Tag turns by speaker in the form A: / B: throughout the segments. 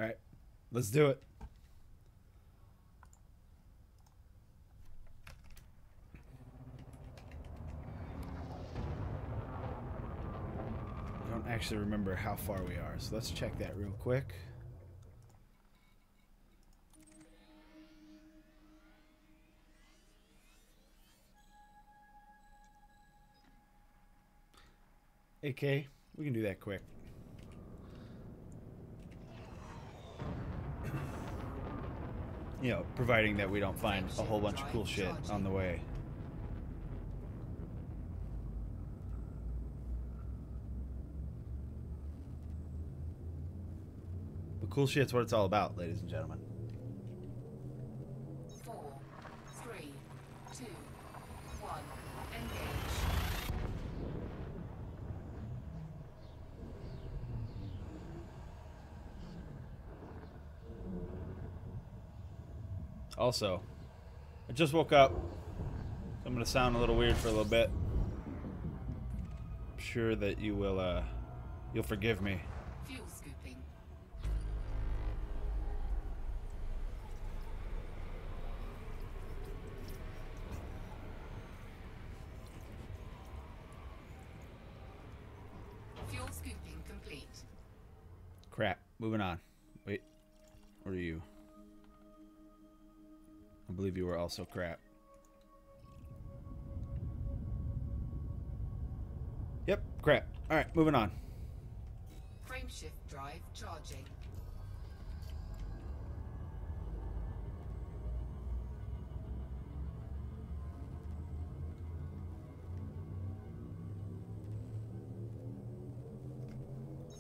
A: Alright, let's do it. I don't actually remember how far we are, so let's check that real quick. AK, we can do that quick. You know, providing that we don't find a whole bunch of cool shit on the way. But cool shit's what it's all about, ladies and gentlemen.
B: 4, 3, 2, 1, engage.
A: Also, I just woke up, so I'm gonna sound a little weird for a little bit. I'm sure that you will, you'll forgive me.
B: Fuel scooping. Fuel scooping complete.
A: Crap. Moving on. Wait. What are you? I believe you were also crap. Yep, crap. Alright, moving on.
B: Frameshift drive charging.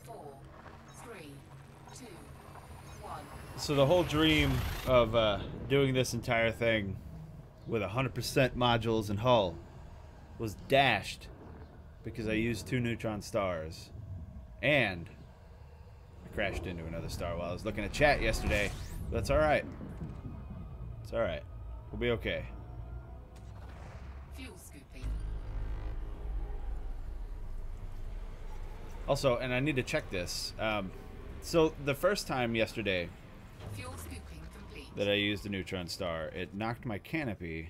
B: Four, 3, 2, 1.
A: So the whole dream of doing this entire thing with 100% modules and hull was dashed because I used 2 neutron stars and I crashed into another star while I was looking at chat yesterday. That's alright. It's alright. We'll be okay.
B: Fuel scooping.
A: Also, and I need to check this. So the first time yesterday
B: Fuel scooping complete.
A: that I used a neutron star, it knocked my canopy,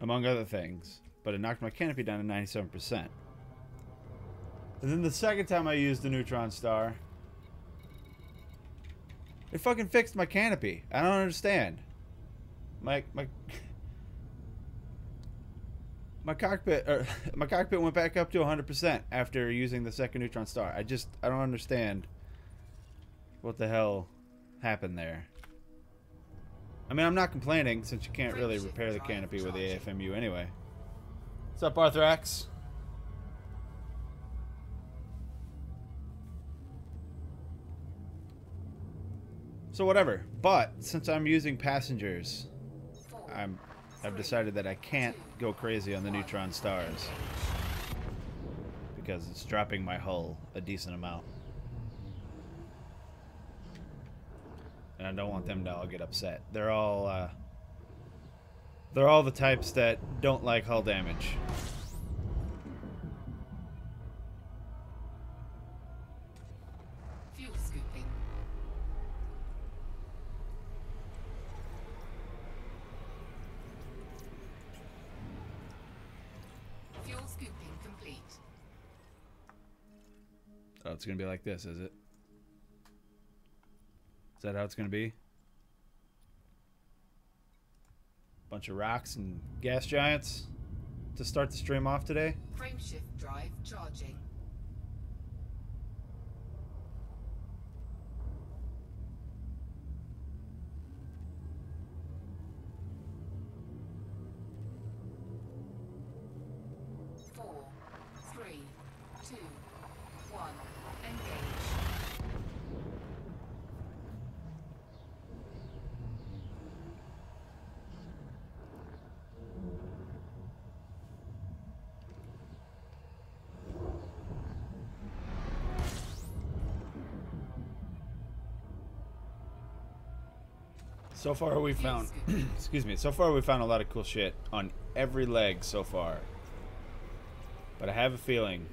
A: among other things, but it knocked my canopy down to 97%. And then the second time I used the neutron star, it fucking fixed my canopy. I don't understand. My cockpit, or my cockpit went back up to 100% after using the second neutron star. I don't understand what the hell happened there. I mean, I'm not complaining since you can't really repair the canopy with the AFMU anyway. What's up, Arthrax? So whatever. But since I'm using passengers, I've decided that I can't go crazy on the neutron stars because it's dropping my hull a decent amount. And I don't want them to all get upset. They're all the types that don't like hull damage.
B: Fuel scooping. Fuel scooping complete.
A: Oh, it's gonna be like this, is it? Is that how it's gonna be? Bunch of rocks and gas giants to start the stream off today?
B: Frameshift drive charging. Four, 3, 2, 1, engage.
A: So far we found excuse me, so far we found a lot of cool shit on every leg so far. But I have a feeling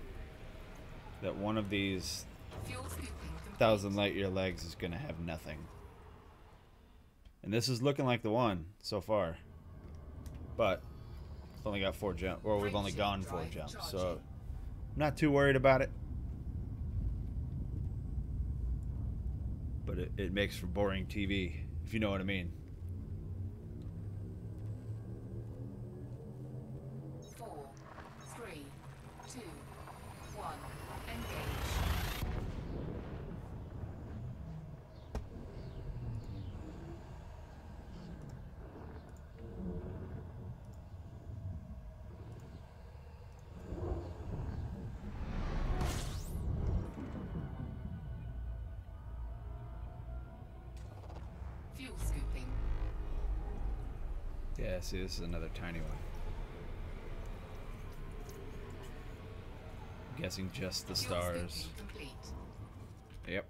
A: that one of these
B: Fuel scooping
A: 1,000 light year legs is gonna have nothing. And this is looking like the one so far. But it's only got 4 jumps, or we've only gone 4 jumps, so I'm not too worried about it. But it makes for boring TV, if you know what I mean.
B: 4, 3, 2, 1, engage. Fuel scooping.
A: Yeah, see, this is another tiny one. I'm guessing just the
B: Fuel
A: stars.
B: scooping complete.
A: Yep.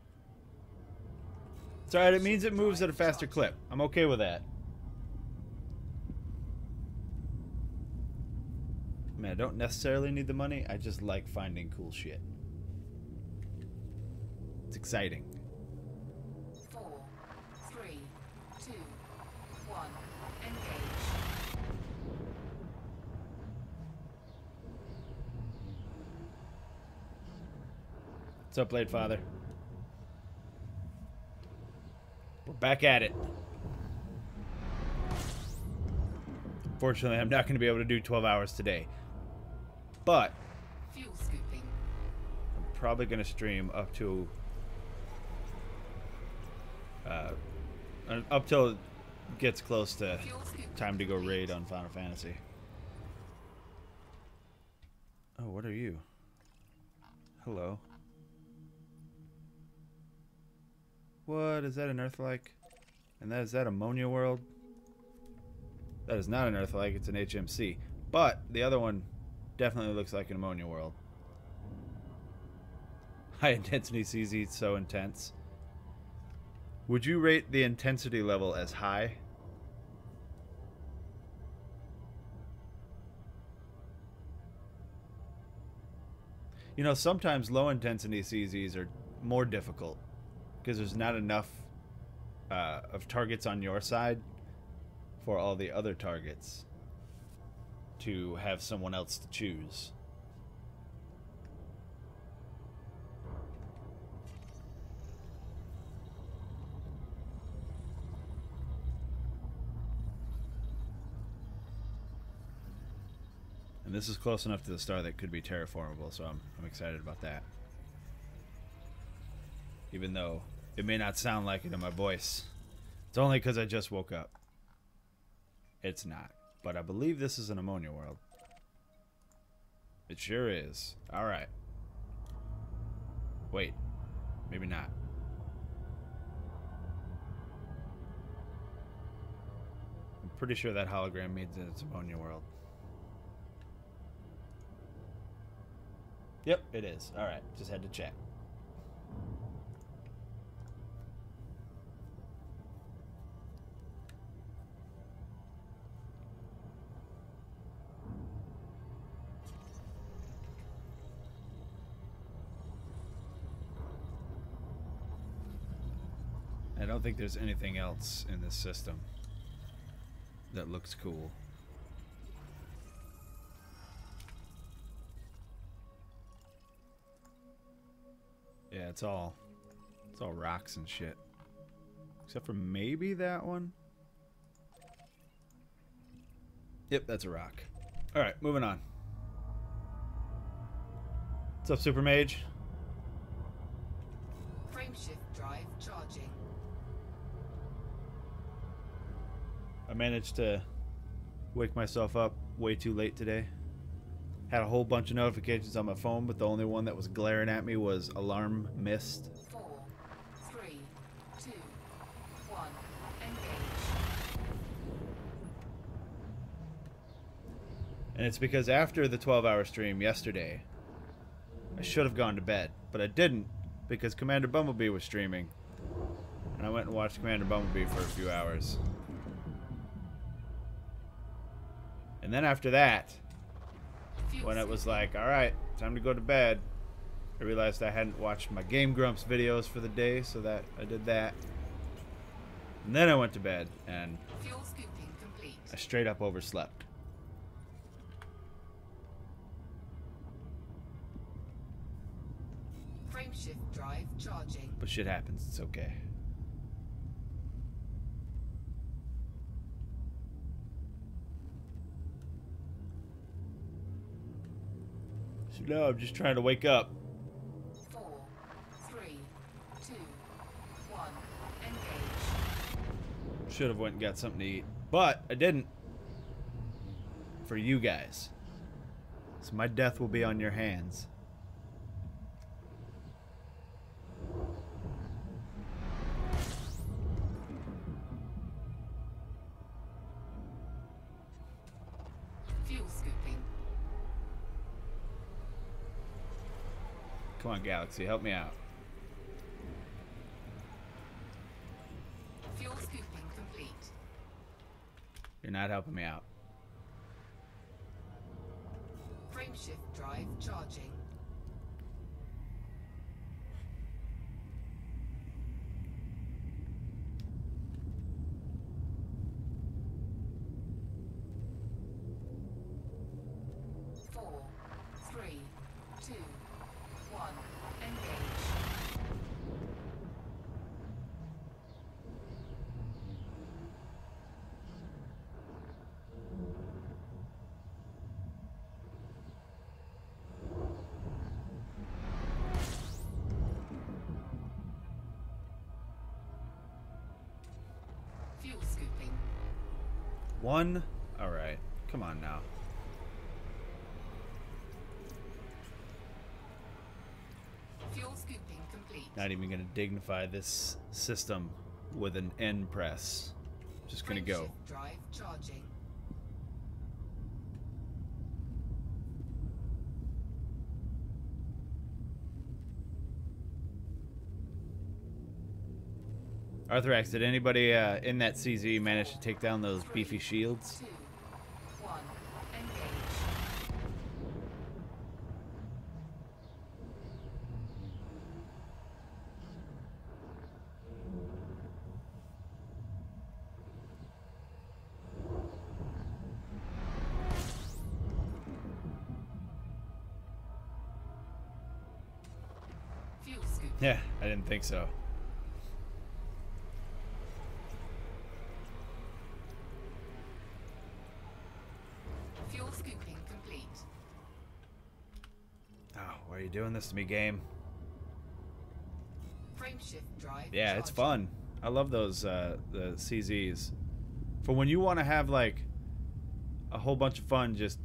A: It's alright, it means it moves at a faster clip. I'm okay with that. I mean, I don't necessarily need the money, I just like finding cool shit. It's exciting.
B: 4, 3, 2, 1, engage.
A: What's up, Blade Father? We're back at it. Fortunately, I'm not going to be able to do 12 hours today. But
B: Fuel scooping.
A: I'm probably going to stream up to... up till it gets close to
B: Fuel scooping
A: time to go
B: complete.
A: raid on Final Fantasy. Oh, what are you? Hello. What? Is that an Earth-like? And is that Ammonia World? That is not an Earth-like, it's an HMC. But the other one definitely looks like an Ammonia World. High intensity CZ, so intense. Would you rate the intensity level as high? You know, sometimes low intensity CZs are more difficult because there's not enough of targets on your side for all the other targets to have someone else to choose. And this is close enough to the star that could be terraformable, so I'm excited about that. Even though it may not sound like it in my voice. It's only because I just woke up. It's not. But I believe this is an Ammonia World. It sure is. Alright. Wait. Maybe not. I'm pretty sure that hologram means that it's Ammonia World. Yep, it is. Alright, just had to check. I don't think there's anything else in this system that looks cool. Yeah, it's all rocks and shit. Except for maybe that one. Yep, that's a rock. Alright, moving on. What's up, Super Mage?
B: Frameshift drive charging.
A: I managed to wake myself up way too late today. Had a whole bunch of notifications on my phone, but the only one that was glaring at me was alarm missed.
B: 4, 3, 2, 1, engage.
A: And it's because after the 12-hour stream yesterday, I should have gone to bed, but I didn't because Commander Bumblebee was streaming. And I went and watched Commander Bumblebee for a few hours. And then after that, when it was like, alright, time to go to bed, I realized I hadn't watched my Game Grumps videos for the day, so that I did that. And then I went to bed, and
B: Fuel scooping complete.
A: I straight up overslept.
B: Frameshift drive charging.
A: But shit happens, it's okay. So now I'm just trying to wake up.
B: 4, 3, 2, 1. Engage.
A: Should have went and got something to eat, but I didn't. For you guys. So my death will be on your hands.
B: Fuel scooping.
A: Come on, Galaxy, help me out.
B: Fuel scooping complete.
A: You're not helping me out.
B: Frameshift drive charging. Four, three, two, one. Engage. Fuel scooping.
A: One? Alright. Come on now.
B: Fuel scooping complete.
A: Not even gonna dignify this system with an N press. Just gonna go.
B: Frameshift drive charging.
A: Arthrax, did anybody in that CZ manage to take down those beefy shields?
B: 2, 1. Engage. Fuel scooping.
A: Yeah, I didn't think so.
B: Fuel scooping complete.
A: Oh, why are you doing this to me, game?
B: Frameshift drive.
A: Yeah, it's
B: charging.
A: fun. I love those the CZs. For when you want to have like a whole bunch of fun just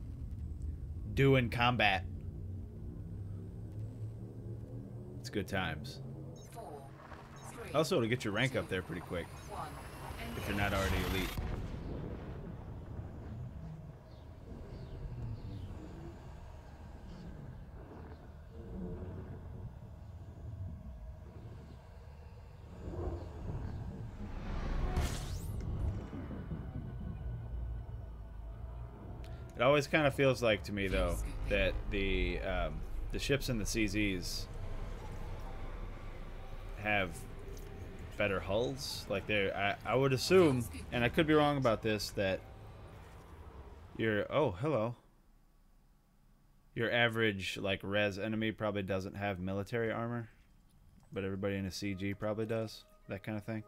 A: doing combat. It's good times.
B: 4, 3,
A: Also, it'll get your rank up there pretty quick
B: 1.
A: if you're not already elite. It always kind of feels like to me, though, that the ships in the CZs have better hulls. Like I would assume, and I could be wrong about this, that oh, hello. Your average like res enemy probably doesn't have military armor, but everybody in a CG probably does. That kind of thing.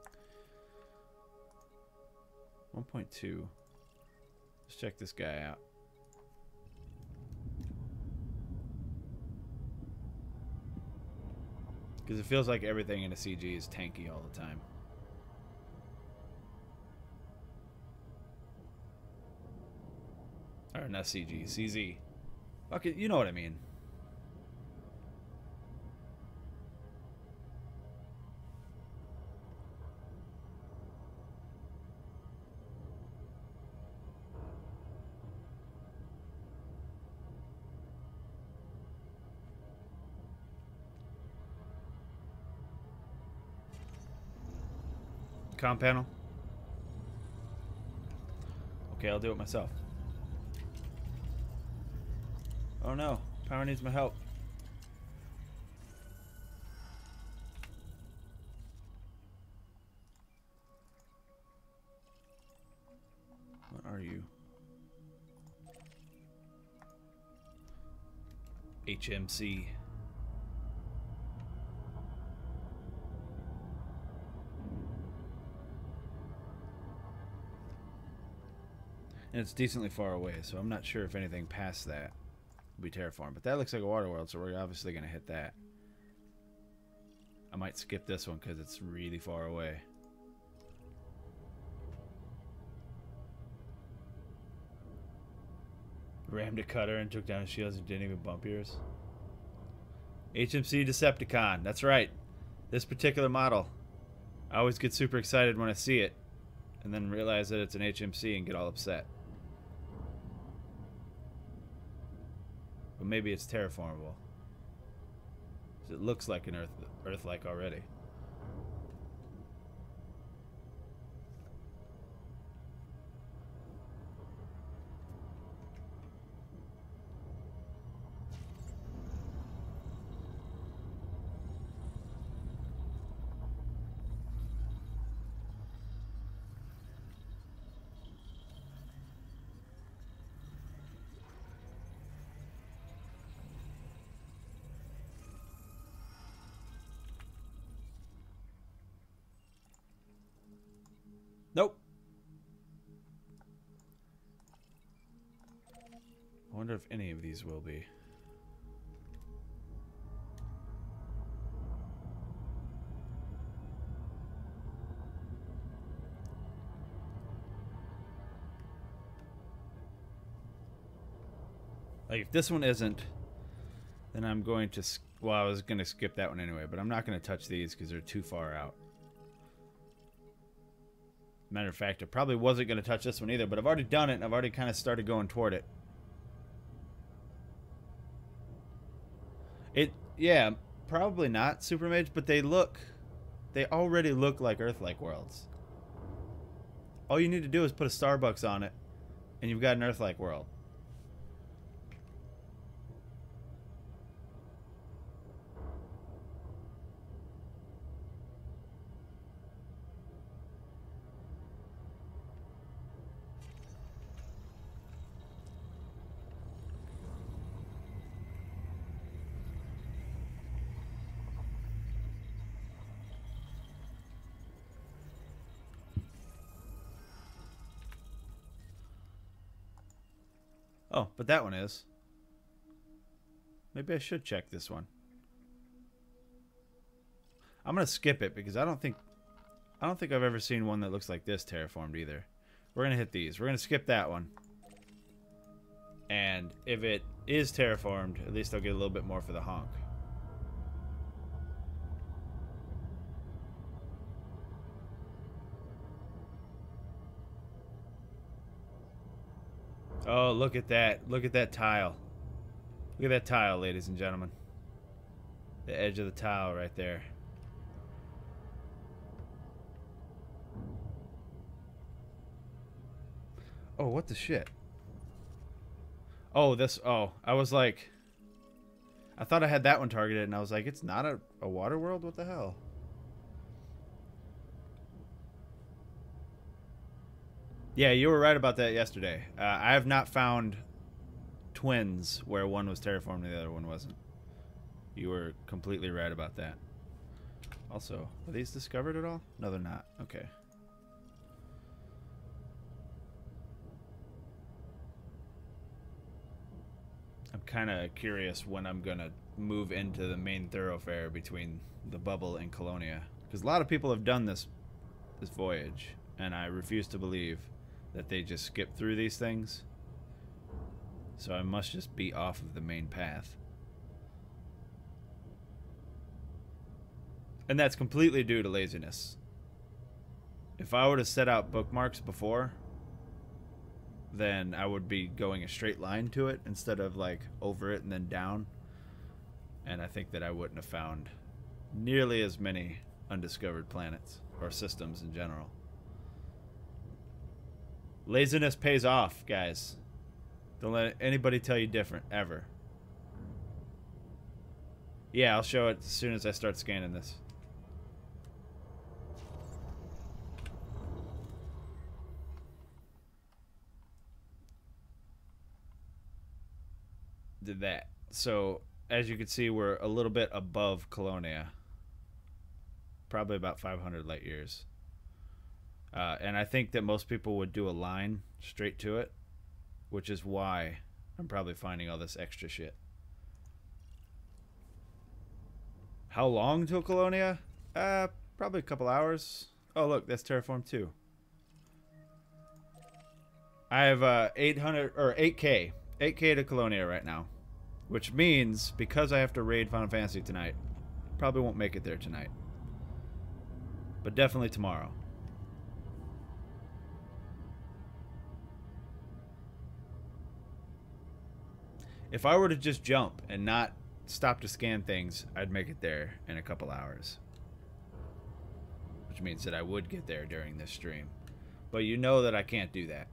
A: 1.2. Let's check this guy out. Because it feels like everything in a CG is tanky all the time. Or not CG, CZ. Fuck it, you know what I mean. Comm panel. Okay, I'll do it myself. Oh no, power needs my help. HMC. And it's decently far away, so I'm not sure if anything past that will be terraformed. But that looks like a water world, so we're obviously going to hit that. I might skip this one because it's really far away. Rammed a cutter and took down shields and didn't even bump yours. HMC Decepticon. That's right. This particular model. I always get super excited when I see it and then realize that it's an HMC and get all upset. But maybe it's terraformable. It looks like an Earth-like already. Nope. I wonder if any of these will be. Like, if this one isn't, then I'm going to... Well, I was going to skip that one anyway, but I'm not going to touch these because they're too far out. Matter of fact, I probably wasn't going to touch this one either, but I've already done it, and I've already kind of started going toward it. Yeah, probably not Super Mage, but they already look like Earth-like worlds. All you need to do is put a Starbucks on it, and you've got an Earth-like world. Oh, but that one is. Maybe I should check this one. I'm gonna skip it because I don't think I've ever seen one that looks like this terraformed either. We're gonna hit these. We're gonna skip that one. And if it is terraformed, at least I'll get a little bit more for the honk. Oh, look at that. Look at that tile. Look at that tile, ladies and gentlemen. The edge of the tile right there. Oh, what the shit? Oh, this... Oh, I was like... I thought I had that one targeted, and I was like, it's not a water world? What the hell? Yeah, you were right about that yesterday. I have not found twins where one was terraformed and the other one wasn't. You were completely right about that. Also, are these discovered at all? No, they're not. Okay. I'm kind of curious when I'm going to move into the main thoroughfare between the bubble and Colonia. Because a lot of people have done this voyage, and I refuse to believe that they just skip through these things. So I must just be off of the main path. And that's completely due to laziness. If I were to set out bookmarks before, then I would be going a straight line to it instead of like over it and then down. And I think that I wouldn't have found nearly as many undiscovered planets or systems in general. Laziness pays off, guys. Don't let anybody tell you different, ever. Yeah, I'll show it as soon as I start scanning this. Did that. So, as you can see, we're a little bit above Colonia. Probably about 500 light years. And I think that most people would do a line straight to it, which is why I'm probably finding all this extra shit. How long till Colonia? Probably a couple hours. Oh, look, that's Terraform 2. I have 800 or 8K. 8K to Colonia right now. Which means, because I have to raid Final Fantasy tonight, probably won't make it there tonight. But definitely tomorrow. If I were to just jump and not stop to scan things, I'd make it there in a couple hours. Which means that I would get there during this stream. But you know that I can't do that.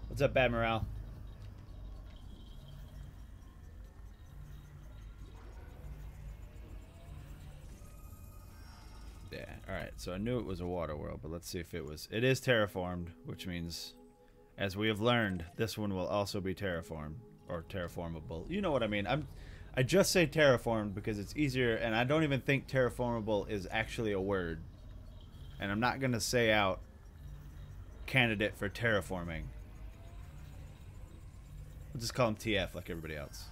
A: What's up, Bad Morale? Yeah, alright, so I knew it was a water world, but let's see if it was. It is terraformed, which means, as we have learned, this one will also be terraformed, or terraformable. You know what I mean. I just say terraformed because it's easier, and I don't even think terraformable is actually a word. And I'm not going to say out candidate for terraforming. We'll just call him TF like everybody else.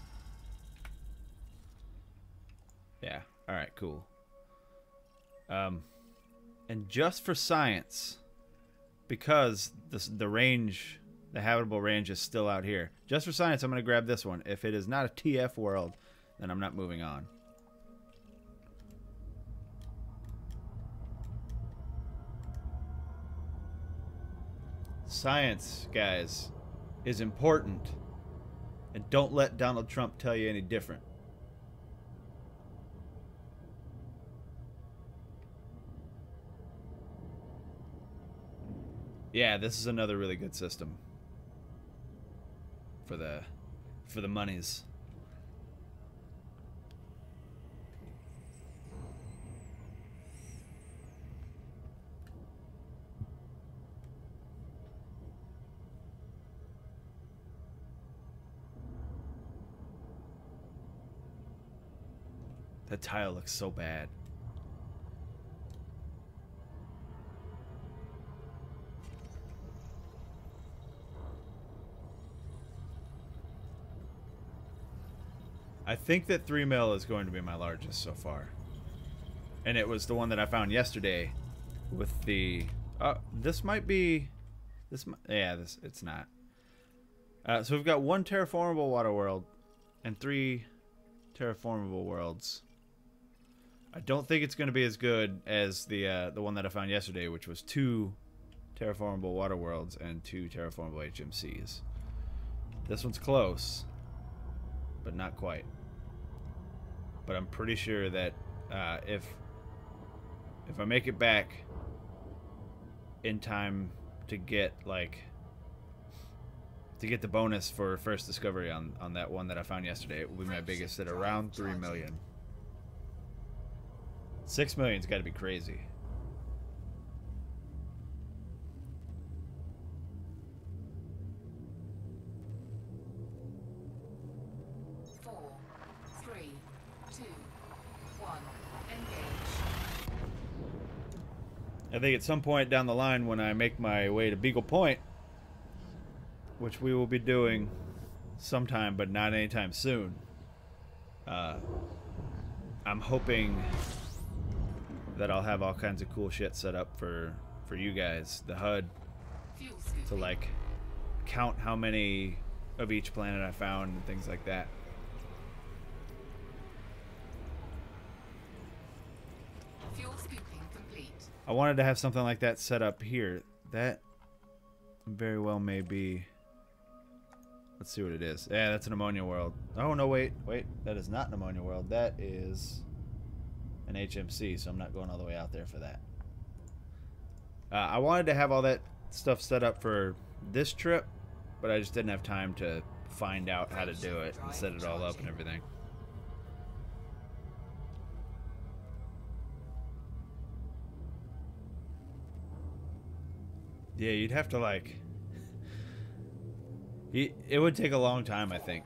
A: Yeah. Alright, cool. And just for science, because the range, the habitable range is still out here. Just for science, I'm going to grab this one. If it is not a TF world, then I'm not moving on. Science, guys, is important. And don't let Donald Trump tell you any different. Yeah, this is another really good system for the monies. That tile looks so bad. I think that 3 mil is going to be my largest so far. And it was the one that I found yesterday with the... this might be... it's not. So we've got 1 terraformable water world and 3 terraformable worlds. I don't think it's going to be as good as the one that I found yesterday, which was 2 terraformable water worlds and 2 terraformable HMCs. This one's close, but not quite. But I'm pretty sure that if I make it back in time to get the bonus for first discovery on that one that I found yesterday, it will be my biggest at around 3 million. 6 million's got to be crazy. I think at some point down the line when I make my way to Beagle Point, which we will be doing sometime but not anytime soon, I'm hoping that I'll have all kinds of cool shit set up for you guys. The HUD to like count how many of each planet I found and things like that. I wanted to have something like that set up here. That very well may be. Let's see what it is. Yeah, that's an ammonia world. Oh, no, wait. That is not an ammonia world. That is an HMC, so I'm not going all the way out there for that. I wanted to have all that stuff set up for this trip, but I just didn't have time to find out how to do it and set it all up and everything. Yeah, you'd have to like... It would take a long time, I think.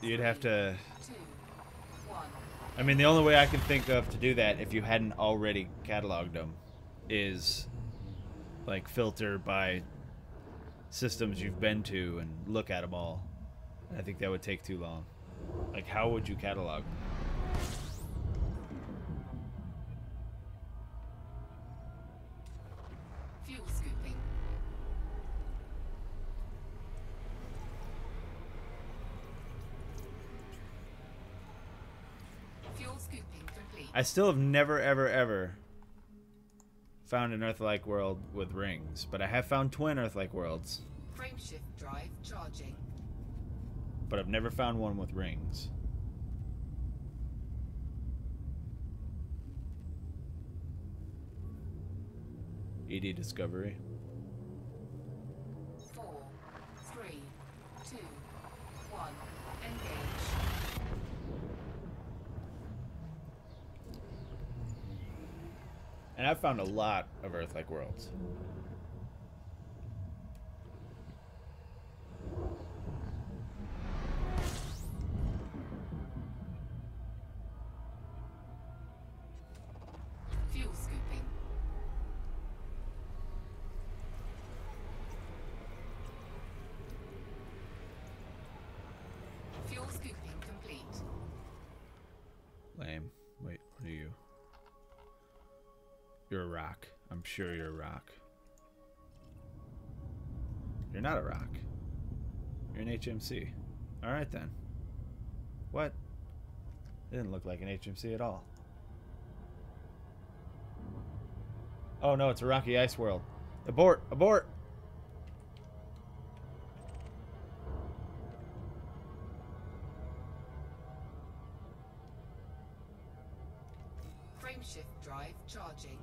A: You'd have to... I mean, the only way I can think of to do that, if you hadn't already cataloged them, is like filter by systems you've been to and look at them all. I think that would take too long. Like, how would you catalog them?
B: Fuel scooping. Fuel scooping complete.
A: I still have never, ever, ever found an Earth-like world with rings, but I have found twin Earth-like worlds.
B: Frameshift drive charging.
A: But I've never found one with rings. ED Discovery.
B: 4, 3, 2, 1. Engage.
A: And I've found a lot of Earth-like worlds.
B: Fuel scooping. Fuel scooping complete.
A: Lame. Wait, what are you? You're a rock. I'm sure you're a rock. You're not a rock. You're an HMC. Alright then. What? It didn't look like an HMC at all. Oh no, it's a rocky ice world. Abort! Abort!
B: Frameshift drive charging.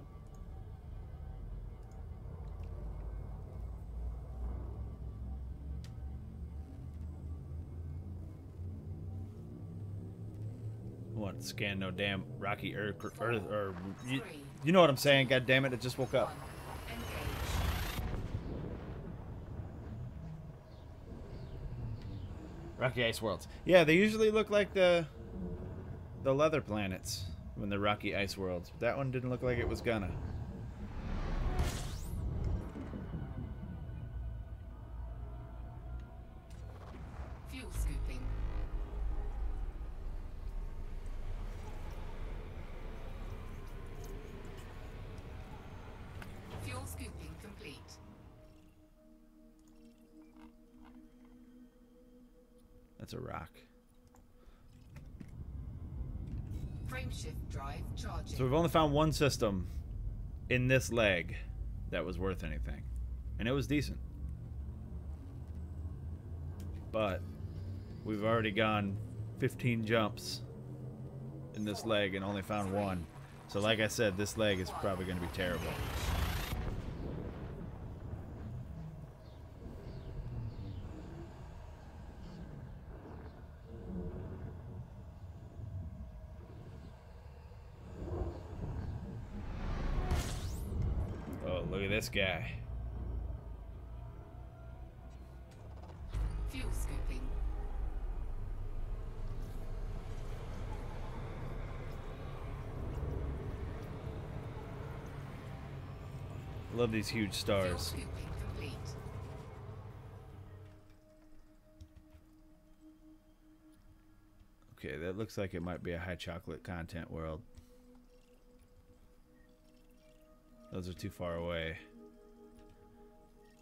A: I want to scan no damn rocky earth or you know what I'm saying, god damn it, it just woke up.
B: Engage.
A: Rocky ice worlds. Yeah, they usually look like the leather planets when they're rocky ice worlds. But that one didn't look like it was gonna.
B: Fuel scooping. Fuel scooping complete.
A: That's a rock.
B: Frameshift drive charging.
A: So we've only found one system in this leg that was worth anything. And it was decent. But we've already gone 15 jumps in this leg and only found one. So like I said, this leg is probably going to be terrible. Oh, look at this guy.
B: Fuel scooping.
A: I love these huge
B: Fuel
A: stars.
B: scooping complete.
A: Okay, that looks like it might be a high chocolate content world. Those are too far away.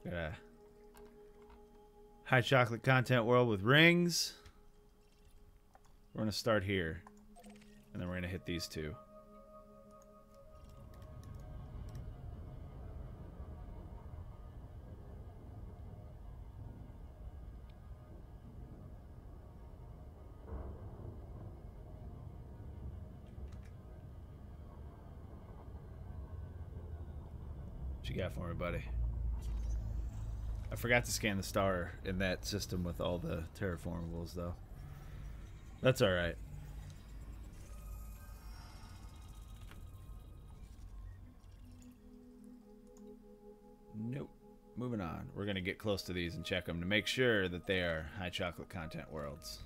A: Got a high chocolate content world with rings. We're gonna start here, and then we're gonna hit these two. What you got for me, buddy? I forgot to scan the star in that system with all the terraformables, though. That's alright. Nope. Moving on. We're going to get close to these and check them to make sure that they are high chocolate content worlds.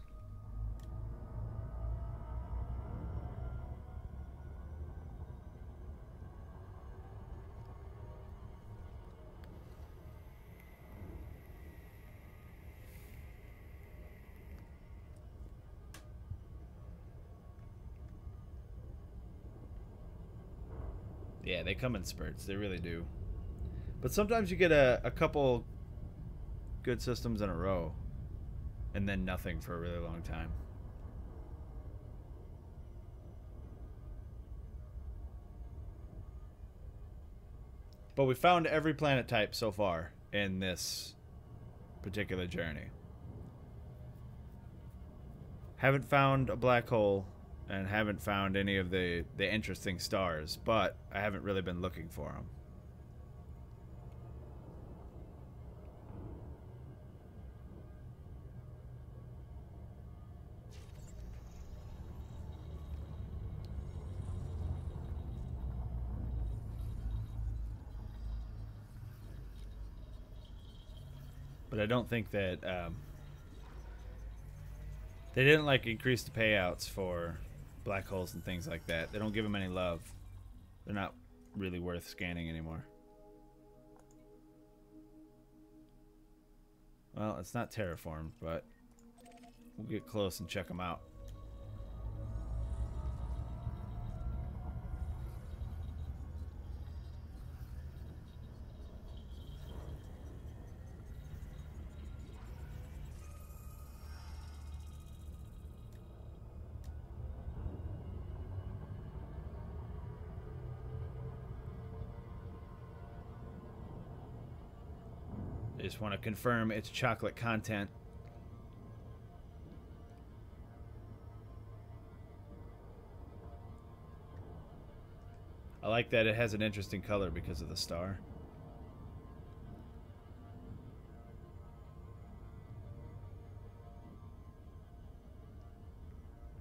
A: Yeah, they come in spurts. They really do. But sometimes you get a couple good systems in a row and then nothing for a really long time. But we found every planet type so far in this particular journey. Haven't found a black hole and haven't found any of the interesting stars, but I haven't really been looking for them. But I don't think that they didn't like increase the payouts for black holes and things like that. They don't give them any love. They're not really worth scanning anymore. Well, it's not terraformed, but we'll get close and check them out. I just want to confirm it's chocolate content. I like that it has an interesting color because of the star.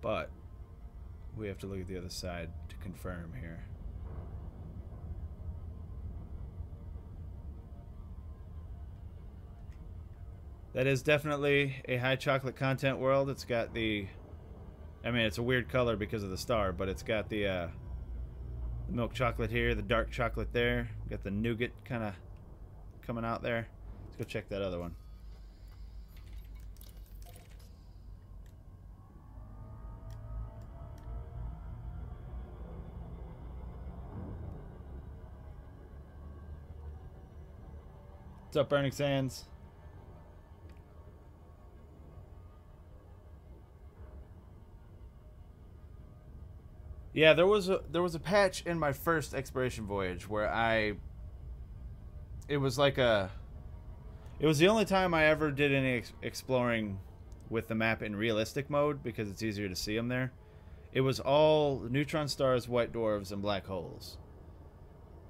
A: But we have to look at the other side to confirm here. That is definitely a high chocolate content world. It's got the... I mean, it's a weird color because of the star, but it's got the milk chocolate here, the dark chocolate there. Got the nougat kind of coming out there. Let's go check that other one. What's up, Burning Sands? Yeah, there was a patch in my first exploration voyage where it was the only time I ever did any exploring with the map in realistic mode because it's easier to see them there. It was all neutron stars, white dwarves, and black holes.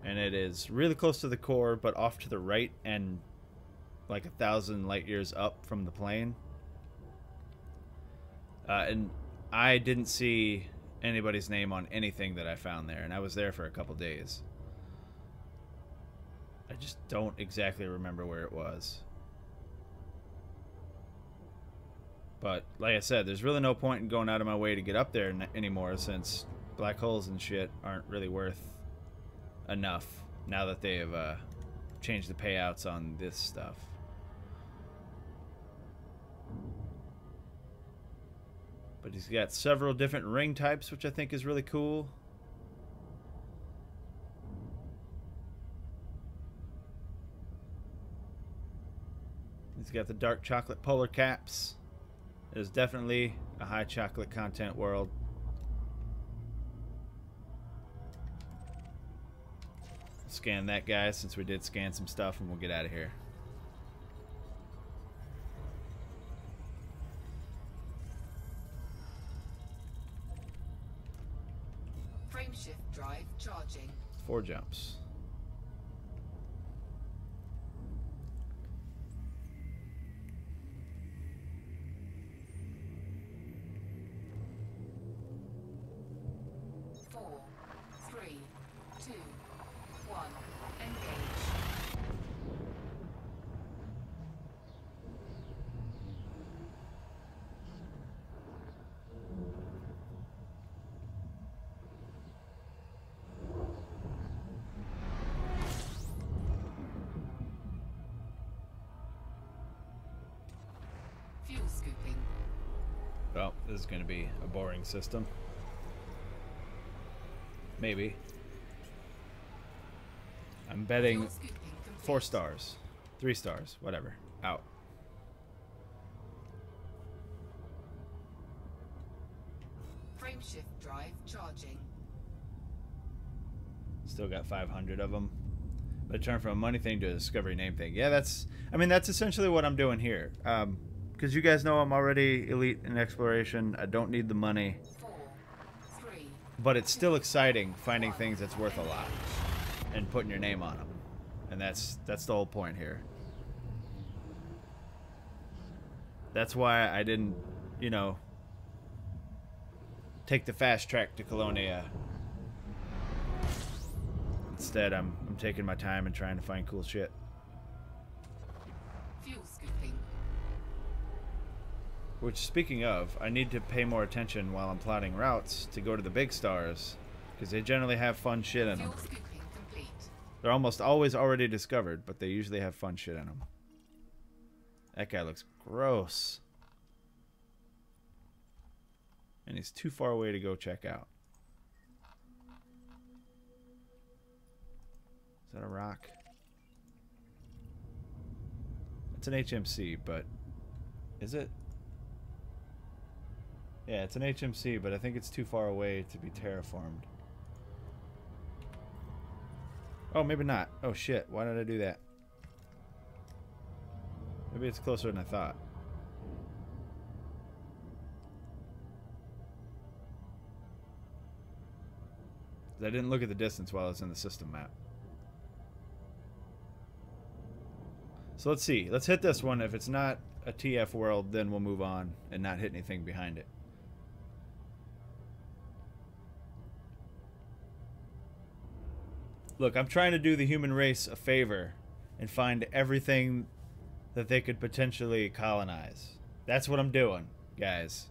A: And it is really close to the core, but off to the right and like 1,000 light years up from the plane. And I didn't see anybody's name on anything that I found there, and I was there for a couple days. I just don't exactly remember where it was. But like I said, there's really no point in going out of my way to get up there anymore, since black holes and shit aren't really worth enough now that they have changed the payouts on this stuff. But he's got several different ring types, which I think is really cool. He's got the dark chocolate polar caps. It is definitely a high chocolate content world. Scan that guy since we did scan some stuff, and we'll get out of here.
B: Frameshift drive charging.
A: 4 jumps. Well, this is going to be a boring system. Maybe. I'm betting 4 stars. 3 stars. Whatever. Out.
B: Frameshift drive charging.
A: Still got 500 of them. But turn from a money thing to a discovery name thing. Yeah, that's essentially what I'm doing here. Because you guys know I'm already elite in exploration. I don't need the money.
B: 4, 3.
A: But it's still exciting finding things that's worth a lot and putting your name on them. And that's the whole point here. That's why I didn't, you know, take the fast track to Colonia. Instead, I'm taking my time and trying to find cool shit.
B: Fuel scooping.
A: Which, speaking of, I need to pay more attention while I'm plotting routes to go to the big stars, because they generally have fun shit in them.
B: Fuel scooping complete.
A: They're almost always already discovered, but they usually have fun shit in them. That guy looks gross. And he's too far away to go check out. Is that a rock? It's an HMC, but... Is it? Yeah, it's an HMC, but I think it's too far away to be terraformed. Oh, maybe not. Oh, shit. Why did I do that? Maybe it's closer than I thought. I didn't look at the distance while I was in the system map. So let's see. Let's hit this one. If it's not a TF world, then we'll move on and not hit anything behind it. Look, I'm trying to do the human race a favor and find everything that they could potentially colonize. That's what I'm doing, guys.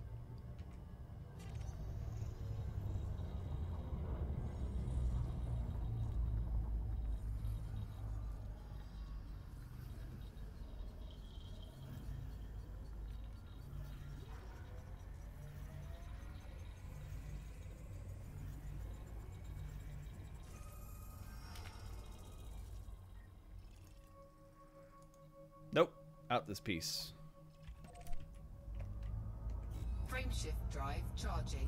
A: Nope. Out this piece.
B: Frameshift drive charging.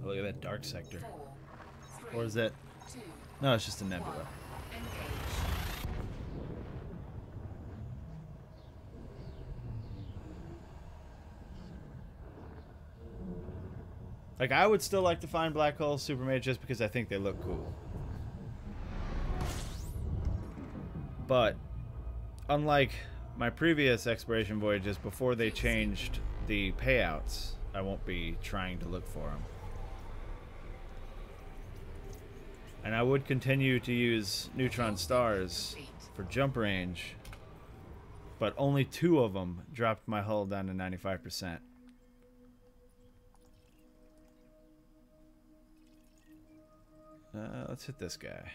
A: Oh, look at that dark sector.
B: 4, 3,
A: Or is that...
B: 2,
A: No, it's just a nebula.
B: 1. Engage.
A: Like, I would still like to find black holes, Supermate, just because I think they look cool. But, unlike my previous exploration voyages, before they changed the payouts, I won't be trying to look for them. And I would continue to use neutron stars for jump range, but only 2 of them dropped my hull down to 95%. Let's hit this guy.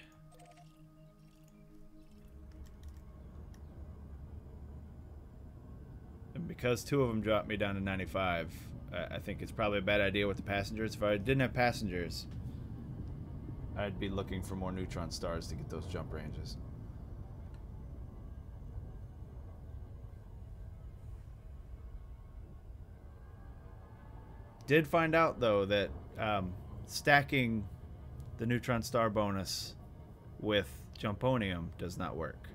A: And because 2 of them dropped me down to 95, I think it's probably a bad idea with the passengers. If I didn't have passengers, I'd be looking for more neutron stars to get those jump ranges. Did find out, though, that stacking the neutron star bonus with Jumponium does not work,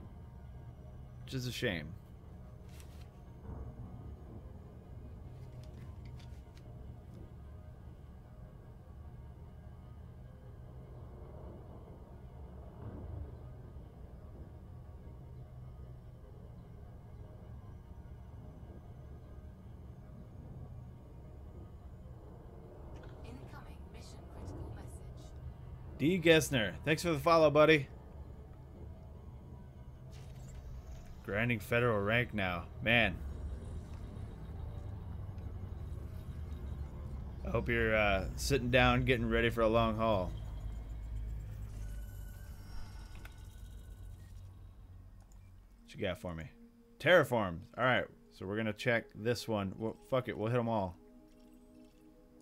A: which is a shame.
B: Incoming mission critical message.
A: D. Gessner, thanks for the follow, buddy. Grinding federal rank now. Man. Oh, Hope you're sitting down, getting ready for a long haul. What you got for me? Terraform. All right, so we're gonna check this one. Well, fuck it, we'll hit them all.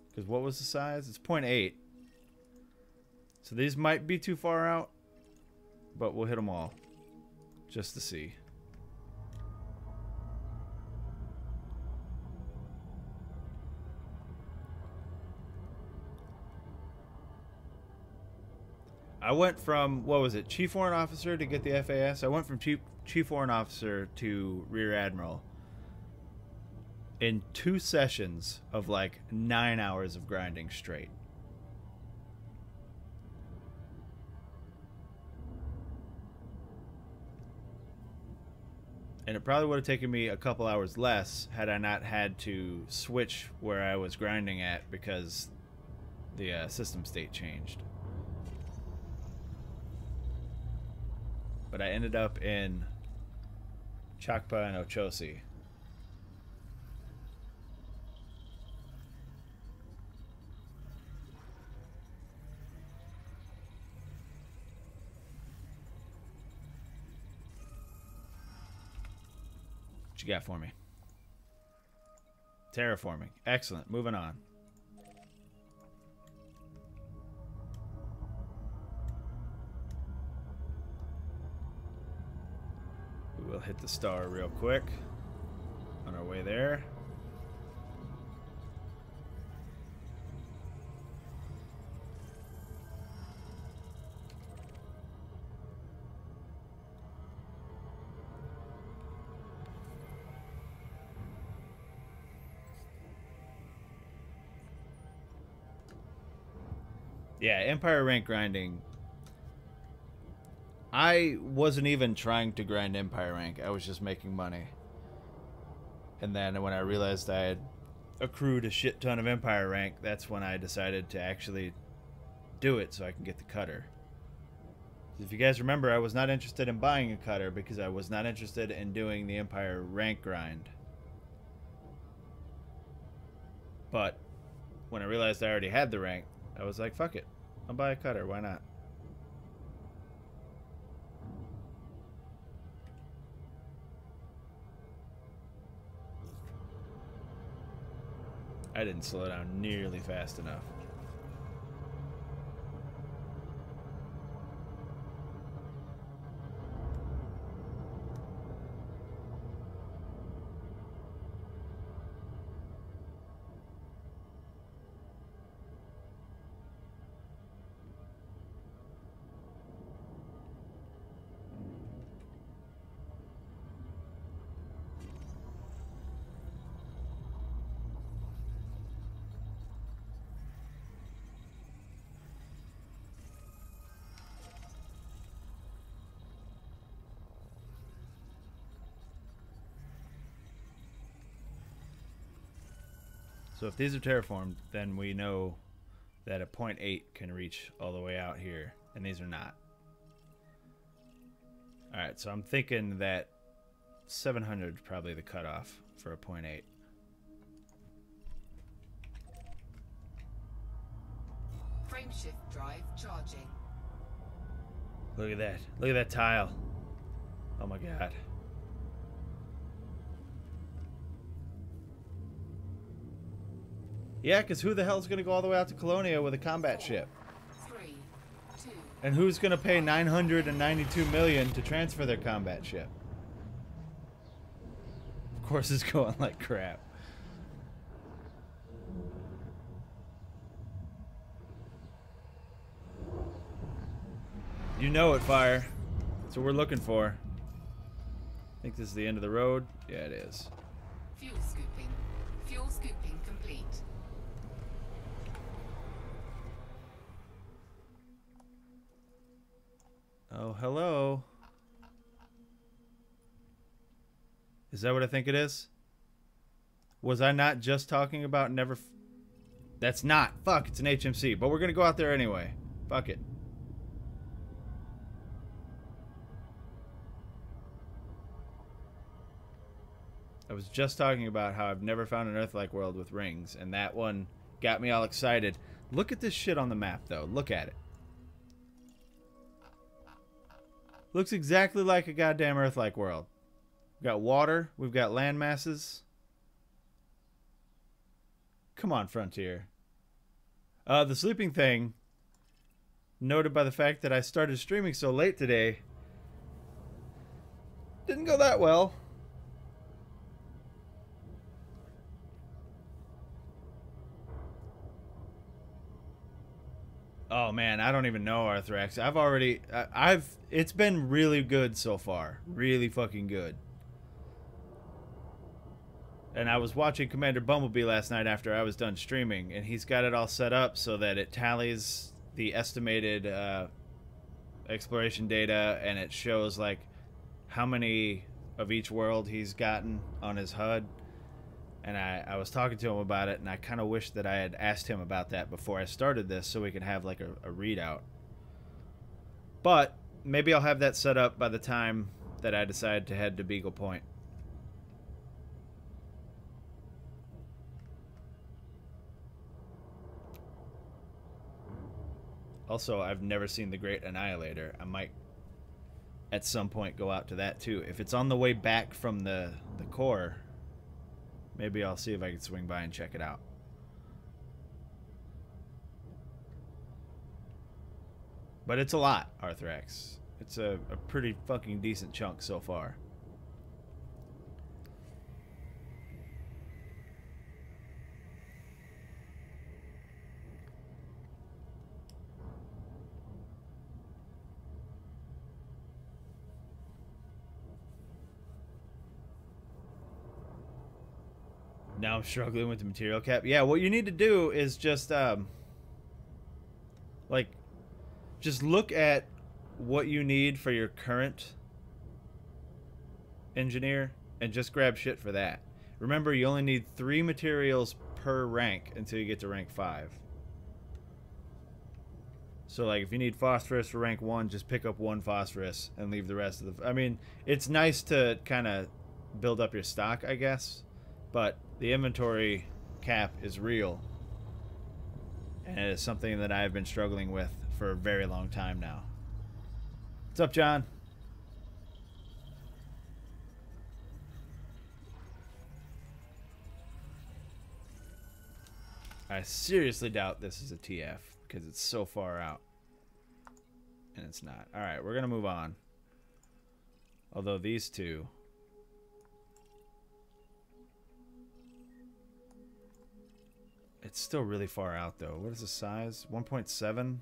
A: Because what was the size? It's 0.8. So these might be too far out, but we'll hit them all just to see. I went from, what was it, Chief Warrant Officer to get the FAS? I went from Chief Warrant Officer to Rear Admiral in 2 sessions of like 9 hours of grinding straight. And it probably would have taken me a couple hours less had I not had to switch where I was grinding at because the system state changed. But I ended up in Chakpa and Ochosi. What you got for me? Terraforming. Excellent. Moving on. We'll hit the star real quick on our way there. Yeah, Empire rank grinding. I wasn't even trying to grind Empire rank. I was just making money. And then when I realized I had accrued a shit ton of Empire rank, that's when I decided to actually do it so I can get the cutter. If you guys remember, I was not interested in buying a cutter because I was not interested in doing the Empire rank grind. But when I realized I already had the rank, I was like, fuck it. I'll buy a cutter. Why not? I didn't slow down nearly fast enough. So if these are terraformed, then we know that a 0.8 can reach all the way out here, and these are not. Alright, so I'm thinking that 700 is probably the cutoff for a 0.8.
B: Frameshift drive charging.
A: Look at that. Look at that tile. Oh my god. Yeah, because who the hell's going to go all the way out to Colonia with a combat ship?
B: 3, 2.
A: And who's going to pay $992 million to transfer their combat ship? Of course it's going like crap. You know it, Fire. That's what we're looking for. I think this is the end of the road. Yeah, it is.
B: Fuel scooping. Fuel scooping complete.
A: Oh, hello. Is that what I think it is? Was I not just talking about never... That's not. Fuck, it's an HMC. But we're going to go out there anyway. Fuck it. I was just talking about how I've never found an Earth-like world with rings. And that one got me all excited. Look at this shit on the map, though. Look at it. Looks exactly like a goddamn Earth-like world. We've got water. We've got land masses. Come on, Frontier. The sleeping thing, noted by the fact that I started streaming so late today, didn't go that well. Oh man, I don't even know, Arthrex. It's been really good so far. Really fucking good. And I was watching Commander Bumblebee last night after I was done streaming, and he's got it all set up so that it tallies the estimated exploration data, and it shows like how many of each world he's gotten on his HUD. And I was talking to him about it, and I kind of wish that I had asked him about that before I started this so we could have like a readout. But maybe I'll have that set up by the time that I decide to head to Beagle Point. Also, I've never seen The Great Annihilator. I might at some point go out to that too. If it's on the way back from the core, maybe I'll see if I can swing by and check it out. But it's a lot, Arthrex. It's a pretty fucking decent chunk so far. Now I'm struggling with the material cap. Yeah, what you need to do is just like just look at what you need for your current engineer and just grab shit for that. Remember, you only need 3 materials per rank until you get to rank 5. So like if you need phosphorus for rank 1, just pick up 1 phosphorus and leave the rest of the... I mean, it's nice to kind of build up your stock, I guess, but the inventory cap is real, and it is something that I've been struggling with for a very long time now. What's up, John? I seriously doubt this is a TF because it's so far out, and it's not. All right, we're gonna move on. Although these two... It's still really far out, though. What is the size? 1.7?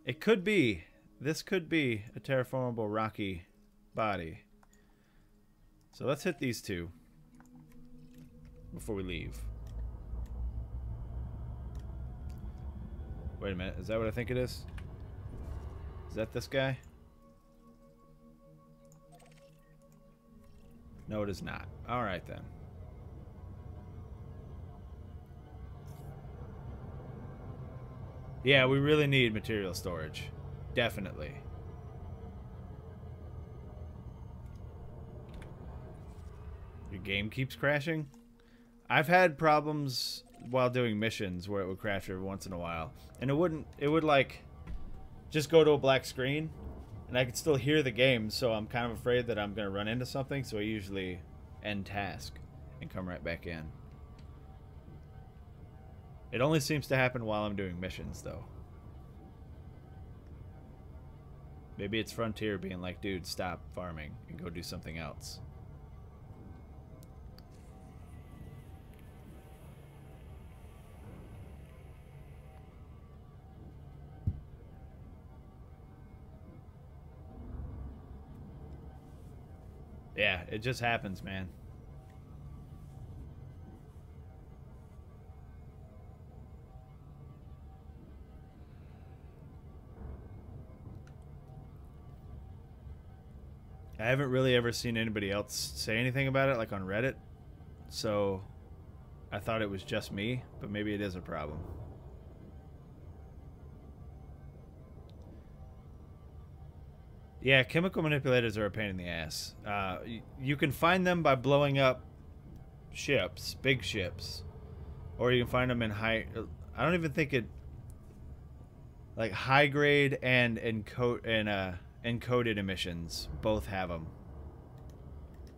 A: It could be. This could be a terraformable rocky body. So let's hit these two before we leave. Wait a minute. Is that what I think it is? Is that this guy? No, it is not. All right, then. Yeah, we really need material storage. Definitely. Your game keeps crashing? I've had problems while doing missions where it would crash every once in a while. And it would like just go to a black screen and I could still hear the game, so I'm kind of afraid that I'm going to run into something, so I usually end task and come right back in. It only seems to happen while I'm doing missions, though. Maybe it's Frontier being like, dude, stop farming and go do something else. Yeah, it just happens, man. I haven't really ever seen anybody else say anything about it, like on Reddit, so I thought it was just me, but maybe it is a problem. Yeah, chemical manipulators are a pain in the ass. You can find them by blowing up ships, big ships, Or you can find them in high... I don't even think it... Like, high grade and encoded emissions both have them.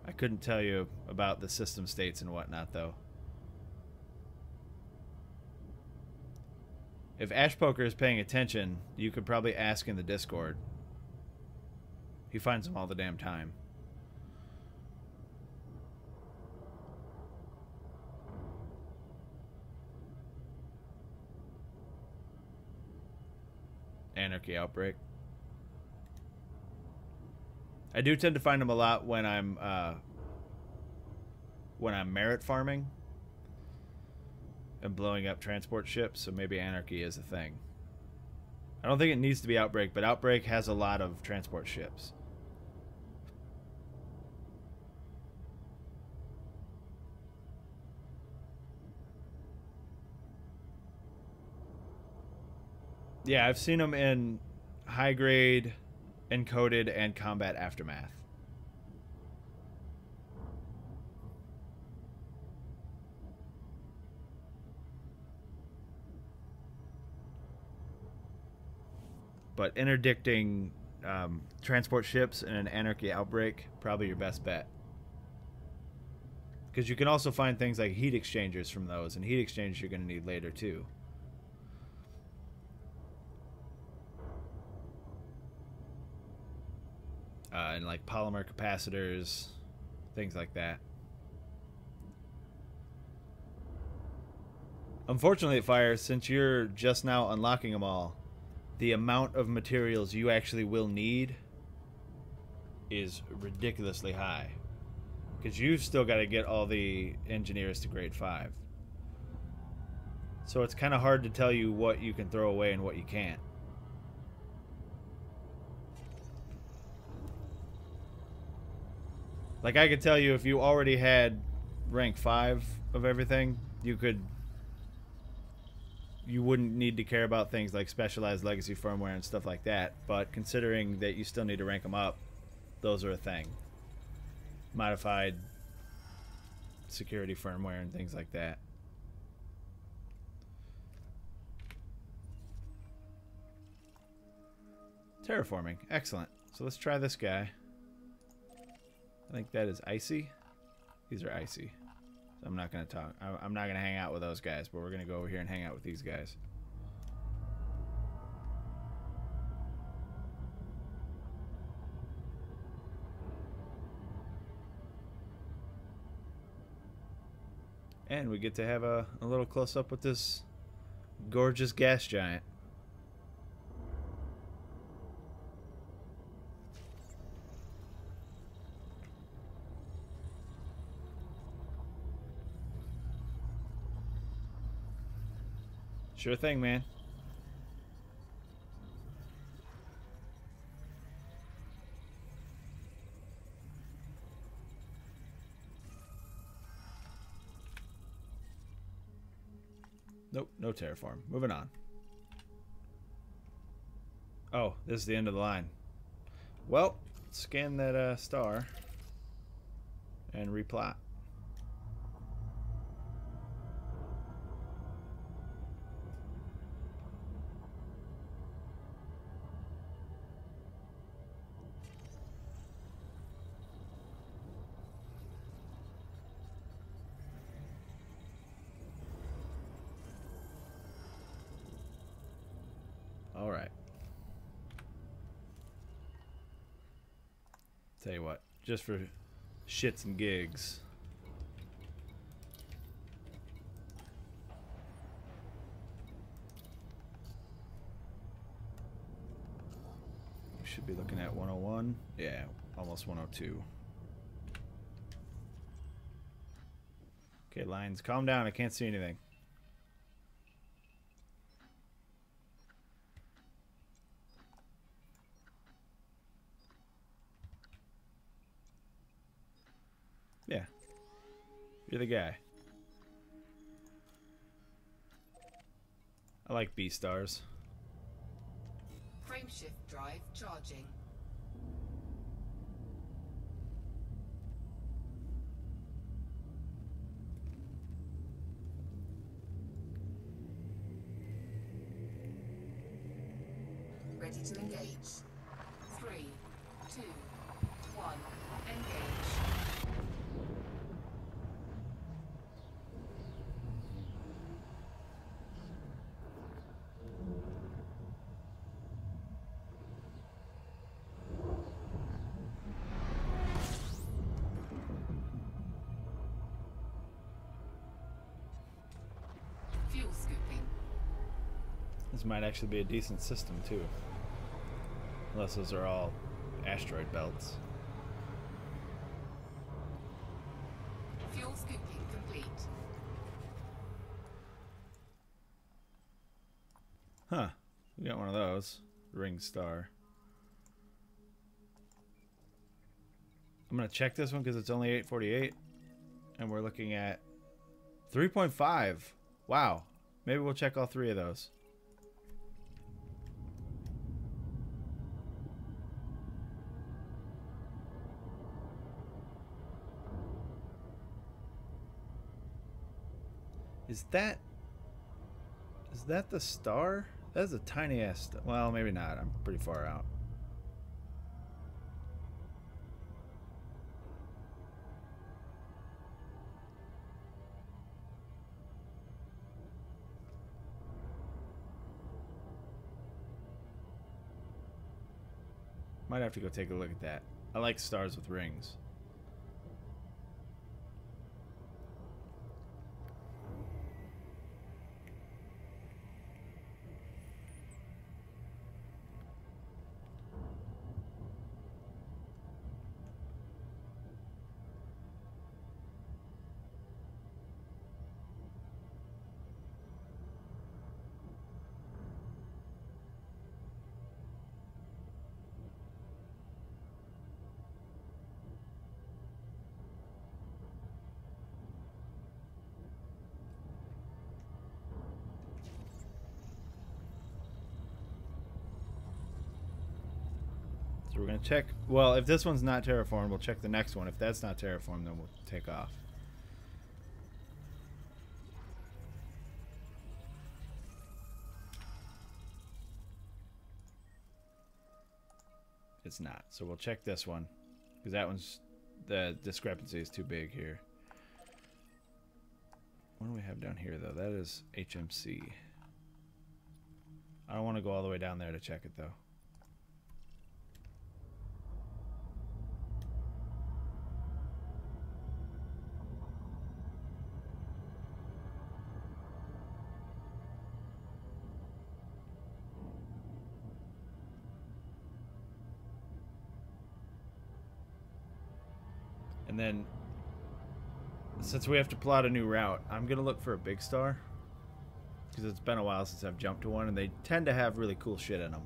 A: I couldn't tell you about the system states and whatnot, though. If Ashpoker is paying attention, you could probably ask in the Discord. He finds them all the damn time. Anarchy Outbreak. I do tend to find them a lot when I'm merit farming and blowing up transport ships, so maybe Anarchy is a thing. I don't think it needs to be Outbreak, but Outbreak has a lot of transport ships. Yeah, I've seen them in high grade, encoded, and combat aftermath. But interdicting transport ships in an Anarchy Outbreak, probably your best bet. Because you can also find things like heat exchangers from those, and heat exchangers you're going to need later too. And like polymer capacitors, things like that. Unfortunately, Fire, since you're just now unlocking them all, the amount of materials you actually will need is ridiculously high. Because you've still got to get all the engineers to grade 5. So it's kind of hard to tell you what you can throw away and what you can't. Like, I could tell you if you already had rank 5 of everything, you wouldn't need to care about things like specialized legacy firmware and stuff like that. But considering that you still need to rank them up, those are a thing. Modified security firmware and things like that. Terraforming. Excellent. So let's try this guy. I think that is icy. These are icy. So I'm not going to talk. I'm not going to hang out with those guys, but we're going to go over here and hang out with these guys. And we get to have a little close-up with this gorgeous gas giant. Sure thing, man. Nope, no terraform. Moving on. Oh, this is the end of the line. Well, scan that star and replot. All right. Tell you what, just for shits and gigs. We should be looking at 101. Yeah, almost 102. Okay, lines, calm down. I can't see anything. Yeah, you're the guy. I like B stars.
B: Frameshift drive charging. ready to engage. 3, 2, 1, engage. Fuel scooping.
A: This might actually be a decent system too. Unless those are all asteroid belts.
B: Fuel scooping complete.
A: Huh. We got one of those. Ring star. I'm going to check this one because it's only 848. And we're looking at 3.5. Wow. Maybe we'll check all three of those. Is that the star? That's a tiny ass star. Well, maybe not. I'm pretty far out. Might have to go take a look at that. I like stars with rings. So we're going to check. Well, if this one's not terraformed, we'll check the next one. If that's not terraformed, then we'll take off. It's not. So we'll check this one. Because that one's... the discrepancy is too big here. What do we have down here, though? That is HMC. I don't want to go all the way down there to check it, though. And then, since we have to plot a new route, I'm going to look for a big star. Because it's been a while since I've jumped to one, and they tend to have really cool shit in them.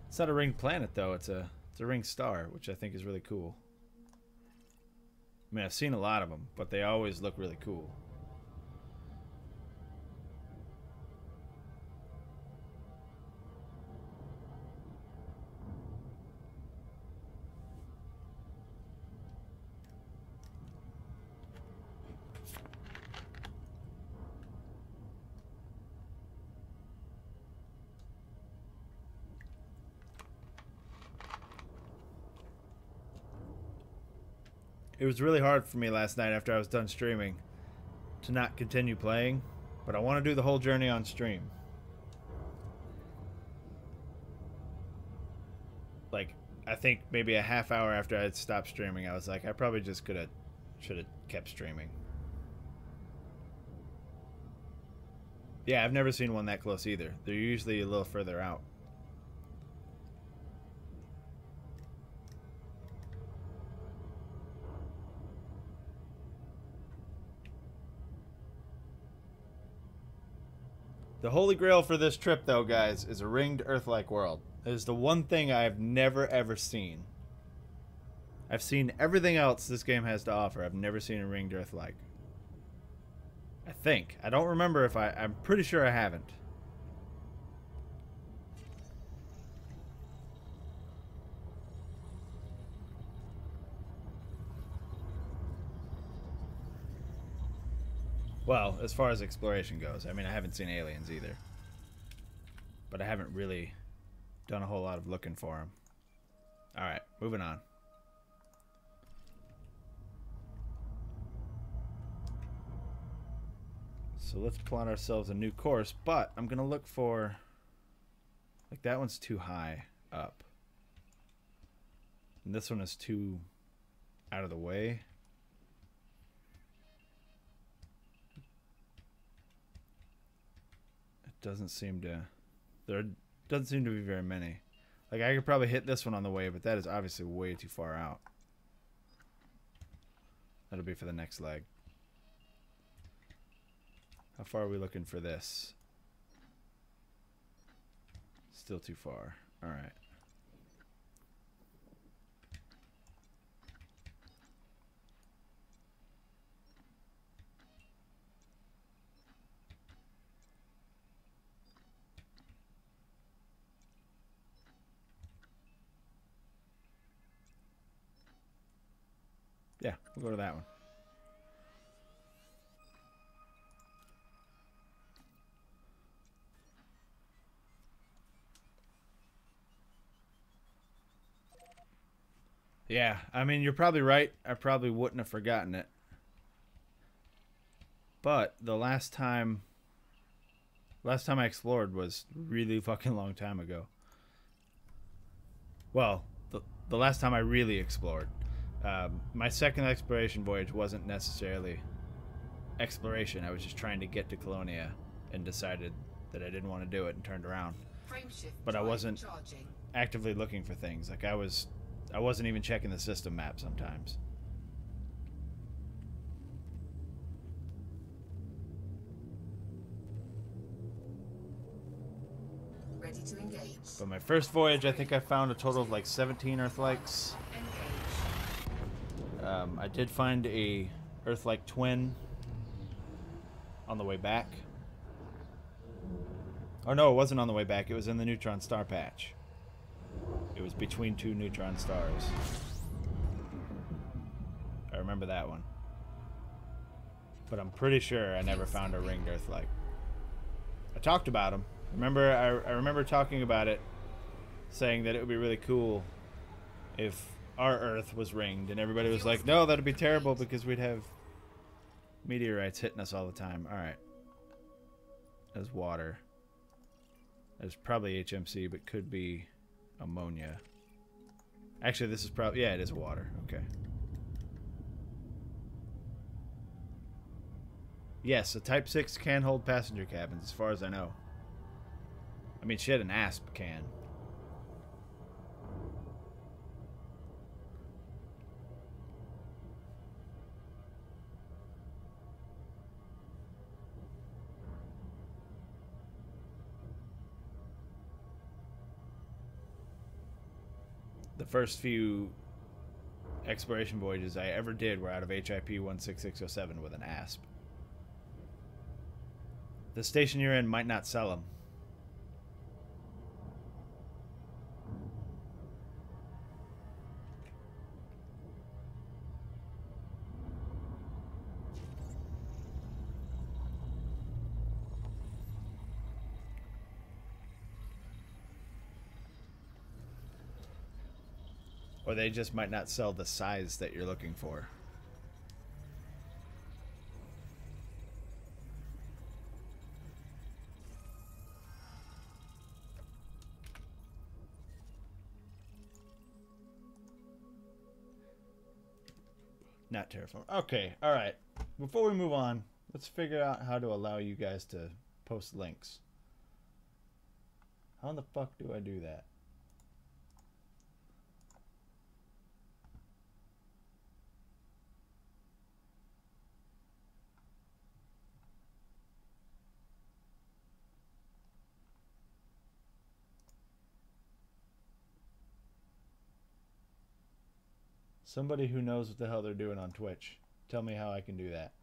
A: It's not a ringed planet, though. It's a ringed star, which I think is really cool. I mean, I've seen a lot of them, but they always look really cool. It was really hard for me last night after I was done streaming to not continue playing, but I want to do the whole journey on stream. Like, I think maybe a half hour after I had stopped streaming, I was like, I probably just should have kept streaming. Yeah, I've never seen one that close either. They're usually a little further out. The holy grail for this trip, though, guys, is a ringed Earth-like world. It is the one thing I've never, ever seen. I've seen everything else this game has to offer. I've never seen a ringed Earth-like. I think. I don't remember if I'm pretty sure I haven't. Well, as far as exploration goes. I mean, I haven't seen aliens either. But I haven't really done a whole lot of looking for them. Alright, moving on. So let's plot ourselves a new course, but I'm going to look for... Like, that one's too high up. And this one is too out of the way. It doesn't seem to... There doesn't seem to be very many. Like, I could probably hit this one on the way, but that is obviously way too far out. That'll be for the next leg. How far are we looking for this? Still too far. Alright. Yeah, we'll go to that one. Yeah, I mean, you're probably right. I probably wouldn't have forgotten it. But the last time I explored was really fucking long time ago. Well, the last time I really explored. My second exploration voyage wasn't necessarily exploration. I was just trying to get to Colonia and decided that I didn't want to do it and turned around. But I wasn't actively looking for things. Like, I wasn't even checking the system map sometimes.
B: Ready to engage.
A: But my first voyage, I think I found a total of like 17 Earthlikes. I did find a Earthlike twin on the way back. Oh no, it wasn't on the way back. It was in the neutron star patch. It was between two neutron stars. I remember that one. But I'm pretty sure I never found a ringed Earthlike. I talked about them. I remember talking about it, saying that it would be really cool if our Earth was ringed, and everybody was like, no, that'd be terrible because we'd have meteorites hitting us all the time. Alright. There's water. There's probably HMC, but could be ammonia. Actually, this is probably... Yeah, it is water. Okay. Yes, a Type 6 can hold passenger cabins, as far as I know. I mean, shit, an ASP can. The first few exploration voyages I ever did were out of HIP 16607 with an ASP. The station you're in might not sell them. Or they just might not sell the size that you're looking for. Not terrifying. Okay, alright. Before we move on, let's figure out how to allow you guys to post links. How in the fuck do I do that? Somebody who knows what the hell they're doing on Twitch. Tell me how I can do that.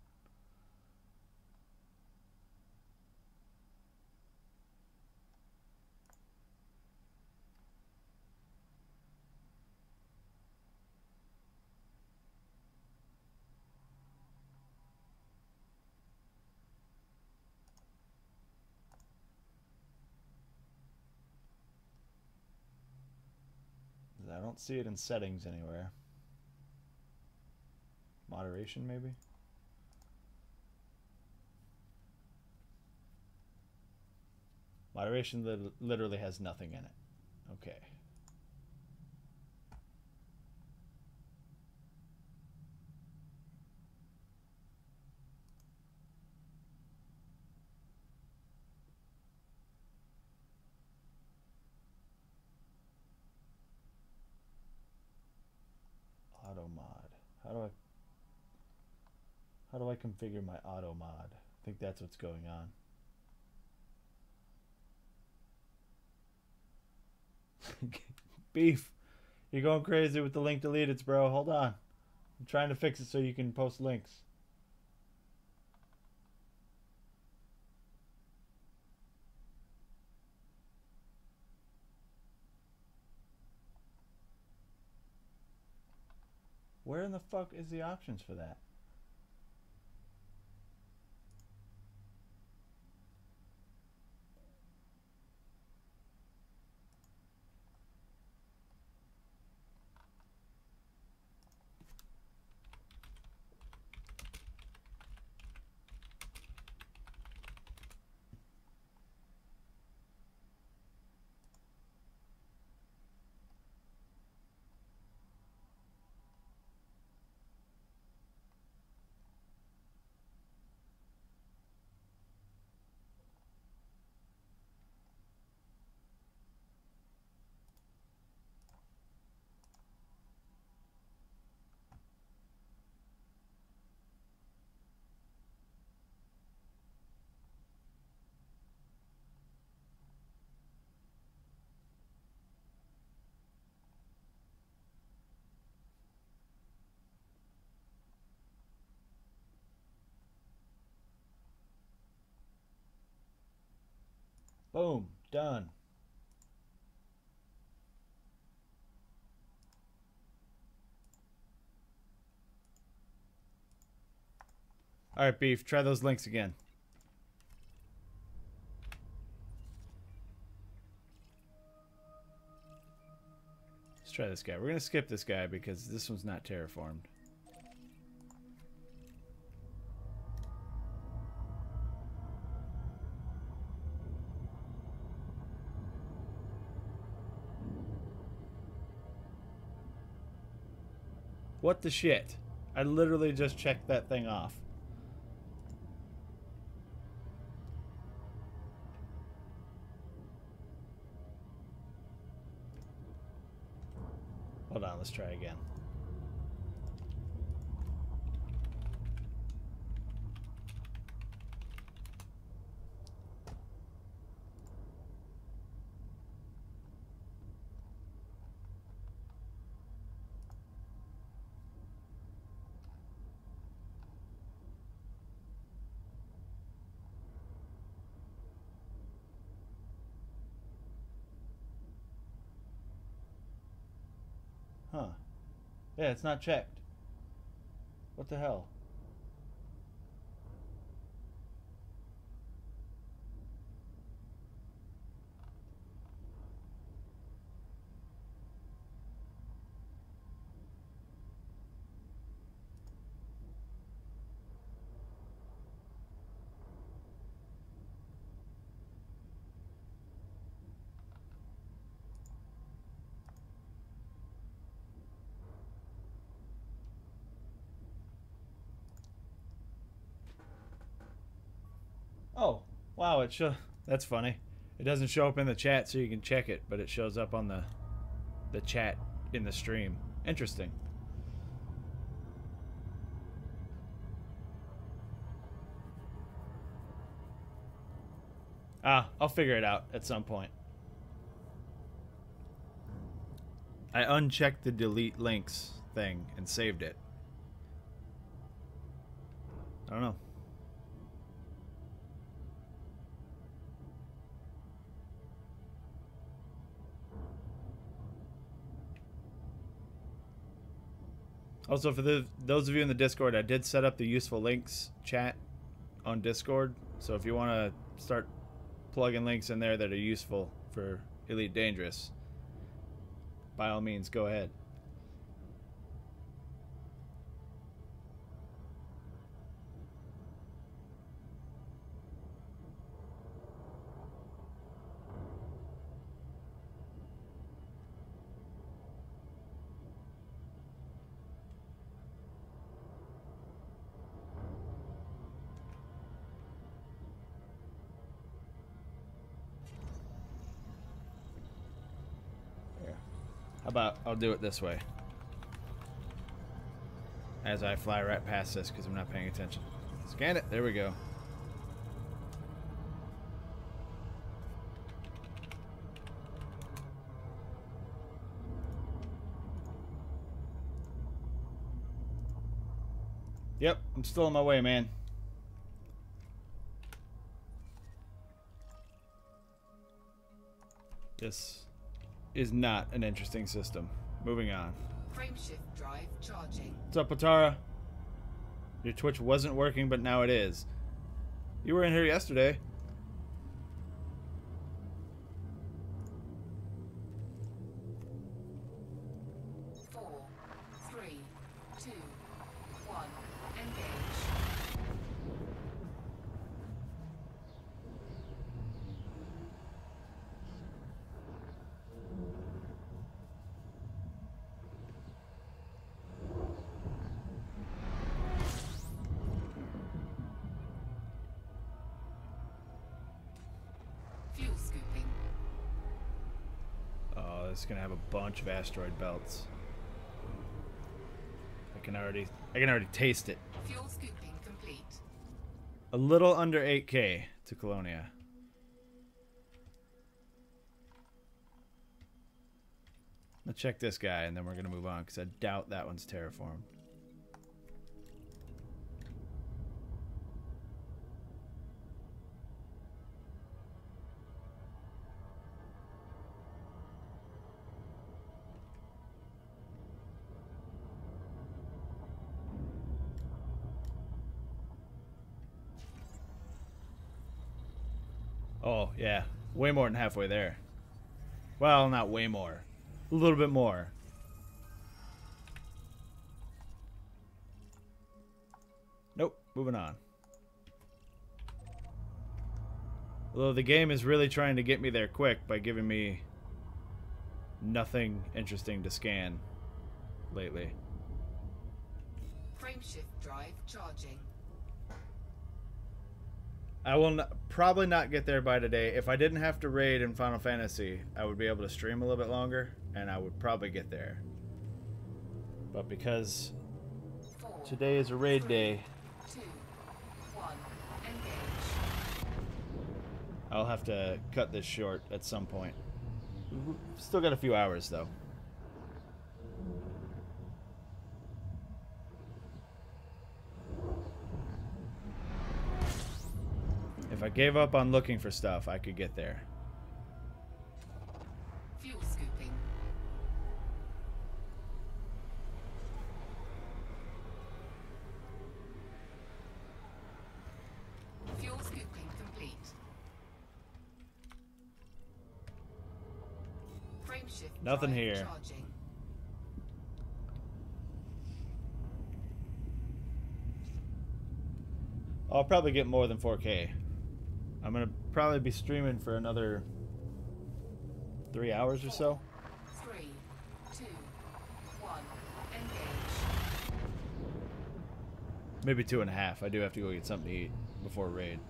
A: don't see it in settings anywhere. Moderation, maybe? Moderation literally has nothing in it. Okay. Auto mod. How do I configure my auto mod? I think that's what's going on. Beef, you're going crazy with the link deleted, bro. Hold on. I'm trying to fix it so you can post links. Where in the fuck is the options for that? Boom, done. All right, Beef, try those links again. Let's try this guy. We're going to skip this guy because this one's not terraformed. What the shit? I literally just checked that thing off. Hold on, let's try again. Huh. Yeah, it's not checked. What the hell? Oh, wow, that's funny. It doesn't show up in the chat so you can check it, but it shows up on the chat in the stream. Interesting. I'll figure it out at some point. I unchecked the delete links thing and saved it. I don't know. Also, for those of you in the Discord, I did set up the useful links chat on Discord. So if you want to start plugging links in there that are useful for Elite Dangerous, by all means, go ahead. How about I'll do it this way as I fly right past this because I'm not paying attention. Scan it. There we go. Yep, I'm still on my way, man. This is not an interesting system. Moving on.
B: Frameshift drive charging.
A: What's up, Patara? Your Twitch wasn't working, but now it is. You were in here yesterday.
B: Four, three, two, one. Engage. Fuel scooping.
A: Oh, this is gonna have a bunch of asteroid belts. I can already taste it.
B: Fuel scooping complete.
A: A little under 8K to Colonia. Let's check this guy, and then we're gonna move on because I doubt that one's terraformed. Oh, yeah. Way more than halfway there. Well, not way more. A little bit more. Nope. Moving on. Although the game is really trying to get me there quick by giving me nothing interesting to scan lately.
B: Frameshift drive charging.
A: I will probably not get there by today. If I didn't have to raid in Final Fantasy, I would be able to stream a little bit longer, and I would probably get there. But because today is a raid day,
B: 2, 1. Engage.
A: I'll have to cut this short at some point. Still got a few hours, though. If I gave up on looking for stuff, I could get there.
B: Fuel scooping. Fuel scooping complete. Frameshift
A: Nothing
B: drive
A: here.
B: charging.
A: I'll probably get more than 4K. I'm gonna probably be streaming for another 3 hours or so.
B: 3, 2, 1. Engage.
A: Maybe 2.5. I do have to go get something to eat before raid.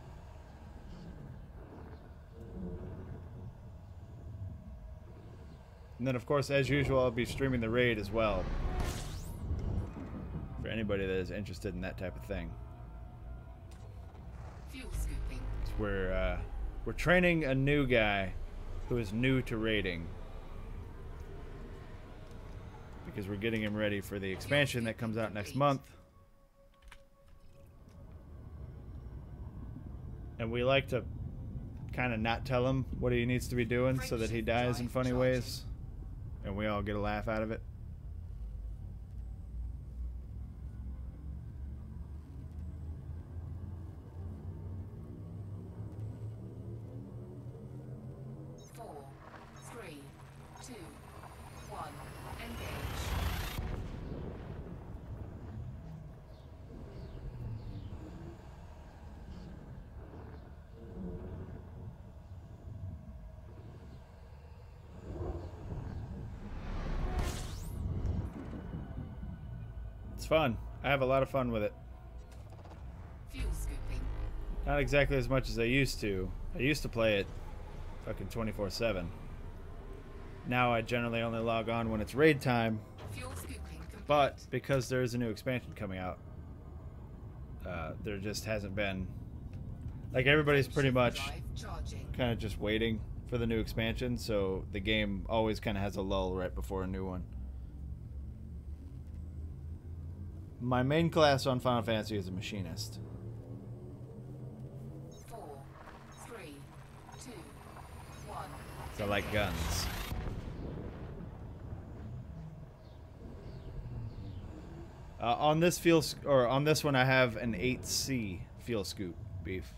A: And then, of course, as usual, I'll be streaming the raid as well. For anybody that is interested in that type of thing.
B: Fuel scooping.
A: We're training a new guy who is new to raiding. Because we're getting him ready for the expansion that comes out next month. And we like to kind of not tell him what he needs to be doing so that he dies in funny ways. And we all get a laugh out of it.
B: 1. Engage.
A: It's fun. I have a lot of fun with it.
B: Fuel scooping.
A: Not exactly as much as I used to. I used to play it fucking 24/7. Now I generally only log on when it's raid time.
B: Fuel scooping complete.
A: But because there is a new expansion coming out, there just hasn't been... Like, everybody's pretty much
B: Drive charging.
A: kind of just waiting for the new expansion, so the game always kind of has a lull right before a new one. My main class on Final Fantasy is a machinist.
B: 4, 3, 2, 1.
A: So I like guns. On this on this one, I have an 8C fuel scoop beef.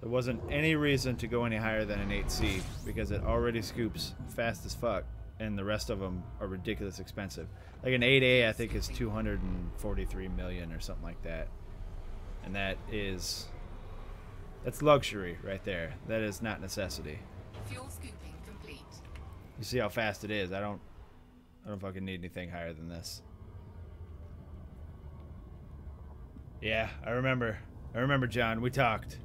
A: There wasn't any reason to go any higher than an 8C because it already scoops fast as fuck, and the rest of them are ridiculous expensive. Like an 8A, I think is 243 million or something like that, and that's luxury right there. That is not necessity.
B: Fuel scooping complete.
A: You see how fast it is. I don't fucking need anything higher than this. Yeah, I remember, John. We talked.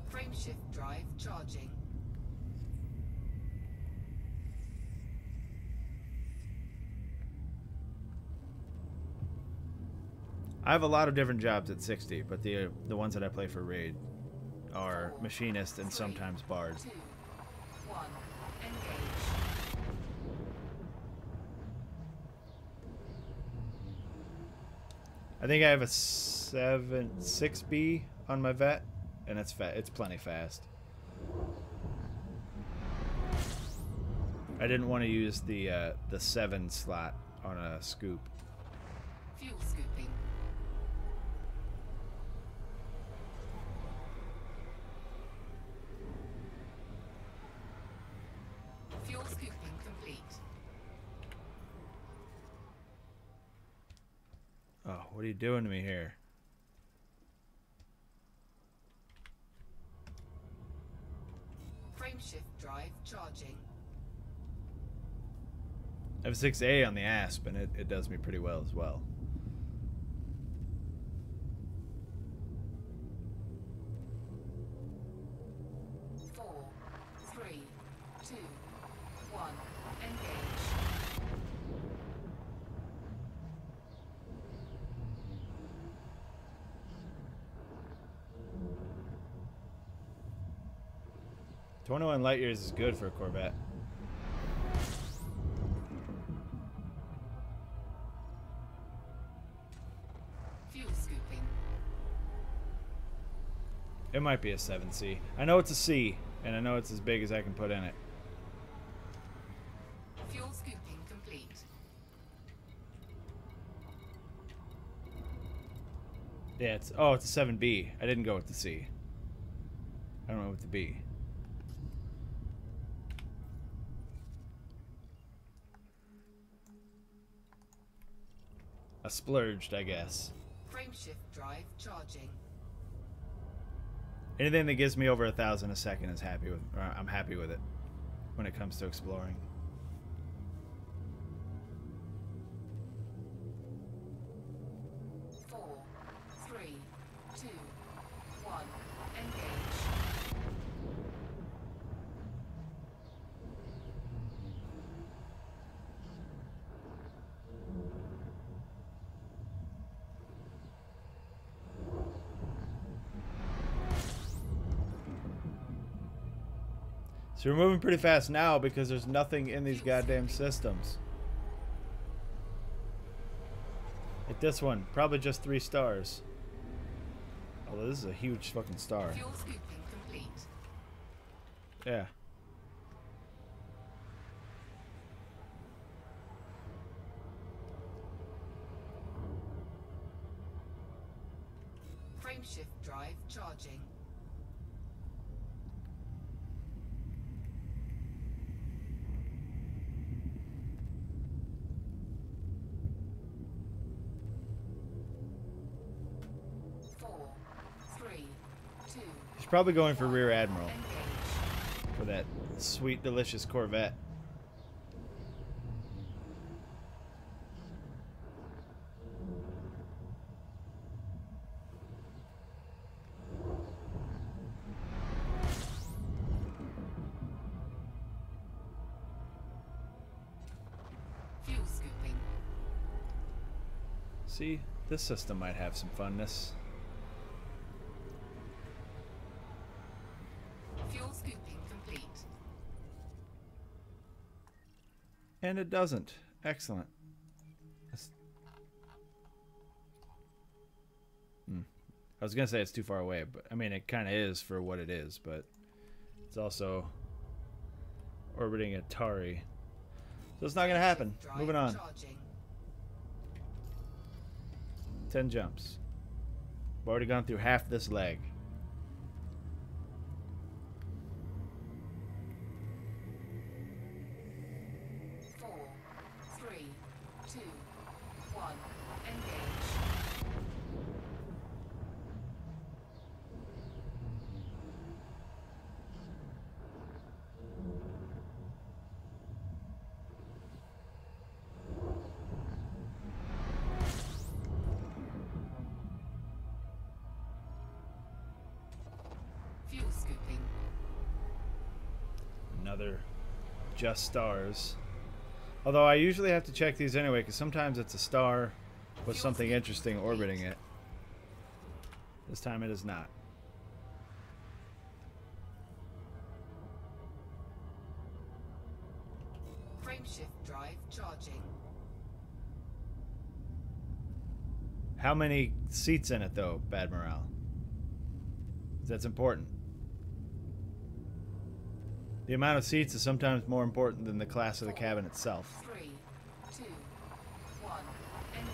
B: Frame shift drive charging.
A: I have a lot of different jobs at 60, but the ones that I play for raid are machinist and sometimes bard.
B: 2, 1. Engage.
A: I think I have a 6B on my vet, and it's plenty fast. I didn't want to use the 7 slot on a scoop.
B: Fuel scooping. Fuel scooping complete.
A: Oh, what are you doing to me here?
B: Frame shift drive charging.
A: I have a 6A on the ASP, and it does me pretty well as well.
B: Four, 3, 2, 1. Engage.
A: "21 light years is good for a Corvette."
B: Fuel scooping.
A: It might be a 7C. I know it's a C, and I know it's as big as I can put in it.
B: Fuel scooping complete.
A: Yeah, it's a 7B. I didn't go with the C. I don't know with the B. I splurged, I guess.
B: Frame shift drive charging.
A: Anything that gives me over 1,000 a second is I'm happy with it when it comes to exploring.
B: Four, 3, 2, 1. Engage.
A: So we're moving pretty fast now because there's nothing in these goddamn systems. Like this one, probably just 3 stars. Although this is a huge fucking star.
B: Fuel scooping complete.
A: Yeah.
B: Frame shift drive charging.
A: probably going for Rear Admiral
B: Engage.
A: for that sweet, delicious Corvette.
B: Fuel scooping.
A: See, this system might have some funness.
B: Fuel scooping complete.
A: And it doesn't. Excellent. I was going to say it's too far away, but I mean, it kind of is for what it is, but it's also orbiting Atari. So it's not going to happen.
B: Drive
A: Moving on.
B: charging.
A: 10 jumps. I've already gone through half this leg.
B: Four, three, two, one. Engage. Fuel scooping.
A: Another just stars. Although I usually have to check these anyway, because sometimes it's a star with something interesting orbiting it. This time it is not.
B: Frameshift drive charging.
A: How many seats in it, though, Bad Morale? That's important. The amount of seats is sometimes more important than the class of the cabin itself.
B: 3, 2, 1. Engage.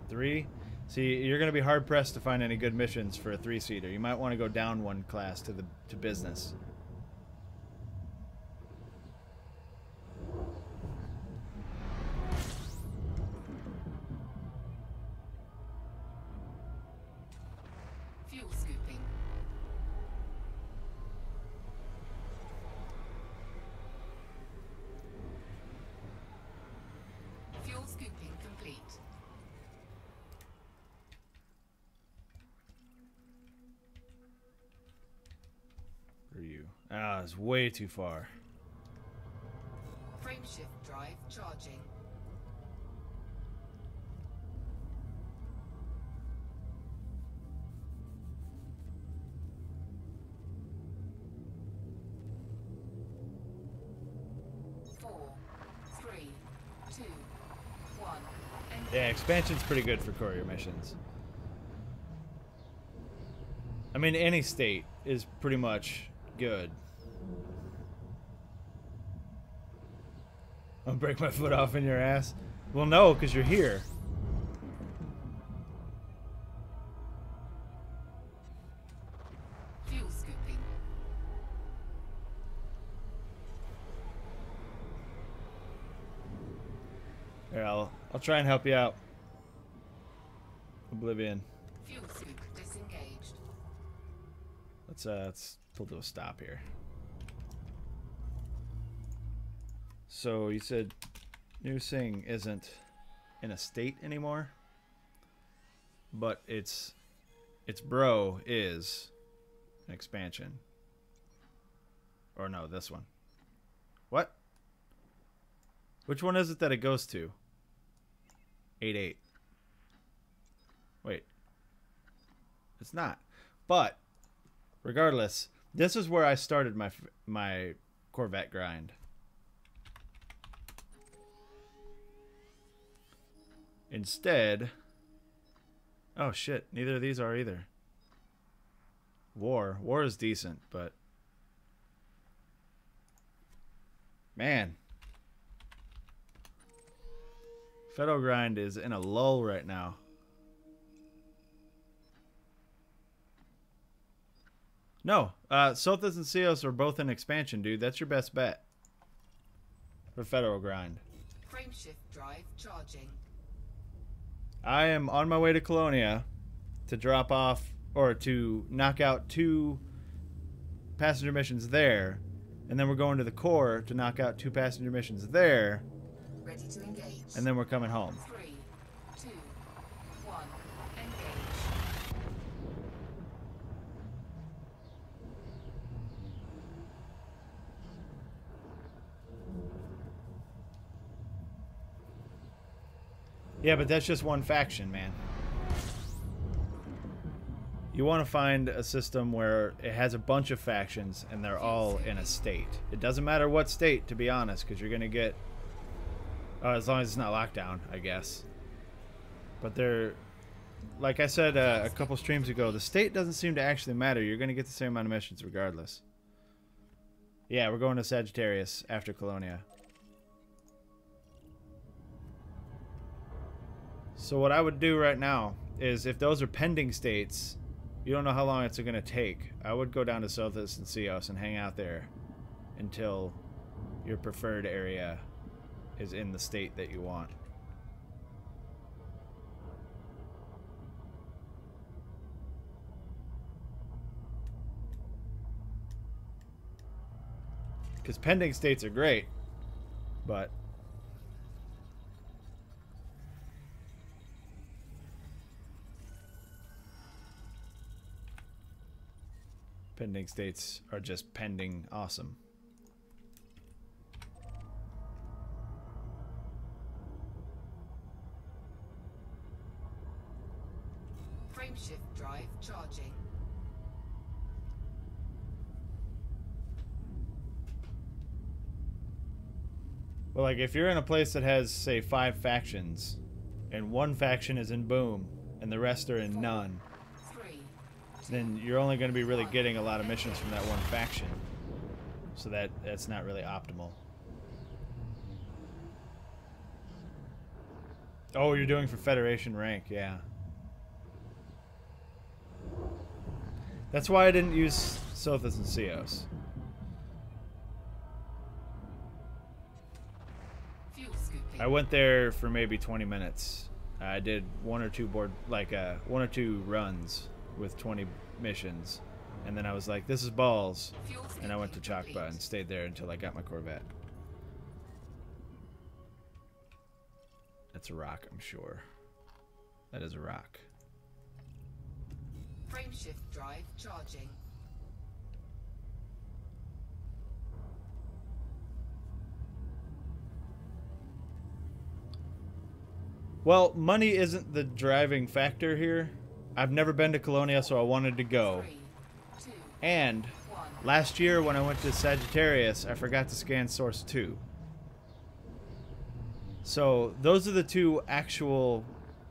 A: 3. See, you're going to be hard pressed to find any good missions for a 3-seater. You might want to go down one class to business.
B: Fuel scooping. Fuel scooping complete.
A: For you. Ah, it's way too far.
B: Frameshift drive charging. Four, three, two, one.
A: Yeah, expansion's pretty good for courier missions. I mean, any state is pretty much good. I'll break my foot off in your ass. Well, no, because you're here.
B: Fuel scooping.
A: Here, I'll try and help you out. Oblivion.
B: Fuel scoop disengaged.
A: Let's pull to a stop here. So you said New Sing isn't in a state anymore, but its bro is an expansion. Or no, this one. What? Which one is it that it goes to? 8-8. Wait. It's not. But regardless, this is where I started my Corvette grind. Instead, oh shit, neither of these are either. War is decent, but man, Federal grind is in a lull right now. No, Sothis and Seos are both in expansion, dude. That's your best bet for Federal grind.
B: Frameshift drive charging.
A: I am on my way to Colonia to drop off or to knock out 2 passenger missions there, and then we're going to the core to knock out 2 passenger missions there,
B: Ready to engage.
A: and then we're coming home.
B: 3, 2, 1. Engage.
A: Yeah, but that's just one faction, man. You want to find a system where it has a bunch of factions and they're all in a state. It doesn't matter what state, to be honest, because you're going to get... as long as it's not lockdown, I guess. But they're... Like I said a couple streams ago, the state doesn't seem to actually matter. You're going to get the same amount of missions regardless. Yeah, we're going to Sagittarius after Colonia. So what I would do right now is, if those are pending states, you don't know how long it's going to take. I would go down to Sothis and Ceos and hang out there until your preferred area is in the state that you want. Because pending states are great, but... pending states are just pending awesome.
B: Frameshift drive charging.
A: Well, like, if you're in a place that has, say, 5 factions, and one faction is in boom, and the rest are in none, then you're only going to be really getting a lot of missions from that one faction. So that's not really optimal. Oh, you're doing for Federation rank, yeah. That's why I didn't use Sothis and Ceos.
B: Fuel scooping.
A: I went there for maybe 20 minutes. I did 1 or 2 1 or 2 runs with 20 missions, and then I was like, this is balls, and I went to Chakba and stayed there until I got my Corvette. That's a rock, I'm sure. That is a rock.
B: Frameshift drive charging.
A: Well, money isn't the driving factor here. I've never been to Colonia, so I wanted to go.
B: 3, 2,
A: And
B: 1.
A: last year when I went to Sagittarius, I forgot to scan Source 2. So those are the 2 actual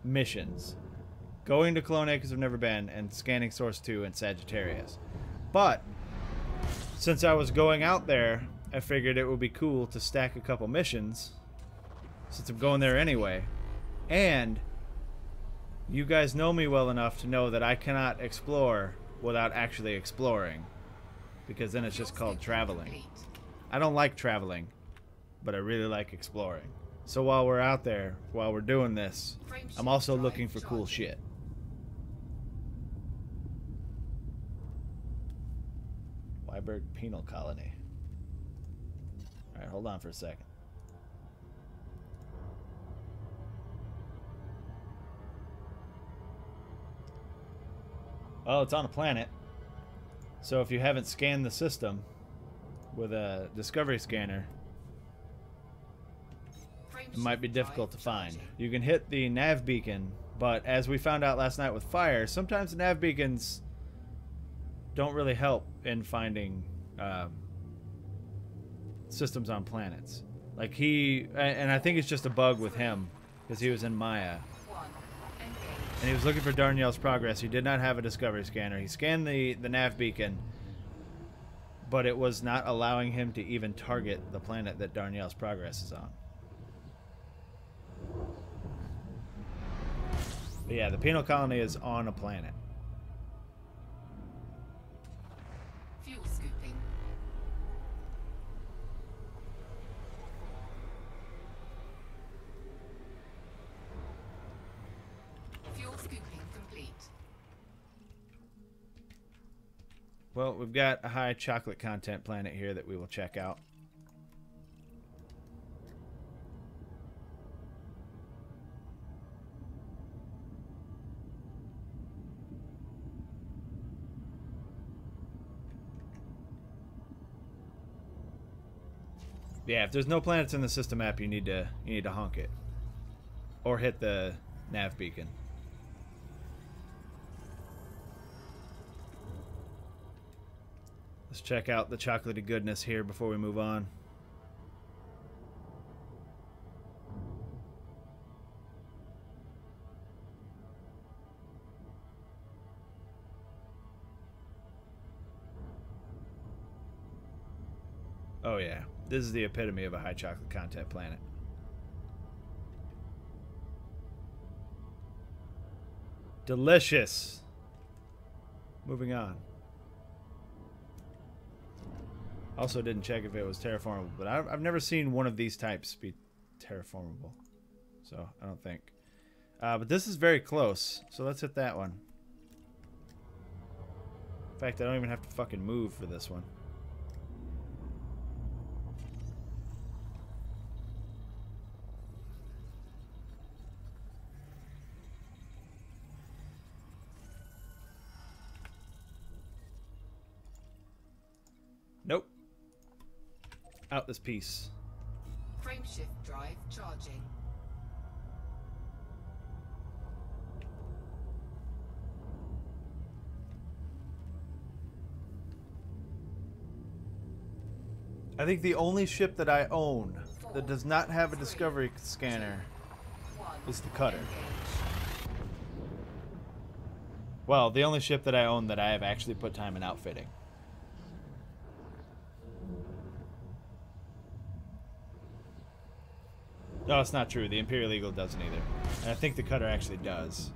A: missions. Going to Colonia because I've never been, and scanning Source 2 in Sagittarius. But since I was going out there, I figured it would be cool to stack a couple missions, since I'm going there anyway. And you guys know me well enough to know that I cannot explore without actually exploring, because then it's just called traveling. I don't like traveling, but I really like exploring. So while we're out there, while we're doing this, I'm also looking for cool shit. Weiberg Penal Colony. Alright, hold on for a second. Oh, it's on a planet. So if you haven't scanned the system with a discovery scanner, it might be difficult to find. You can hit the nav beacon, but as we found out last night with fire, sometimes the nav beacons don't really help in finding systems on planets. Like and I think it's just a bug with him, because he was in Maya. And he was looking for Darnielle's progress. He did not have a discovery scanner. He scanned the nav beacon, but it was not allowing him to even target the planet that Darnielle's progress is on. But yeah, the penal colony is on a planet.
B: Fuel scooping. Fuel scooping complete.
A: Well, we've got a high chocolate content planet here that we will check out. Yeah, if there's no planets in the system map, you need to honk it. Or hit the nav beacon. Let's check out the chocolatey goodness here before we move on. Oh yeah, this is the epitome of a high chocolate content planet. Delicious. Moving on. Also didn't check if it was terraformable, but I've never seen one of these types be terraformable. So, I don't think. But this is very close, so let's hit that one. In fact, I don't even have to fucking move for this one. Nope. Out this piece.
B: Frameshift drive charging.
A: I think the only ship that I own that does not have a discovery scanner is the cutter. Well, the only ship that I own that I have actually put time in outfitting. No, it's not true. The Imperial Eagle doesn't either. And I think the cutter actually does.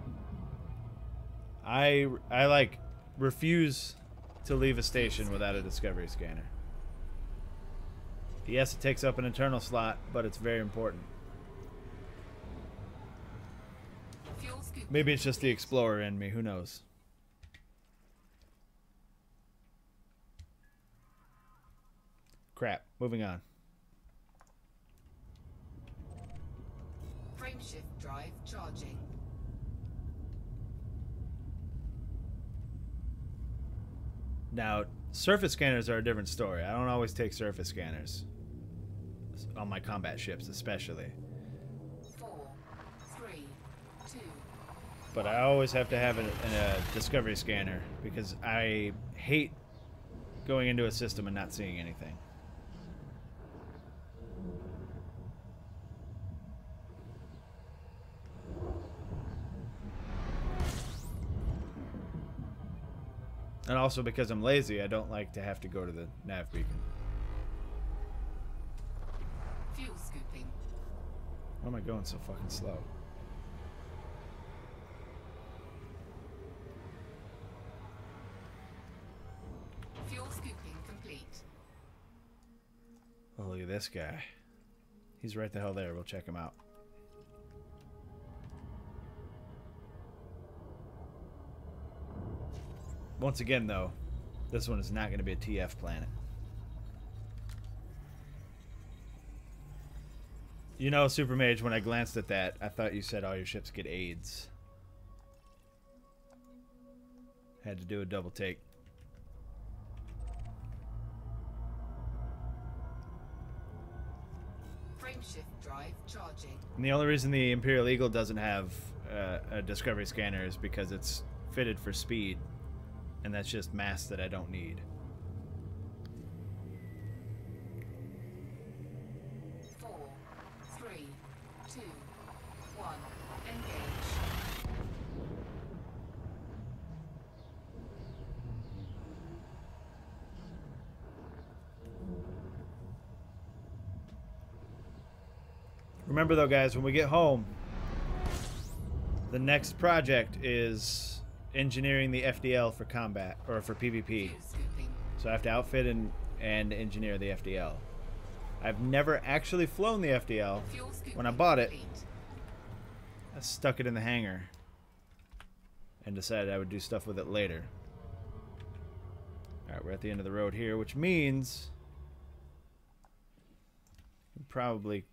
A: I like refuse to leave a station without a discovery scanner. Yes, it takes up an internal slot, but it's very important. Maybe it's just the explorer in me, who knows. Crap, moving on.
B: Frameshift drive charging.
A: Now, surface scanners are a different story. I don't always take surface scanners. On my combat ships, especially.
B: 4, 3, 2.
A: But I always have to have a discovery scanner because I hate going into a system and not seeing anything. And also because I'm lazy, I don't like to have to go to the nav beacon.
B: Fuel scooping.
A: Why am I going so fucking slow?
B: Fuel scooping complete.
A: Oh, look at this guy. He's right the hell there. We'll check him out. Once again, though, this one is not going to be a TF planet. You know, Super Mage, when I glanced at that, I thought you said all your ships get AIDS. Had to do a double take.
B: Frameshift drive charging.
A: And the only reason the Imperial Eagle doesn't have a discovery scanner is because it's fitted for speed. And that's just mass that I don't need.
B: 4, 3, 2, 1. Engage.
A: Remember though, guys, when we get home, the next project is engineering the FDL for combat, or for PvP.
B: Fuel scooping.
A: So I have to outfit and engineer the FDL. I've never actually flown the FDL.
B: Fuel scooping
A: When I bought it,
B: complete.
A: I stuck it in the hangar and decided I would do stuff with it later. Alright, we're at the end of the road here, which means we'll probably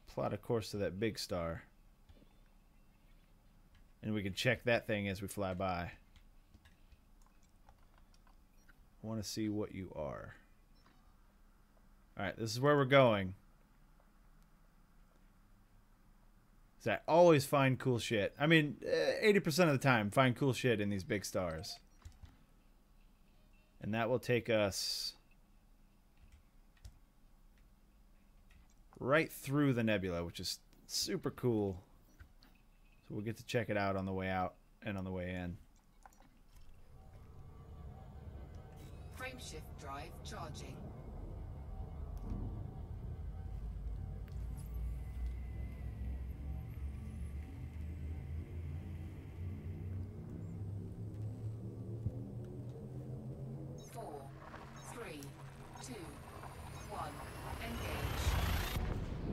A: plot a course to that big star. And we can check that thing as we fly by. I want to see what you are. Alright, this is where we're going. So I always find cool shit. I mean, 80% of the time, find cool shit in these big stars. And that will take us right through the nebula, which is super cool. So we'll get to check it out on the way out and on the way in.
B: Frameshift drive charging.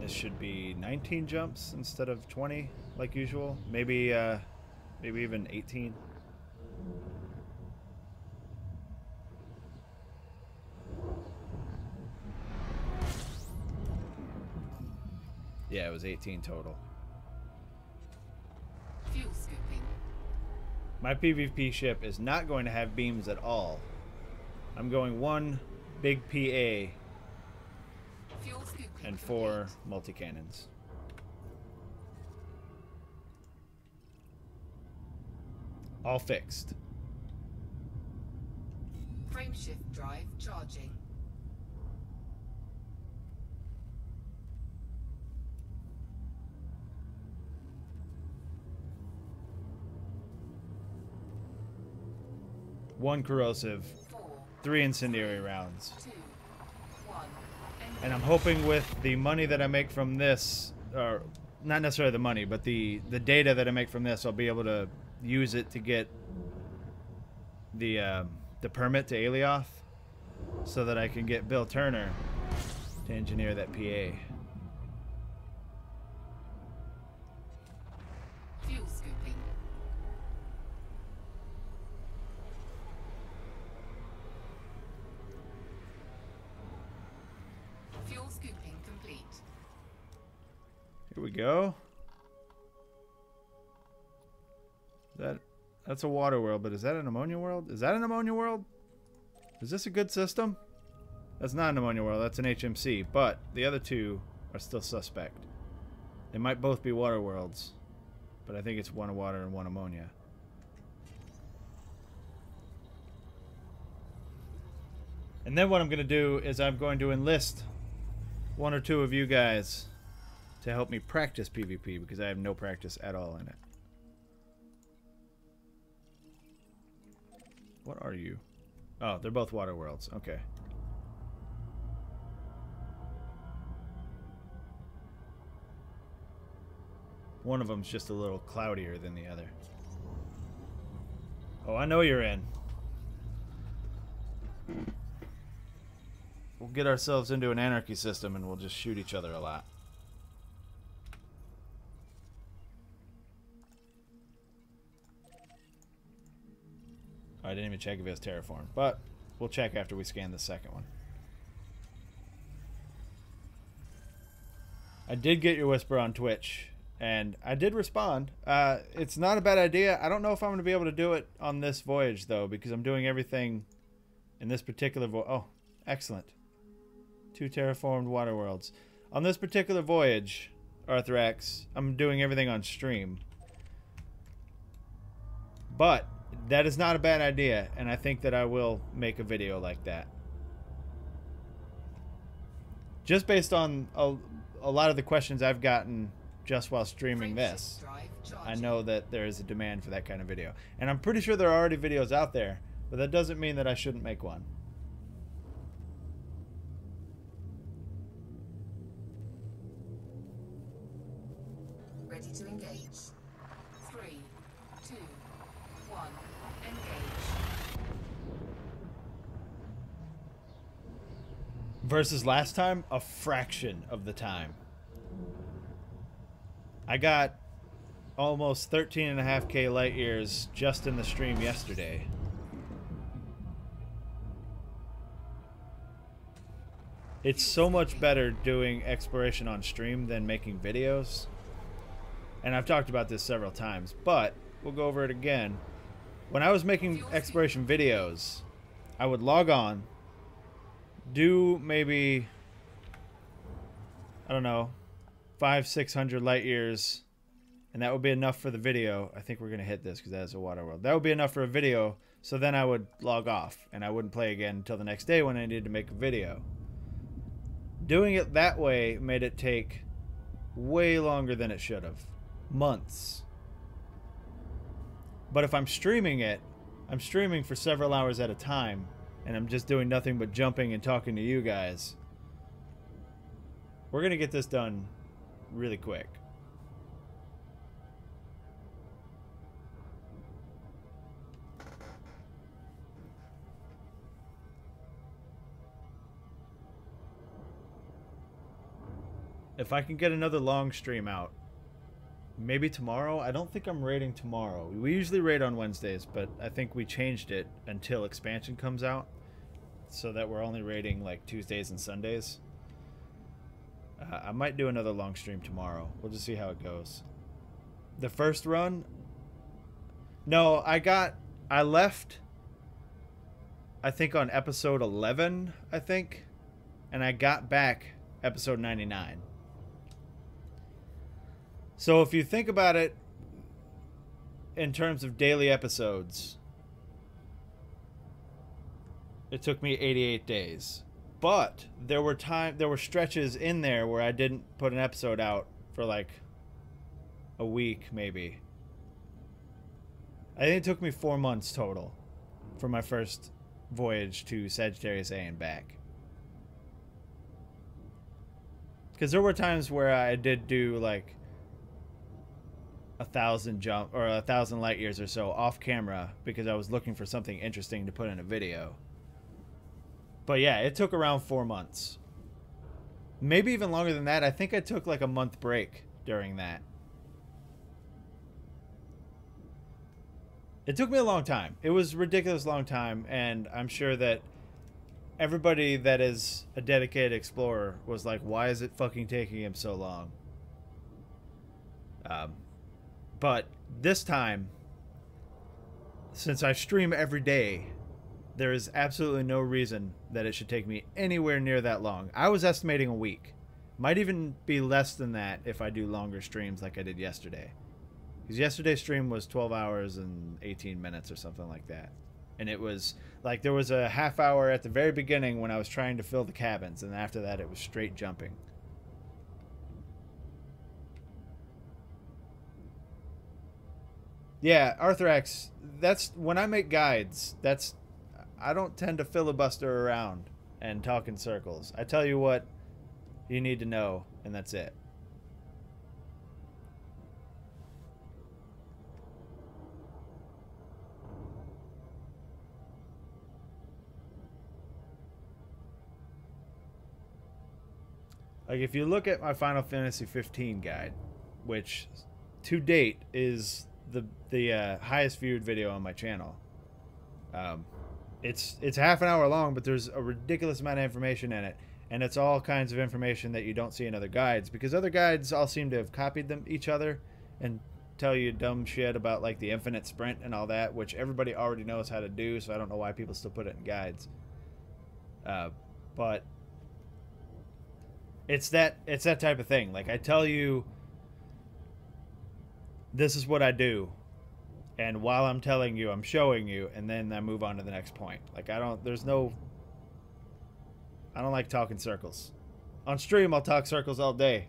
A: This should be 19 jumps instead of 20 like usual. Maybe even 18. Yeah, it was 18 total.
B: Fuel scooping.
A: My PvP ship is not going to have beams at all. I'm going one big PA
B: Fuel scooping
A: and 4 multi-cannons. All fixed.
B: Frameshift drive charging.
A: One corrosive,
B: 4,
A: 3 incendiary rounds.
B: 2, 1.
A: And I'm hoping with the money that I make from this, or not necessarily the money, but the data that I make from this, I'll be able to use it to get the permit to Alioth, so that I can get Bill Turner to engineer that PA.
B: Fuel scooping. Fuel scooping complete.
A: Here we go. That's a water world, but is that an ammonia world? Is that an ammonia world? Is this a good system? That's not an ammonia world, that's an HMC, but the other two are still suspect. They might both be water worlds, but I think it's one water and one ammonia. And then what I'm going to do is I'm going to enlist 1 or 2 of you guys to help me practice PvP, because I have no practice at all in it. What are you? Oh, they're both water worlds. Okay. One of them's just a little cloudier than the other. Oh, I know you're in. We'll get ourselves into an anarchy system and we'll just shoot each other a lot. I didn't even check if it was terraformed, but we'll check after we scan the second one. I did get your whisper on Twitch, and I did respond. It's not a bad idea. I don't know if I'm going to be able to do it on this voyage, though, because I'm doing everything in this particular voyage. Oh, excellent. 2 terraformed water worlds. On this particular voyage, Arthrax, I'm doing everything on stream. But that is not a bad idea, and I think that I will make a video like that. Just based on a lot of the questions I've gotten just while streaming this, I know that there is a demand for that kind of video. And I'm pretty sure there are already videos out there, but that doesn't mean that I shouldn't make one.
B: Ready to engage. 3, 2, 1. Engage.
A: Versus last time, a fraction of the time. I got almost 13.5K light years just in the stream yesterday. It's so much better doing exploration on stream than making videos. And I've talked about this several times, but we'll go over it again. When I was making exploration videos, I would log on, do maybe, I don't know, 500-600 light years, and that would be enough for the video. I think we're going to hit this because that is a water world. That would be enough for a video, so then I would log off, and I wouldn't play again until the next day when I needed to make a video. Doing it that way made it take way longer than it should have. Months. But if I'm streaming it, I'm streaming for several hours at a time, and I'm just doing nothing but jumping and talking to you guys. We're going to get this done really quick. If I can get another long stream out, maybe tomorrow. I don't think I'm raiding tomorrow. We usually raid on Wednesdays, but I think we changed it until expansion comes out, so that we're only raiding like Tuesdays and Sundays. I might do another long stream tomorrow. We'll just see how it goes. The first run, no, I left, I think on episode 11, I think, and I got back episode 99. So if you think about it in terms of daily episodes, it took me 88 days. But there were stretches in there where I didn't put an episode out for like a week maybe. I think it took me 4 months total for my first voyage to Sagittarius A and back. Because there were times where I did do like 1,000 light years or so off camera because I was looking for something interesting to put in a video. But yeah, it took around 4 months. Maybe even longer than that. I think I took like a month break during that. It took me a long time. It was a ridiculous long time, and I'm sure that everybody that is a dedicated explorer was like, why is it fucking taking him so long? But this time, since I stream every day, there is absolutely no reason that it should take me anywhere near that long. I was estimating a week. Might even be less than that if I do longer streams like I did yesterday. Because yesterday's stream was 12 hours and 18 minutes or something like that. And it was like there was a half hour at the very beginning when I was trying to fill the cabins, and after that it was straight jumping. Yeah, Arthrax, that's when I make guides, I don't tend to filibuster around and talk in circles. I tell you what you need to know, and that's it. Like, if you look at my Final Fantasy 15 guide, which to date is the highest viewed video on my channel, it's half an hour long, but there's a ridiculous amount of information in it, and it's all kinds of information that you don't see in other guides, because other guides all seem to have copied each other and tell you dumb shit about like the infinite sprint and all that, which everybody already knows how to do, so I don't know why people still put it in guides. But it's that type of thing. Like, I tell you, this is what I do, and while I'm telling you, I'm showing you, and then I move on to the next point. Like, I don't like talking circles. On stream, I'll talk circles all day,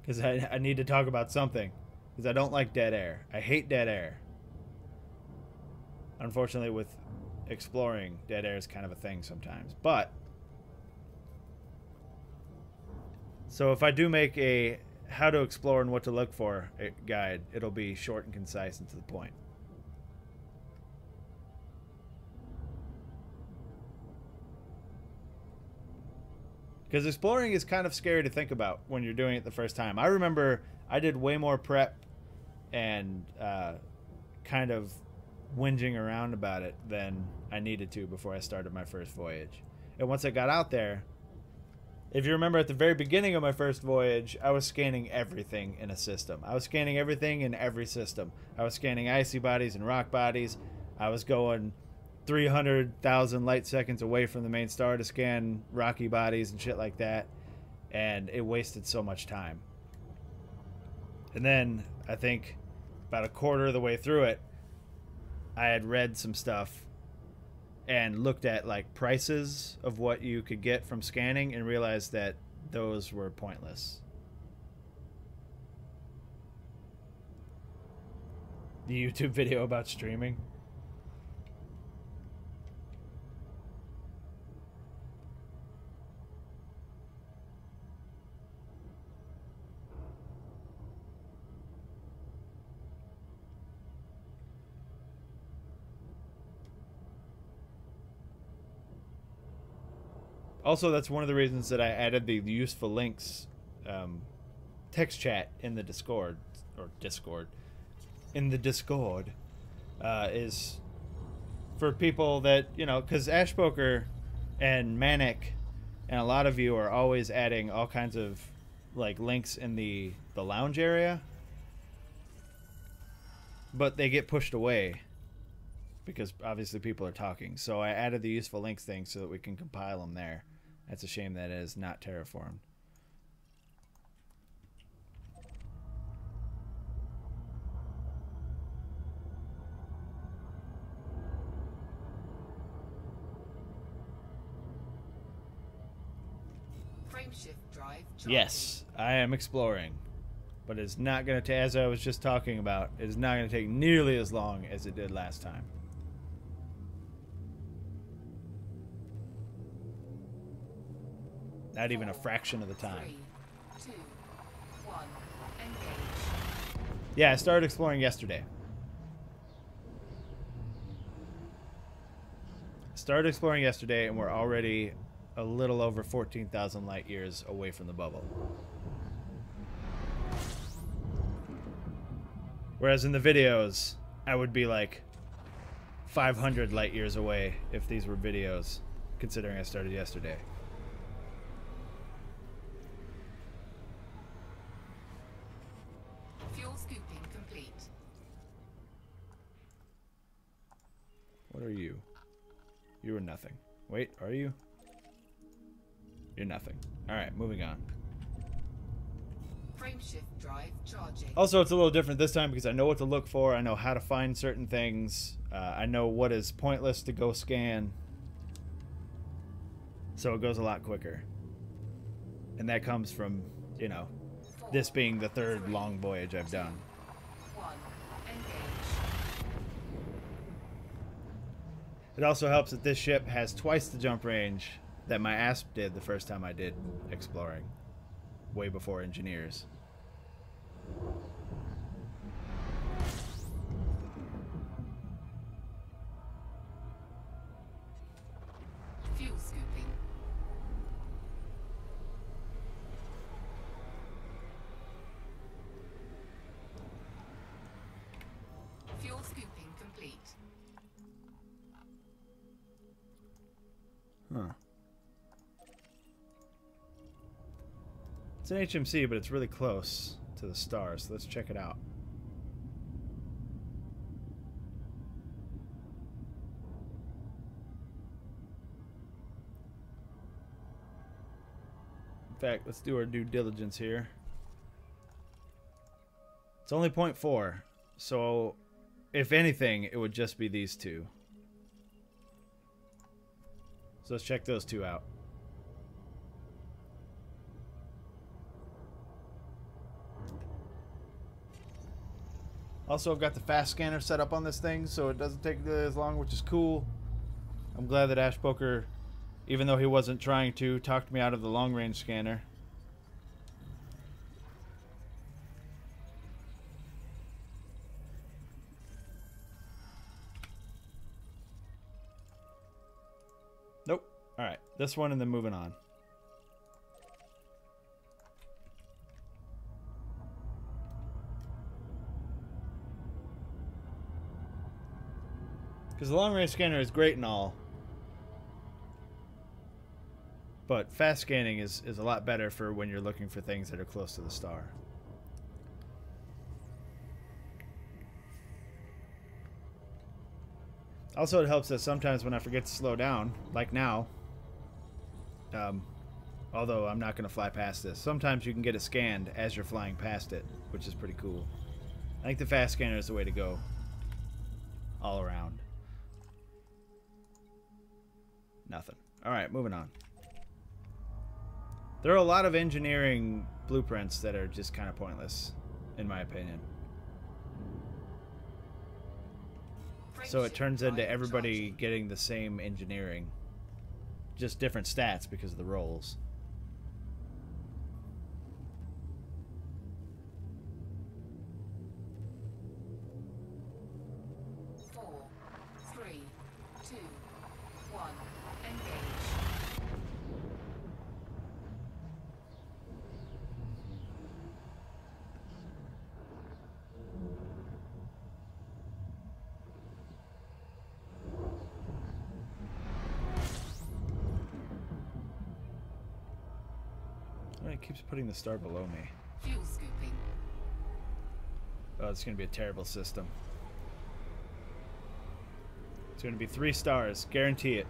A: because I need to talk about something, because I don't like dead air. I hate dead air. Unfortunately, with exploring, dead air is kind of a thing sometimes. But so if I do make a how to explore and what to look for guide, it'll be short and concise and to the point. Because exploring is kind of scary to think about when you're doing it the first time. I remember I did way more prep and kind of whinging around about it than I needed to before I started my first voyage. And once I got out there, if you remember at the very beginning of my first voyage, I was scanning everything in a system. I was scanning everything in every system. I was scanning icy bodies and rock bodies. I was going 300,000 light seconds away from the main star to scan rocky bodies and shit like that. And it wasted so much time. And then, I think, about a quarter of the way through it, I had read some stuff and looked at like prices of what you could get from scanning and realized that those were pointless. The YouTube video about streaming. Also, that's one of the reasons that I added the useful links text chat in the Discord, in the Discord, is for people that, you know, because Ashpoker and Manic and a lot of you are always adding all kinds of like links in the lounge area, but they get pushed away because obviously people are talking. So I added the useful links thing so that we can compile them there. That's a shame that it is not terraformed.
B: Frame shift drive charging.
A: Yes, I am exploring. But it's not going to, as I was just talking about, it is not going to take nearly as long as it did last time. Not even a fraction of the time.
B: 3, 2, 1, engage.
A: Yeah, I started exploring yesterday. And we're already a little over 14,000 light years away from the bubble. Whereas in the videos, I would be like 500 light years away if these were videos, considering I started yesterday.
B: Fuel scooping complete.
A: What are you? You are nothing. Wait, are you? You're nothing. Alright, moving on.
B: Frame shift drive charging.
A: Also, it's a little different this time because I know what to look for. I know how to find certain things. I know what is pointless to go scan. So it goes a lot quicker. And that comes from, you know, this being the third long voyage I've done.
B: 1, engage.
A: It also helps that this ship has twice the jump range that my ASP did the first time I did exploring. Way before engineers.
B: Fuel scooping. Fuel scooping complete.
A: Huh. It's an HMC, but it's really close to the stars, so let's check it out. In fact, let's do our due diligence here. It's only 0.4, so if anything, it would just be these two. So let's check those two out. Also, I've got the fast scanner set up on this thing, so it doesn't take as long, which is cool. I'm glad that Ashpoker, even though he wasn't trying to, talked me out of the long-range scanner. Nope. Alright, this one and then moving on. Because the long-range scanner is great and all. But fast scanning is a lot better for when you're looking for things that are close to the star. Also, it helps that sometimes when I forget to slow down, like now, although I'm not going to fly past this, sometimes you can get it scanned as you're flying past it, which is pretty cool. I think the fast scanner is the way to go all around. Nothing. Alright, moving on. There are a lot of engineering blueprints that are just kind of pointless, in my opinion. So it turns into everybody getting the same engineering. Just different stats because of the roles. It keeps putting the star below me.
B: Fuel scooping.
A: Oh, it's going to be a terrible system. It's going to be 3 stars. Guarantee it.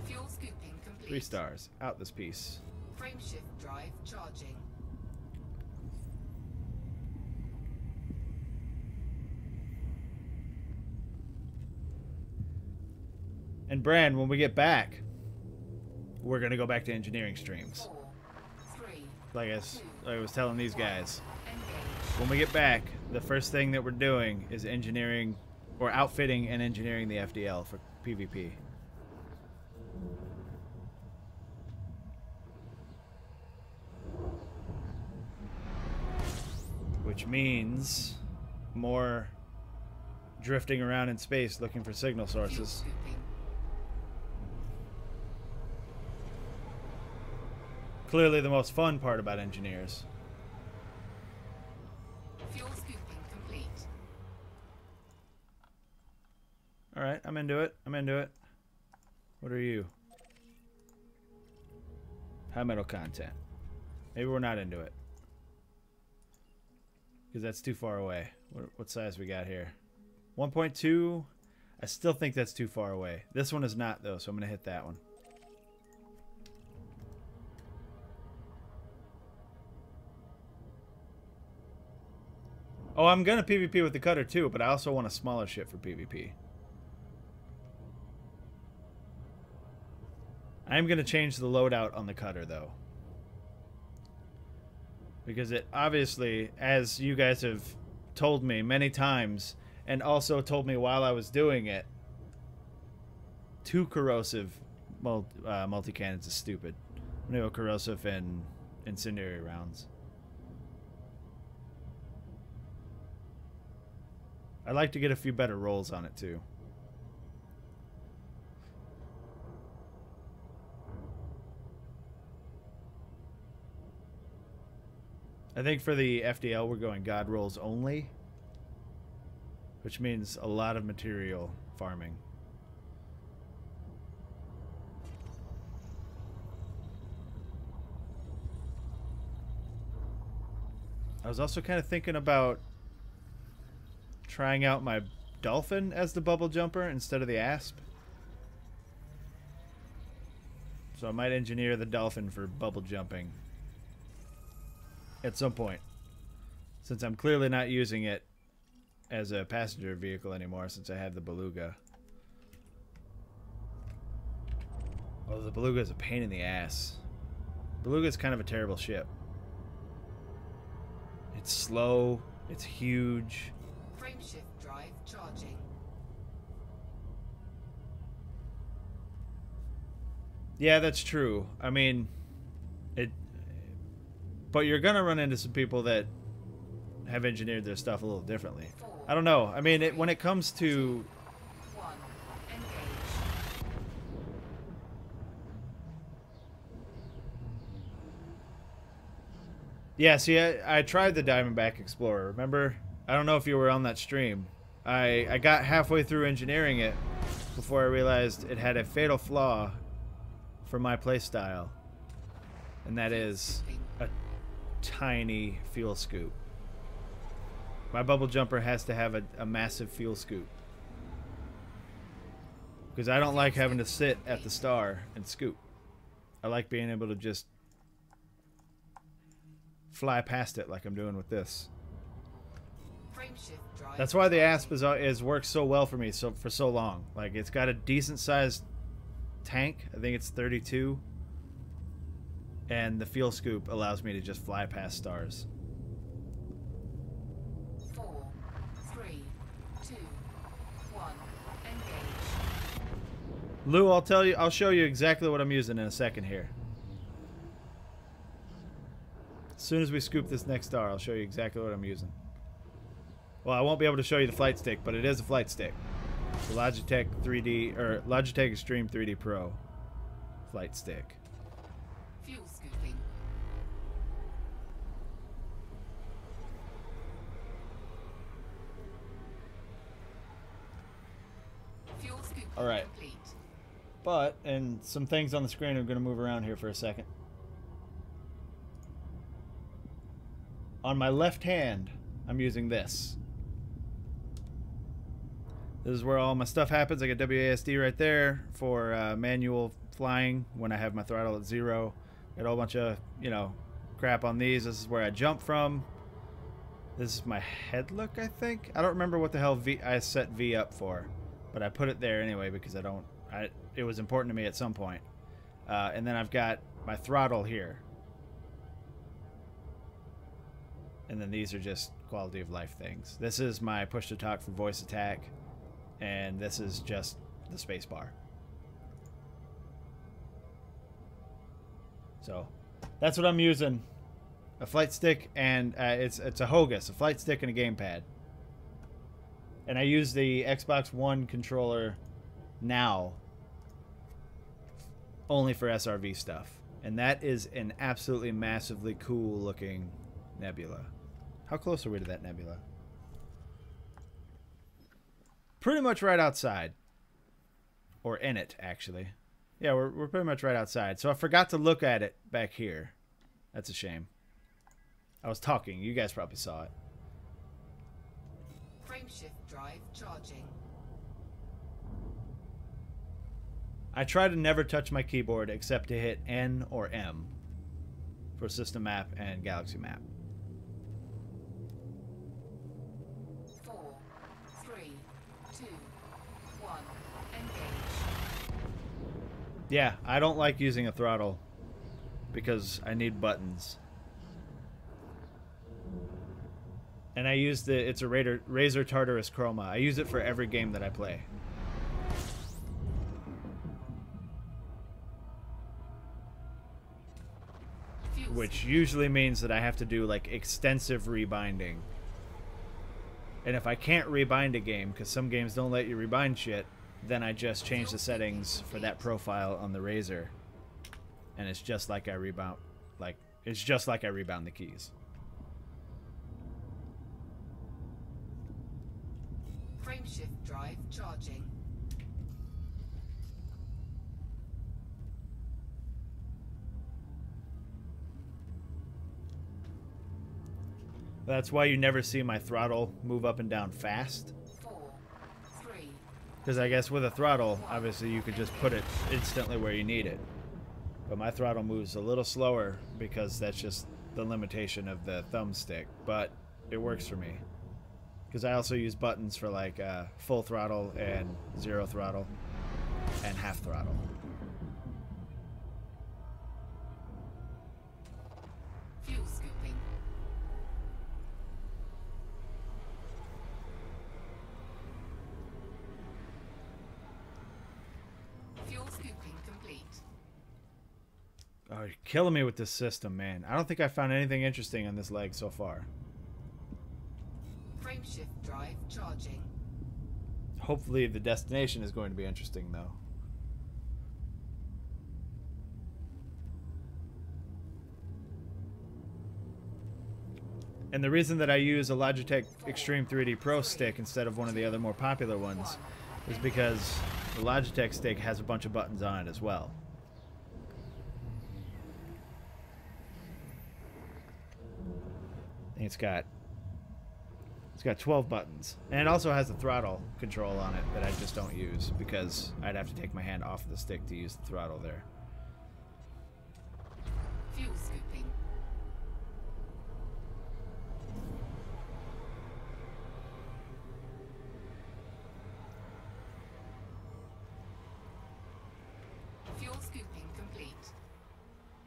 B: Fuel scooping complete.
A: 3 stars. Out this piece.
B: Frameshift drive charging.
A: And Bran, when we get back, we're going to go back to engineering streams.
B: 4, 3,
A: Like I was telling these guys.
B: engage.
A: When we get back, the first thing that we're doing is engineering, or outfitting and engineering the FDL for PvP. Which means more drifting around in space looking for signal
B: Fuel
A: sources.
B: scooping.
A: Clearly the most fun part about engineers.
B: Fuel scooping complete.
A: Alright, I'm into it. I'm into it. What are you? High metal content. Maybe we're not into it. Because that's too far away. What size we got here? 1.2. I still think that's too far away. This one is not, though, so I'm going to hit that one. Oh, I'm going to PvP with the cutter, too, but I also want a smaller ship for PvP. I'm going to change the loadout on the cutter, though. Because it obviously, as you guys have told me many times, and also told me while I was doing it, 2 corrosive multi-cannons is stupid. I'm going to go corrosive and incendiary rounds. I'd like to get a few better rolls on it, too. I think for the FDL, we're going God rolls only, which means a lot of material farming. I was also kind of thinking about trying out my dolphin as the bubble jumper instead of the asp. So I might engineer the dolphin for bubble jumping at some point, since I'm clearly not using it as a passenger vehicle anymore since I have the beluga. Although the beluga is a pain in the ass. Beluga is kind of a terrible ship. It's slow, it's huge.
B: Frameshift drive charging.
A: Yeah, that's true. I mean, but you're gonna run into some people that have engineered their stuff a little differently.
B: 4,
A: I don't know. I mean, when it comes to
B: 1, engage.
A: yeah, see, I tried the Diamondback Explorer. Remember? I don't know if you were on that stream. I got halfway through engineering it before I realized it had a fatal flaw for my playstyle, and that is a tiny fuel scoop. My bubble jumper has to have a massive fuel scoop, because I don't like having to sit at the star and scoop. I like being able to just fly past it like I'm doing with this. That's why the ASP is works so well for me for so long. Like, it's got a decent sized tank. I think it's 32, and the fuel scoop allows me to just fly past stars.
B: 4, 3, 2, 1, engage.
A: Lou, I'll show you exactly what I'm using in a second here. As soon as we scoop this next star, I'll show you exactly what I'm using. Well, I won't be able to show you the flight stick, but it is a flight stick. The Logitech 3D or Logitech Extreme 3D Pro flight stick.
B: Fuel scooping. Fuel scooping.
A: All right.
B: Complete.
A: But, and some things on the screen are going to move around here for a second. On my left hand, I'm using this. This is where all my stuff happens. I get WASD right there for manual flying when I have my throttle at 0. Got a whole bunch of, you know, crap on these. This is where I jump from. This is my head look, I think. I don't remember what the hell I set V up for, but I put it there anyway because it was important to me at some point. And then I've got my throttle here. And then these are just quality of life things. This is my push to talk for voice attack. And this is just the space bar. So that's what I'm using. A flight stick, and it's a Hogus, a flight stick and a gamepad. And I use the Xbox One controller now only for SRV stuff. And that is an absolutely massively cool looking nebula. How close are we to that nebula? Pretty much right outside. Or in it, actually. Yeah, we're pretty much right outside. So I forgot to look at it back here. That's a shame. I was talking. You guys probably saw it.
B: Frameshift drive charging.
A: I try to never touch my keyboard except to hit N or M for System Map and Galaxy Map.
B: 4, 3, 2, 1, engage.
A: Yeah, I don't like using a throttle because I need buttons. And I use it's a Razer Tartarus Chroma. I use it for every game that I play. Which usually means that I have to do like extensive rebinding. And if I can't rebind a game, because some games don't let you rebind shit, then I just change the settings for that profile on the Razer. And it's just like I rebound, the keys.
B: Frameshift drive charging.
A: That's why you never see my throttle move up and down fast.
B: 4, 3.
A: Because I guess with a throttle, obviously you could just put it instantly where you need it. But my throttle moves a little slower because that's just the limitation of the thumbstick. But it works for me. Because I also use buttons for like full throttle and 0 throttle and half throttle.
B: Fuel scooping. Fuel scooping complete.
A: Oh, you're killing me with this system, man. I don't think I found anything interesting on this leg so far.
B: Frameshift drive charging.
A: Hopefully the destination is going to be interesting, though. And the reason that I use a Logitech Extreme 3D Pro stick instead of one of the other more popular ones is because the Logitech stick has a bunch of buttons on it as well. It's got 12 buttons. And it also has the throttle control on it that I just don't use because I'd have to take my hand off the stick to use the throttle there.
B: Fuel scooping. Fuel scooping complete.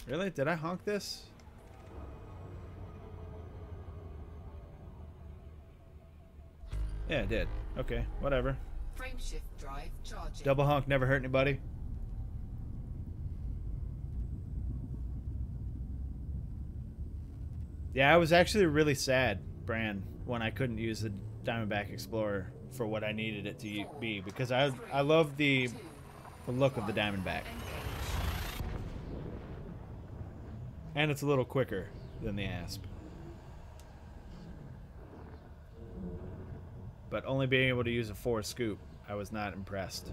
A: Really? Did I honk this? Yeah, it did. Okay, whatever.
B: Frame shift drive charging.
A: Double honk never hurt anybody. Yeah, I was actually really sad, Bran, when I couldn't use the Diamondback Explorer for what I needed it to be, because I love the look of the Diamondback. And it's a little quicker than the Asp. But only being able to use a 4 scoop, I was not impressed.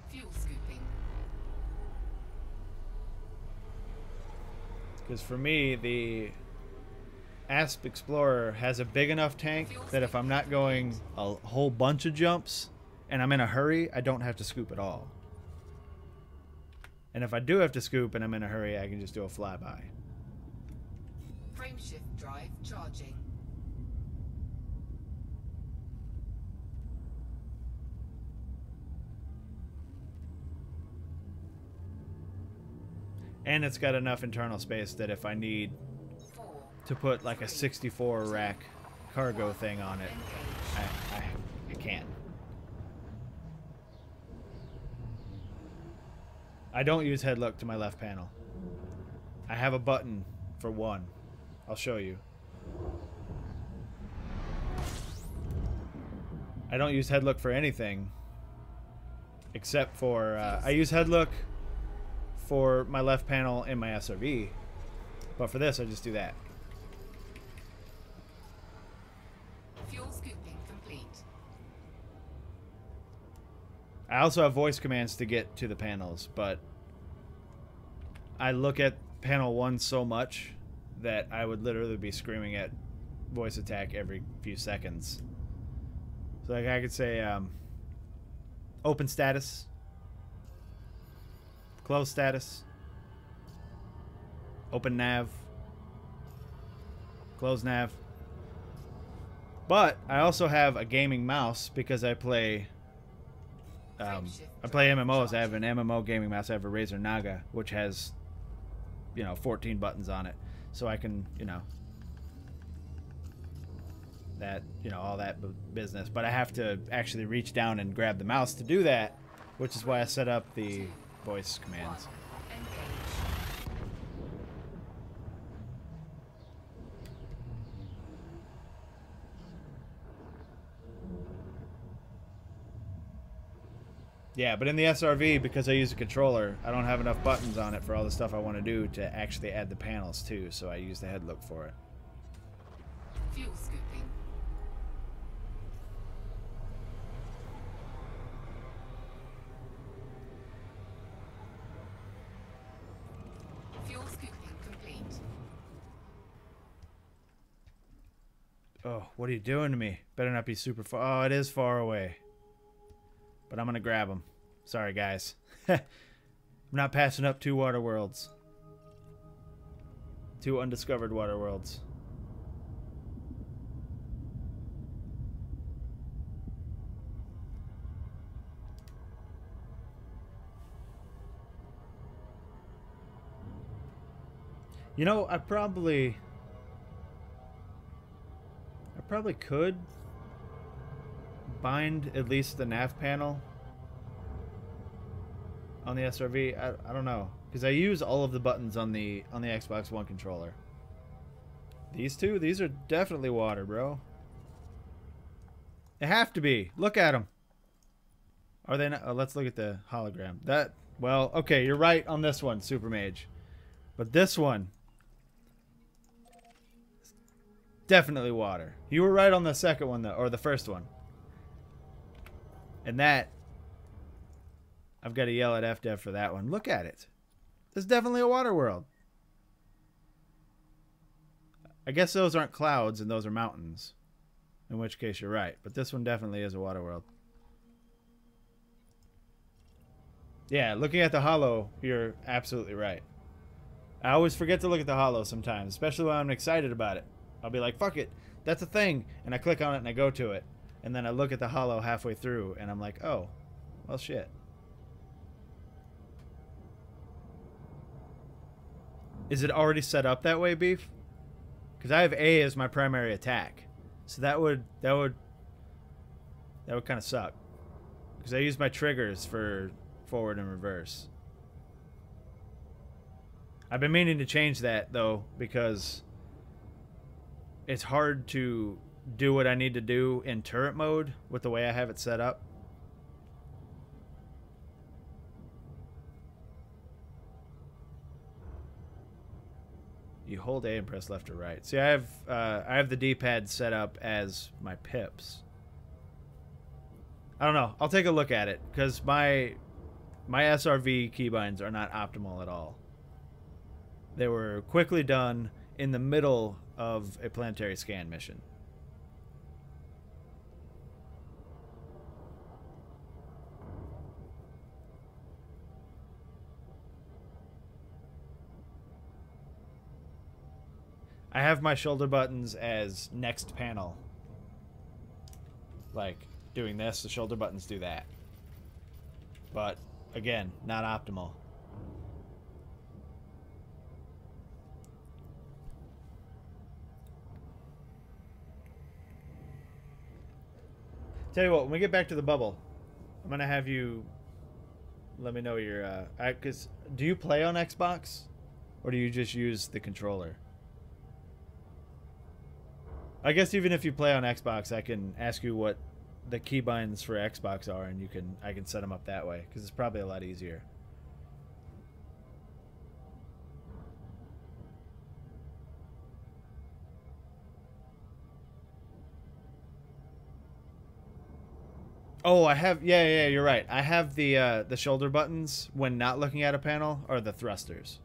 B: Fuel scooping.
A: Because for me, the Asp Explorer has a big enough tank that if I'm not going a whole bunch of jumps and I'm in a hurry, I don't have to scoop at all. And if I do have to scoop and I'm in a hurry, I can just do a flyby.
B: Frame shift drive charging.
A: And it's got enough internal space that if I need to put like a 64 rack cargo thing on it, I can. I don't use head look to my left panel. I have a button for one. I'll show you. I don't use head look for anything except for I use head look for my left panel in my SRV, but for this I just do that.
B: Fuel scooping complete.
A: I also have voice commands to get to the panels, but I look at panel 1 so much that I would literally be screaming at voice attack every few seconds. So like I could say open status, close status, open nav, close nav. But I also have a gaming mouse because I play MMOs. I have an MMO gaming mouse. I have a Razer Naga, which has, 14 buttons on it. So I can, that, all that business. But I have to actually reach down and grab the mouse to do that, which is why I set up the voice commands. Yeah, but in the SRV, because I use a controller, I don't have enough buttons on it for all the stuff I want to do to actually add the panels too, so I use the head look for it.
B: Fuel scooping. Fuel scooping complete.
A: Oh, what are you doing to me? Better not be super far. Oh, it is far away. But I'm going to grab them. Sorry, guys. I'm not passing up 2 water worlds. 2 undiscovered water worlds. I probably could bind at least the nav panel on the SRV. I don't know, because I use all of the buttons on the Xbox One controller. These are definitely water, bro. They have to be. Look at them. Are they not? Oh, let's look at the hologram. Well, okay, you're right on this one, Super Mage, but this one, definitely water. You were right on the second one though, or the first one. And that I've got to yell at FDev for that one. Look at it. There's definitely a water world. I guess those aren't clouds and those are mountains. In which case you're right. But this one definitely is a water world. Yeah, looking at the holo, you're absolutely right. I always forget to look at the holo sometimes, especially when I'm excited about it. I'll be like, fuck it, that's a thing. And I click on it and I go to it. And then I look at the holo halfway through and I'm like, oh, well, shit. Is it already set up that way, Beef? Because I have A as my primary attack. So that would kind of suck. Because I use my triggers for forward and reverse. I've been meaning to change that, though, because it's hard to do what I need to do in turret mode with the way I have it set up. You hold A and press left or right. See, I have the D-pad set up as my pips. I don't know. I'll take a look at it because my SRV keybinds are not optimal at all. They were quickly done in the middle of a planetary scan mission. I have my shoulder buttons as next panel. Like, doing this, the shoulder buttons do that. But, again, not optimal. Tell you what, when we get back to the bubble, I'm going to have you let me know your... because do you play on Xbox? Or do you just use the controller? I guess even if you play on Xbox, I can ask you what the keybinds for Xbox are, and I can set them up that way because it's probably a lot easier. Oh, I have yeah, you're right. I have the shoulder buttons when not looking at a panel are the thrusters.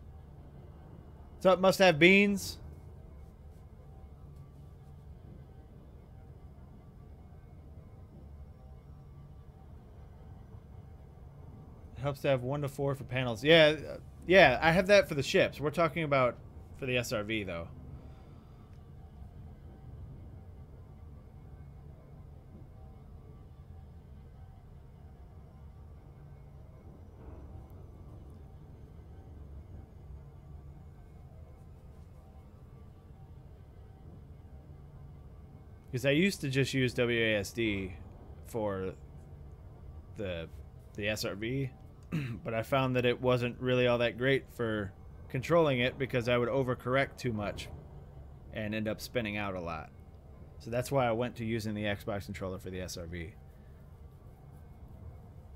A: So it must have beans. Helps to have 1 to 4 for panels. Yeah, yeah, I have that for the ships. We're talking about for the SRV though. Because I used to just use WASD for the SRV. But I found that it wasn't really all that great for controlling it because I would overcorrect too much and end up spinning out a lot. So that's why I went to using the Xbox controller for the SRV.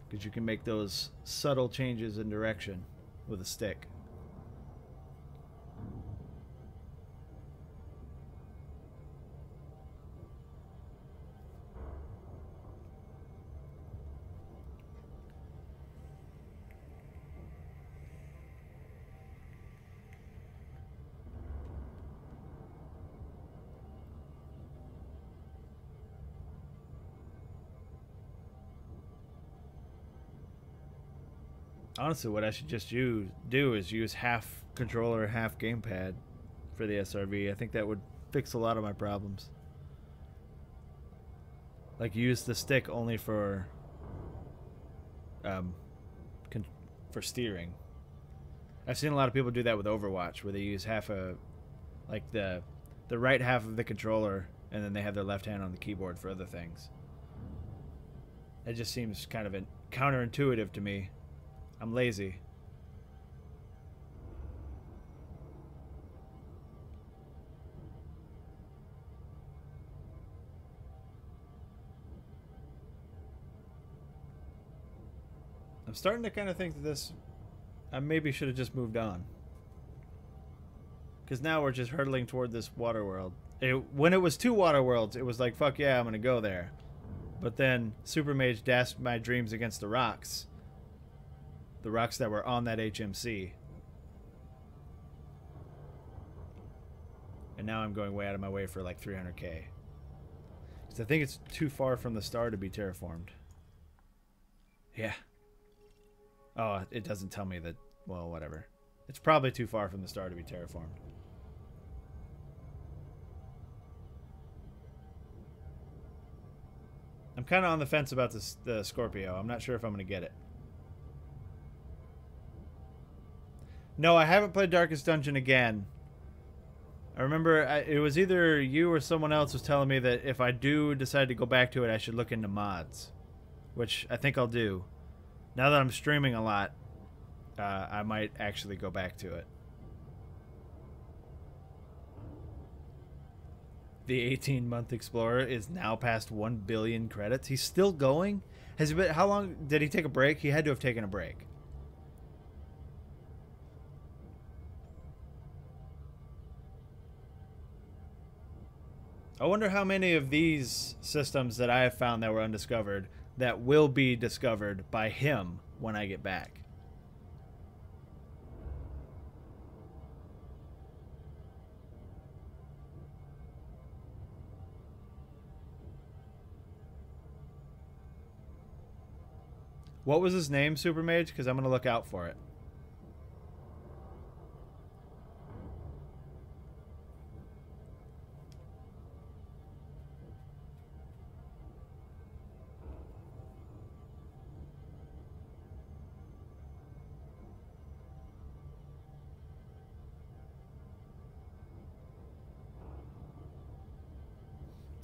A: Because you can make those subtle changes in direction with a stick. Honestly, what I should just do is use half controller, half gamepad for the SRV. I think that would fix a lot of my problems. Like, use the stick only for steering. I've seen a lot of people do that with Overwatch, where they use half like the right half of the controller, and then they have their left hand on the keyboard for other things. It just seems kind of counterintuitive to me. I'm lazy. I'm starting to kind of think that I maybe should have just moved on. Because now we're just hurtling toward this water world. When it was 2 water worlds, it was like, fuck yeah, I'm going to go there. But then Super Mage dashed my dreams against the rocks. the rocks that were on that HMC. And now I'm going way out of my way for like 300k. Because I think it's too far from the star to be terraformed. Yeah. Oh, it doesn't tell me that. Well, whatever. It's probably too far from the star to be terraformed. I'm kind of on the fence about the Scorpio. I'm not sure if I'm going to get it. No, I haven't played Darkest Dungeon again. I remember it was either you or someone else was telling me that if I do decide to go back to it, I should look into mods. Which I think I'll do. Now that I'm streaming a lot, I might actually go back to it. The 18-month explorer is now past 1 billion credits. He's still going? Has he been, how long did he take a break? He had to have taken a break. I wonder how many of these systems that I have found that were undiscovered that will be discovered by him when I get back. What was his name, Super Mage? Because I'm going to look out for it.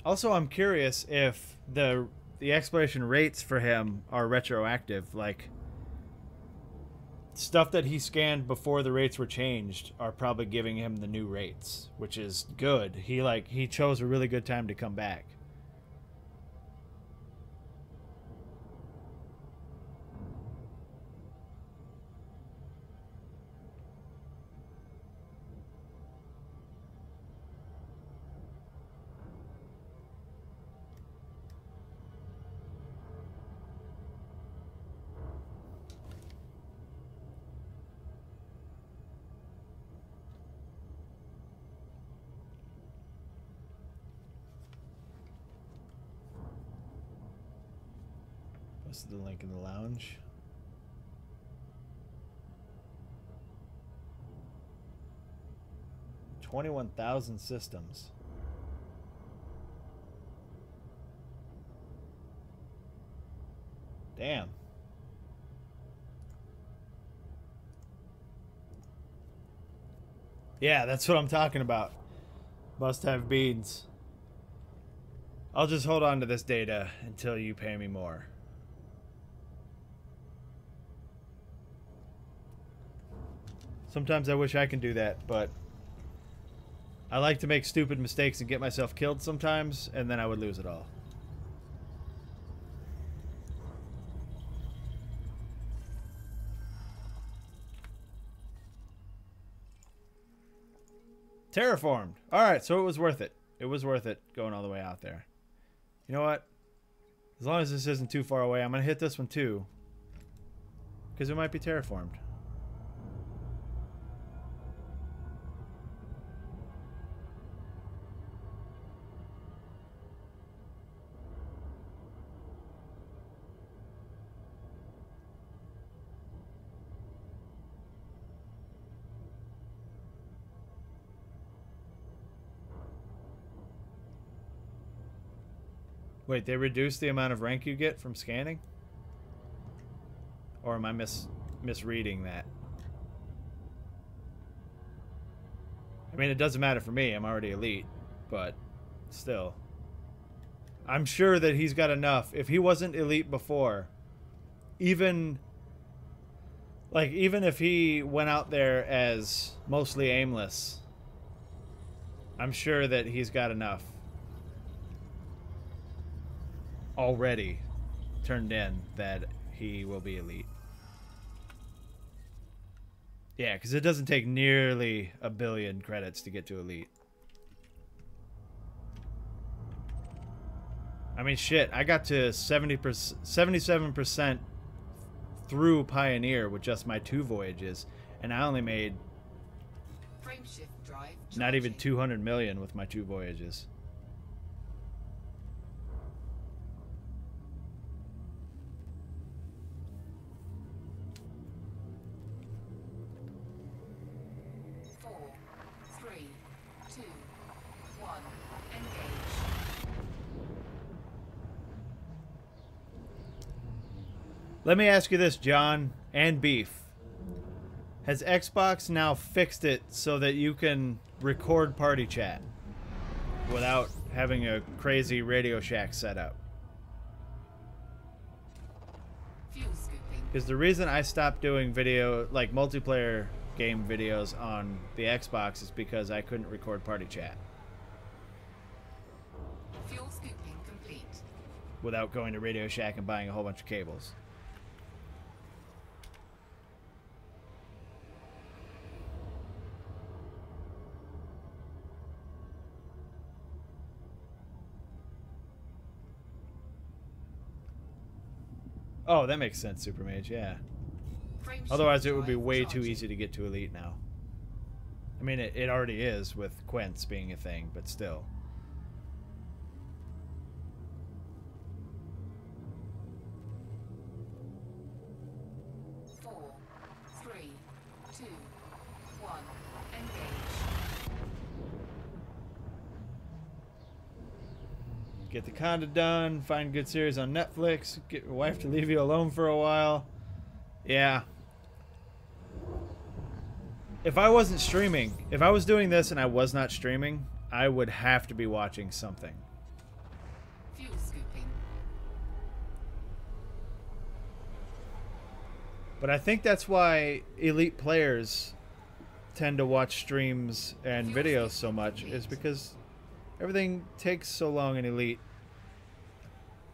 A: Also, I'm curious if the exploration rates for him are retroactive. Like, stuff that he scanned before the rates were changed are probably giving him the new rates, which is good. He chose a really good time to come back. The link in the lounge. $21,000 systems. Damn. Yeah, that's what I'm talking about. Must have beads. I'll just hold on to this data until you pay me more. Sometimes I wish I can do that, but I like to make stupid mistakes and get myself killed sometimes, and then I would lose it all. Terraformed. Alright, so it was worth it. It was worth it going all the way out there. You know what? As long as this isn't too far away, I'm going to hit this one too. Because it might be terraformed. Wait, they reduced the amount of rank you get from scanning? Or am I misreading that? I mean, it doesn't matter for me. I'm already elite. But still. I'm sure that he's got enough. If he wasn't elite before, even if he went out there as mostly aimless, I'm sure that he's got enough already turned in that he will be elite. Yeah, because it doesn't take nearly 1 billion credits to get to elite. I mean, shit, I got to 77% through Pioneer with just my 2 voyages, and I only made
B: Frameshift drive.
A: not even
B: charging.
A: 200 million with my 2 voyages.
B: Four, three, two, one. Engage.
A: Let me ask you this, John and Beef. Has Xbox now fixed it so that you can record party chat without having a crazy Radio Shack setup?
B: Fuel scooping.
A: Because the reason I stopped doing video, like multiplayer game videos on the Xbox, is because I couldn't record party chat
B: Fuel scooping complete.
A: without going to Radio Shack and buying a whole bunch of cables. Oh, that makes sense, Super Mage, yeah.
B: Frameshift
A: Otherwise, it would be
B: drive
A: way too
B: charging.
A: easy to get to Elite now. I mean, it already is with Quents being a thing, but still.
B: Four, three, two, one. Engage.
A: Get the Conda done, find good series on Netflix, get your wife to leave you alone for a while. Yeah. If I wasn't streaming, if I was doing this and I was not streaming, I would have to be watching something.
B: Fuel scooping.
A: But I think that's why elite players tend to watch streams and videos so much, is because everything takes so long in Elite.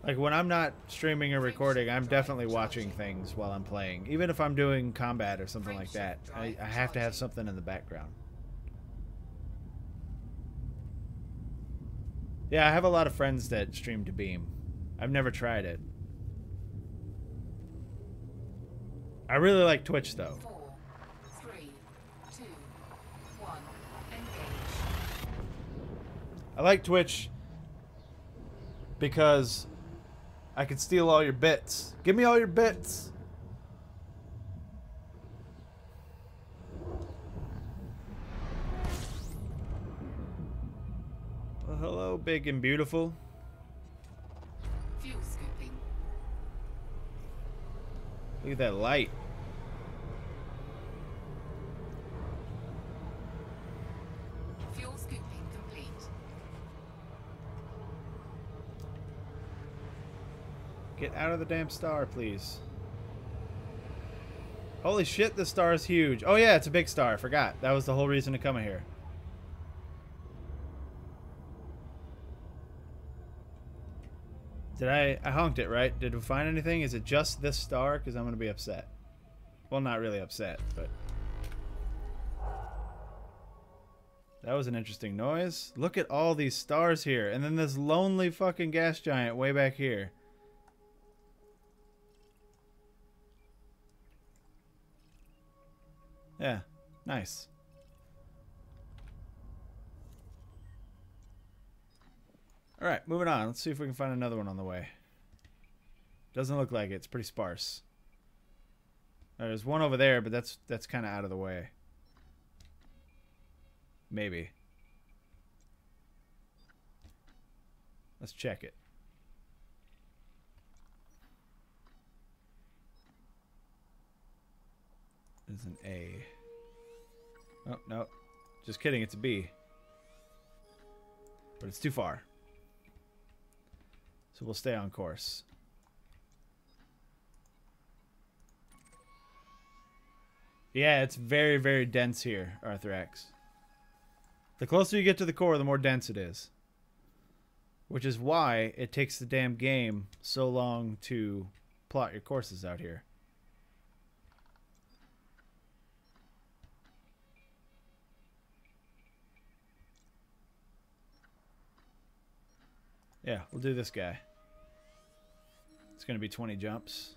A: Like when I'm not streaming or recording, I'm definitely watching things while I'm playing. Even if I'm doing combat or something like that, I have to have something in the background. Yeah, I have a lot of friends that stream to Beam. I've never tried it. I really like Twitch though.
B: Four, three, two, one. Engage.
A: I like Twitch because I can steal all your bits. Give me all your bits. Well, hello, big and beautiful.
B: Fuel scooping.
A: Look at that light.
B: Fuel scooping complete.
A: Get out of the damn star, please. Holy shit, this star is huge. Oh yeah, it's a big star. I forgot. That was the whole reason to come here. Did I honked it, right? Did we find anything? Is it just this star? Because I'm going to be upset. Well, not really upset, but... That was an interesting noise. Look at all these stars here. And then this lonely fucking gas giant way back here. Yeah, nice. Alright, moving on. Let's see if we can find another one on the way. Doesn't look like it. It's pretty sparse. There's one over there, but that's kind of out of the way. Maybe. Let's check it. It's an A. Oh, no. Just kidding. It's a B. But it's too far. So we'll stay on course. Yeah, it's very, very dense here, Arthrax. The closer you get to the core, the more dense it is. Which is why it takes the damn game so long to plot your courses out here. Yeah, we'll do this guy. It's going to be 20 jumps.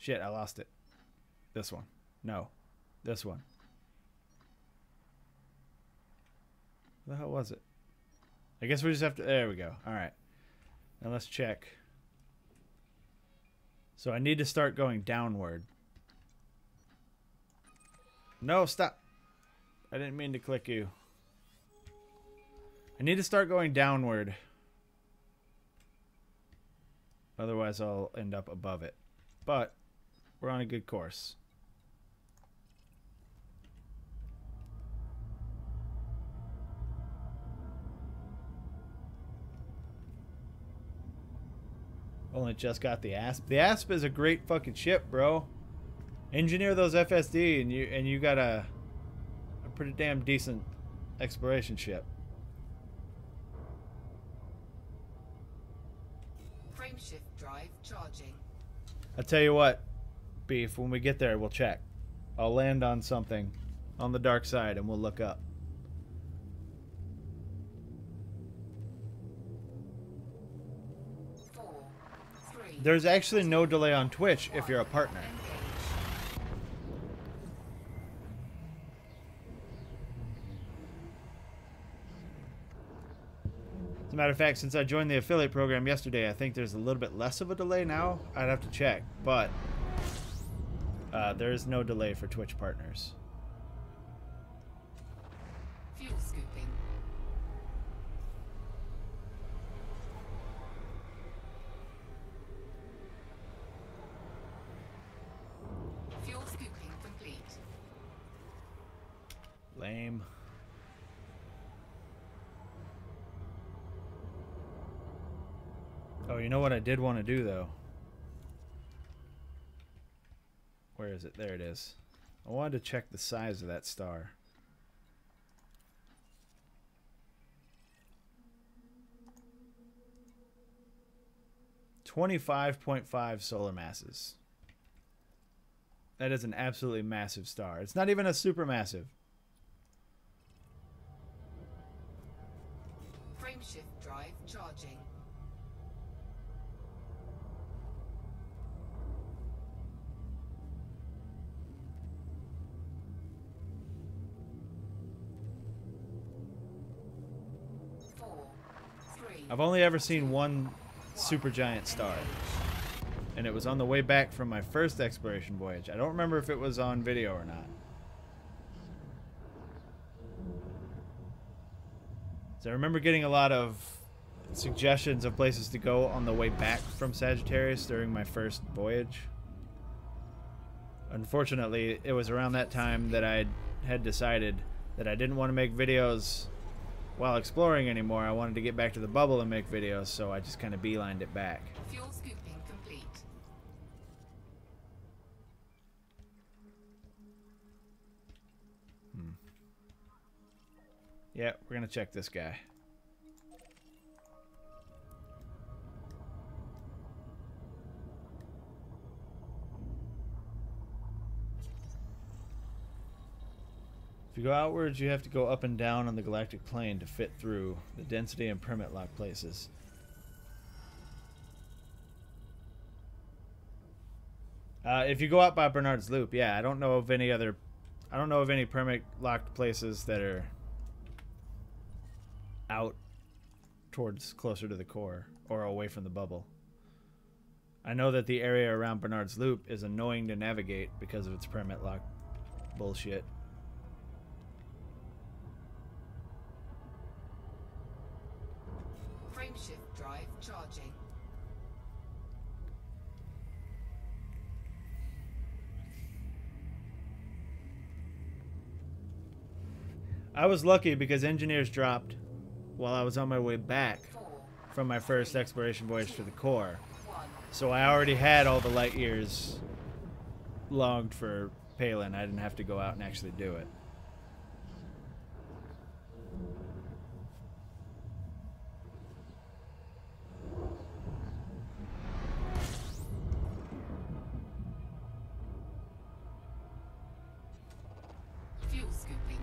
A: Shit, I lost it. This one. No. This one. Where the hell was it? I guess we just have to... There we go. Alright. Now let's check. So I need to start going downward. No, stop. I didn't mean to click you. I need to start going downward. Otherwise I'll end up above it. But we're on a good course. Only just got the Asp. The Asp is a great fucking ship, bro. Engineer those FSD and you got a pretty damn decent exploration ship.
B: Frameshift drive charging.
A: I'll tell you what, Beef, when we get there we'll check. I'll land on something on the dark side and we'll look up. There's actually no delay on Twitch if you're a partner. As a matter of fact, since I joined the affiliate program yesterday, I think there's a little bit less of a delay now. I'd have to check, but there is no delay for Twitch partners.
B: Fuel scooping. Fuel scooping complete.
A: Lame. Oh, you know what I did want to do, though? Where is it? There it is. I wanted to check the size of that star. .5 solar masses. That is an absolutely massive star. It's not even a supermassive.
B: Frameshift drive charging.
A: I've only ever seen one supergiant star, and it was on the way back from my first exploration voyage. I don't remember if it was on video or not. So I remember getting a lot of suggestions of places to go on the way back from Sagittarius during my first voyage. Unfortunately, it was around that time that I had decided that I didn't want to make videos while exploring anymore. I wanted to get back to the bubble and make videos, so I just kind of beelined it back.
B: Fuel scooping complete.
A: Yeah, we're gonna check this guy. If you go outwards, you have to go up and down on the galactic plane to fit through the density and permit lock places. If you go out by Bernard's Loop, yeah, I don't know of any permit locked places that are out towards closer to the core or away from the bubble. I know that the area around Bernard's Loop is annoying to navigate because of its permit lock bullshit.
B: Frameshift drive charging.
A: I was lucky because engineers dropped while I was on my way back from my first exploration voyage to the core. So I already had all the light years logged for Palin. I didn't have to go out and actually do it.
B: Fuel scooping.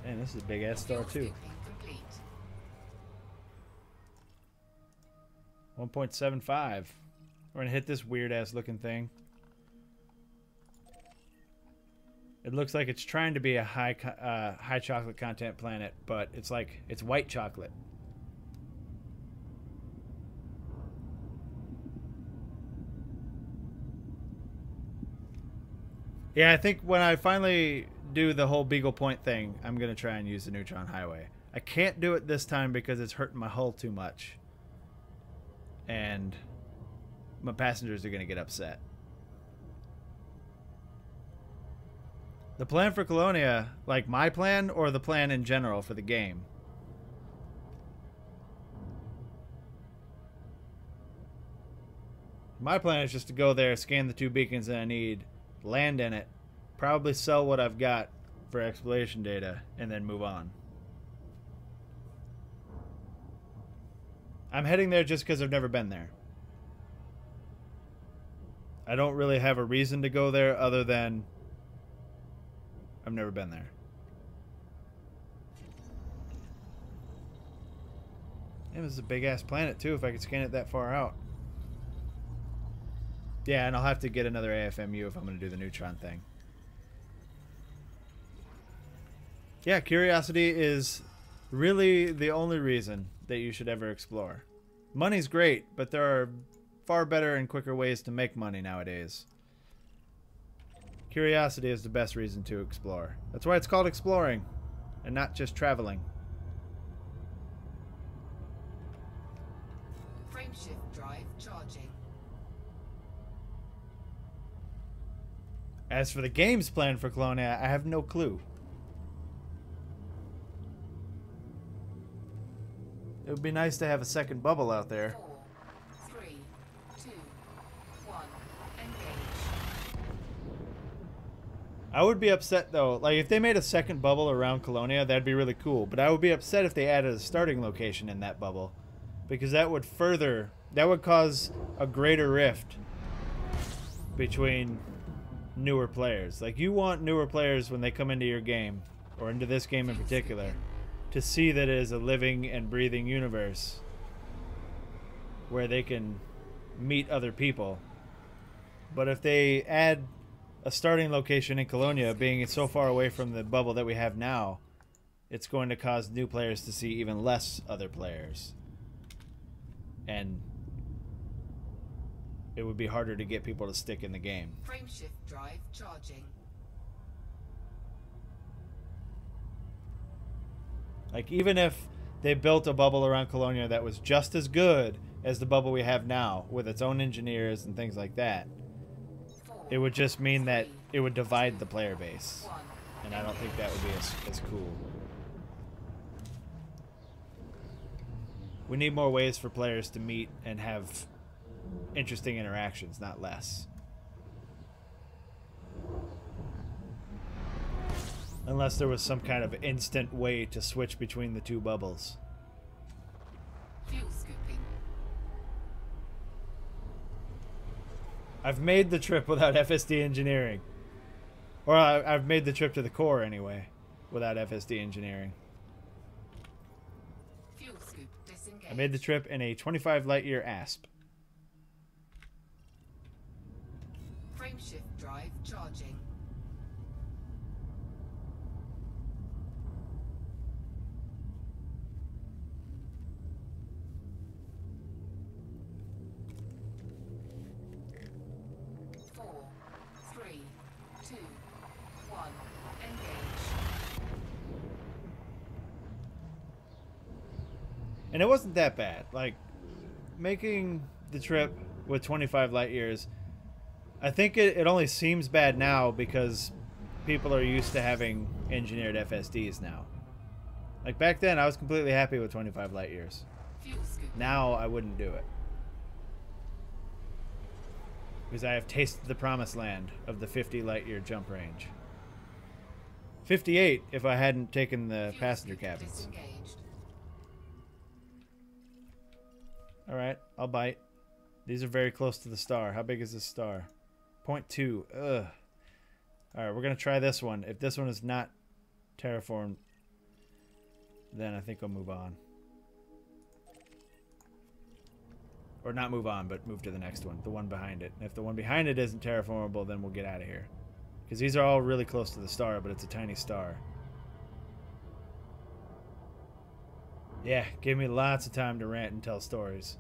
A: Man, this is a big ass star
B: Fuel
A: too.
B: scooping complete.
A: 1.75. We're gonna hit this weird ass looking thing. It looks like it's trying to be a high chocolate content planet, but it's like it's white chocolate. Yeah, I think when I finally do the whole Beagle Point thing, I'm gonna try and use the Neutron Highway. I can't do it this time because it's hurting my hull too much. And my passengers are going to get upset. The plan for Colonia, like my plan or the plan in general for the game? My plan is just to go there, scan the 2 beacons that I need, land in it, probably sell what I've got for exploration data, and then move on. I'm heading there just because I've never been there. I don't really have a reason to go there other than I've never been there. It was a big-ass planet, too, if I could scan it that far out. Yeah, and I'll have to get another AFMU if I'm going to do the Neutron thing. Yeah, curiosity is really the only reason that you should ever explore. Money's great, but there are far better and quicker ways to make money nowadays. Curiosity is the best reason to explore. That's why it's called exploring, and not just traveling.
B: Frameshift drive charging.
A: As for the game's plan for Colonia, I have no clue. It would be nice to have a second bubble out there.
B: 4, 3, 2, 1, engage.
A: I would be upset though, like if they made a second bubble around Colonia, that'd be really cool. But I would be upset if they added a starting location in that bubble, because that would cause a greater rift between newer players. Like, you want newer players when they come into your game, or into this game in particular, to see that it is a living and breathing universe where they can meet other people. But if they add a starting location in Colonia, being so far away from the bubble that we have now, it's going to cause new players to see even less other players. And it would be harder to get people to stick in the game.
B: Frameshift drive charging.
A: Like, even if they built a bubble around Colonia that was just as good as the bubble we have now, with its own engineers and things like that,
B: 4,
A: it would just mean that
B: 3,
A: it would divide the player base.
B: 1,
A: And I don't think that would be as cool. We need more ways for players to meet and have interesting interactions, not less. Unless there was some kind of instant way to switch between the two bubbles.
B: fuel scooping.
A: I've made the trip without FSD engineering. Or I've made the trip to the core anyway, without FSD engineering.
B: Fuel scoop disengaged.
A: I made the trip in a 25 light year ASP.
B: Frameshift drive charging.
A: And it wasn't that bad. Like, making the trip with 25 light years, I think it only seems bad now because people are used to having engineered FSDs now. Like, back then, I was completely happy with 25 light years.
B: Fuel scoop.
A: Now, I wouldn't do it. Because I have tasted the promised land of the 50 light year jump range. 58 if I hadn't taken the
B: Fuel
A: passenger
B: scoop
A: cabins.
B: disengaged.
A: Alright, I'll bite. These are very close to the star. How big is this star? 0.2. Ugh. Alright, we're going to try this one. If this one is not terraformed, then I think I'll move on. Or not move on, but move to the next one. The one behind it. And if the one behind it isn't terraformable, then we'll get out of here. Because these are all really close to the star, but it's a tiny star. Yeah, gave me lots of time to rant and tell stories.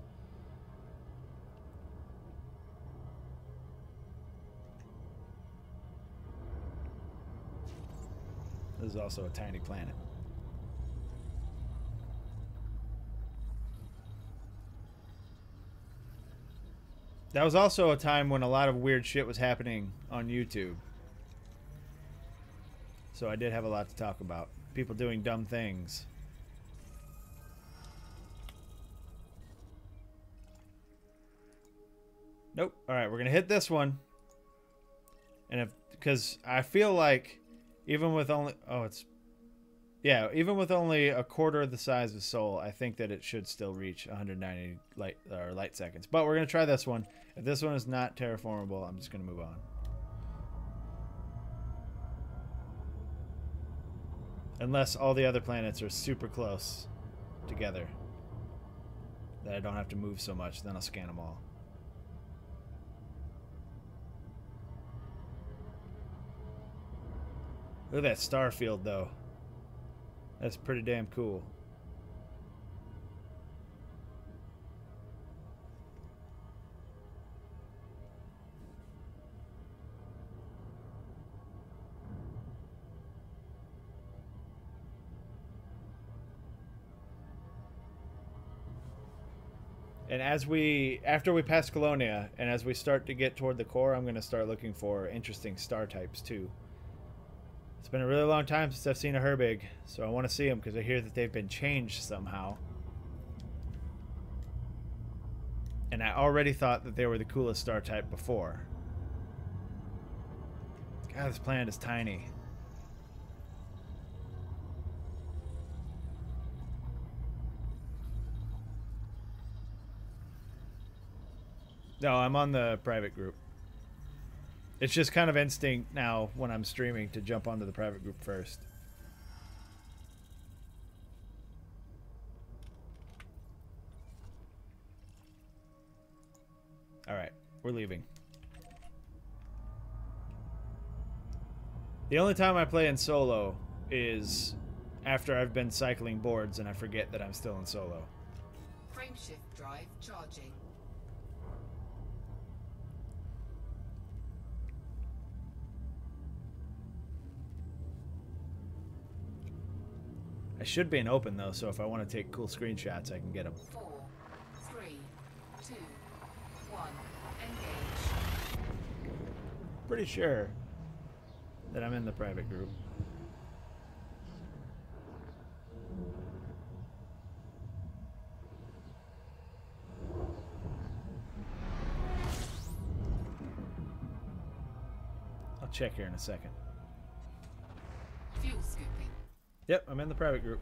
A: This is also a tiny planet. That was also a time when a lot of weird shit was happening on YouTube. So I did have a lot to talk about. People doing dumb things. Nope. Alright, we're going to hit this one. And if... Because I feel like even with only... Oh, it's... Yeah, even with only a quarter of the size of Sol, I think that it should still reach 190 light seconds. But we're going to try this one. If this one is not terraformable, I'm just going to move on. Unless all the other planets are super close together. That I don't have to move so much, then I'll scan them all. Look at that star field, though. That's pretty damn cool. And after we pass Colonia, and as we start to get toward the core, I'm going to start looking for interesting star types, too. It's been a really long time since I've seen a Herbig, so I want to see them because I hear that they've been changed somehow. And I already thought that they were the coolest star type before. God, this planet is tiny. No, I'm on the private group. It's just kind of instinct now when I'm streaming to jump onto the private group first. Alright, we're leaving. The only time I play in solo is after I've been cycling boards and I forget that I'm still in solo.
B: Frameshift drive charging.
A: I should be in open though, so if I want to take cool screenshots, I can get them.
B: 4, 3, 2, 1, engage.
A: Pretty sure that I'm in the private group. I'll check here in a second.
B: Fuel scooping.
A: Yep, I'm in the private group.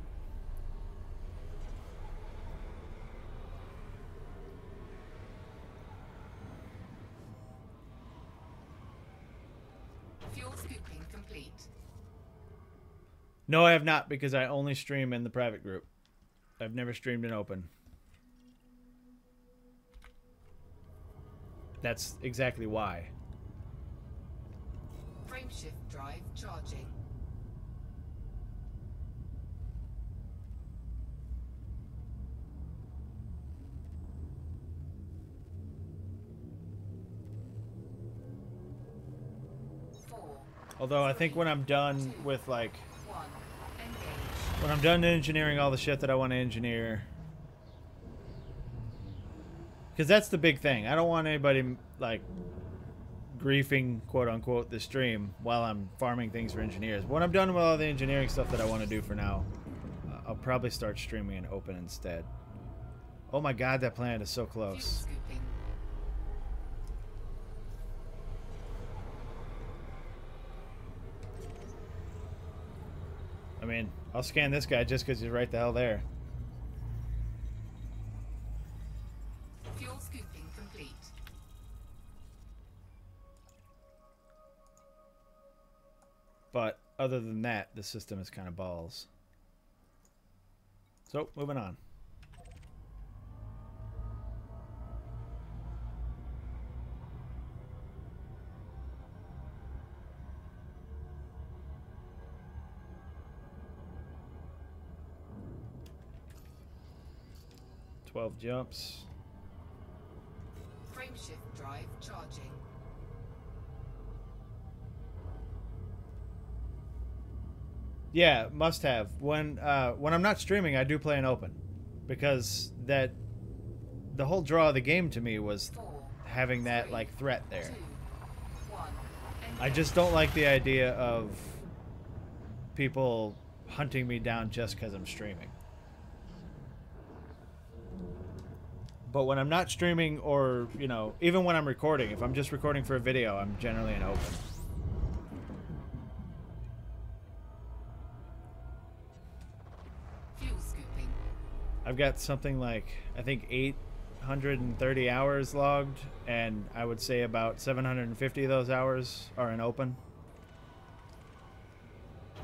B: Fuel scooping complete.
A: No, I have not, because I only stream in the private group. I've never streamed in open. That's exactly why.
B: Frameshift drive charging.
A: Although I think when I'm done with like...
B: 1, engage.
A: When I'm done engineering all the shit that I want to engineer... Because that's the big thing. I don't want anybody like griefing, quote unquote, the stream while I'm farming things for engineers. When I'm done with all the engineering stuff that I want to do for now, I'll probably start streaming in open instead. Oh my god, that planet is so
B: Fuel
A: close.
B: scooping.
A: I mean, I'll scan this guy just because he's right the hell there.
B: Fuel scooping complete.
A: But other than that, the system is kind of balls. So, moving on. 12 jumps.
B: Frameshift drive charging.
A: Yeah, must have. When I'm not streaming, I do play in open, because the whole draw of the game to me was having that like threat there.
B: 2, 1,
A: I just don't like the idea of people hunting me down just because I'm streaming. But when I'm not streaming, or, you know, even when I'm recording, if I'm just recording for a video, I'm generally in open.
B: fuel scooping.
A: I've got something like, I think 830 hours logged, and I would say about 750 of those hours are in open.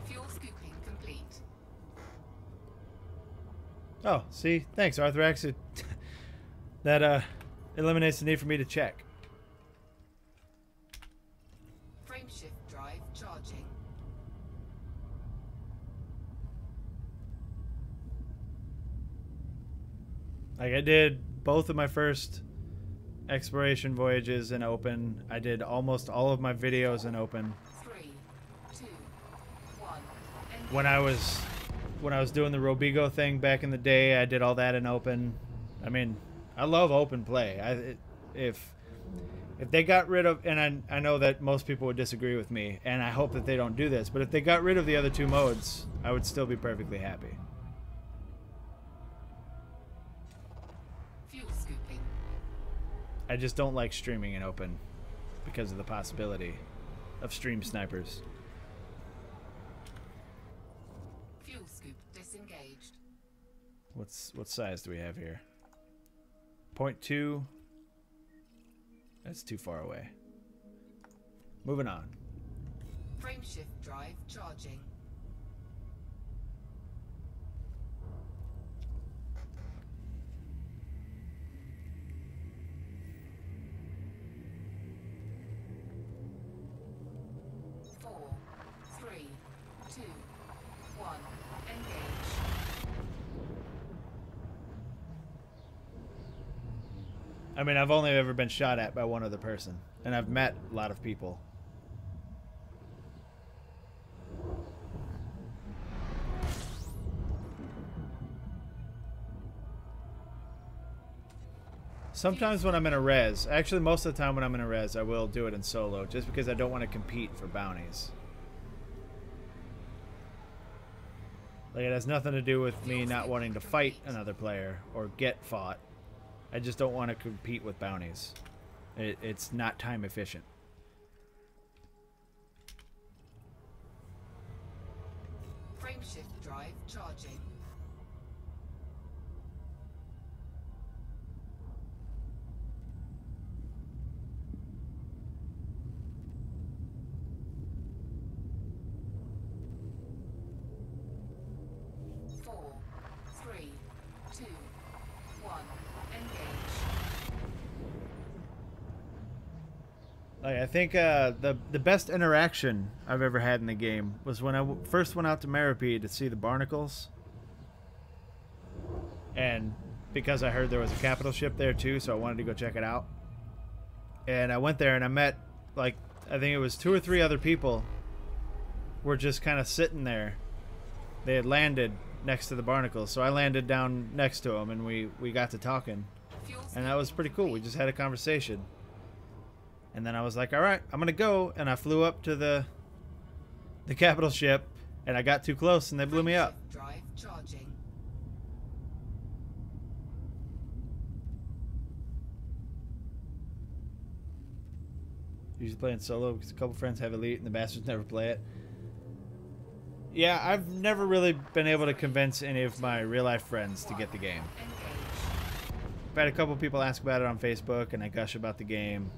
B: Fuel scooping complete.
A: Oh, see? Thanks, Arthrax. That eliminates the need for me to check.
B: Frameshift drive charging.
A: Like, I did both of my first exploration voyages in open. I did almost all of my videos in open.
B: 3, 2, 1. Engage.
A: When I was doing the Robigo thing back in the day, I did all that in open. I mean, I love open play. If they got rid of, and I know that most people would disagree with me, and I hope that they don't do this, but if they got rid of the other two modes, I would still be perfectly happy.
B: Fuel scooping.
A: I just don't like streaming in open because of the possibility of stream snipers.
B: Fuel scoop disengaged.
A: What size do we have here? 0.2. That's too far away. Moving on.
B: Frameshift drive charging. Four, 3, 2, 1. Engage.
A: I mean, I've only ever been shot at by one other person, and I've met a lot of people. Sometimes when I'm in a res, actually most of the time when I'm in a res, I will do it in solo, just because I don't want to compete for bounties. Like, it has nothing to do with me not wanting to fight another player or get fought. I just don't want to compete with bounties. It's not time efficient.
B: Frameshift drive charging. Four, 3, 2, 1. Engage.
A: Like, I think the best interaction I've ever had in the game was when I first went out to Maripede to see the barnacles. And because I heard there was a capital ship there too, so I wanted to go check it out. And I went there and I met, like, I think it was 2 or 3 other people were just kind of sitting there. They had landed next to the barnacles, so I landed down next to them and we got to talking. And that was pretty cool. We just had a conversation. And then I was like, all right, I'm going to go. And I flew up to the capital ship, and I got too close, and they blew me up.
B: Drive charging.
A: Usually playing solo because a couple friends have Elite, and the bastards never play it. Yeah, I've never really been able to convince any of my real-life friends to get the game.
B: Engage.
A: I've had a couple people ask about it on Facebook, and I gush about the game.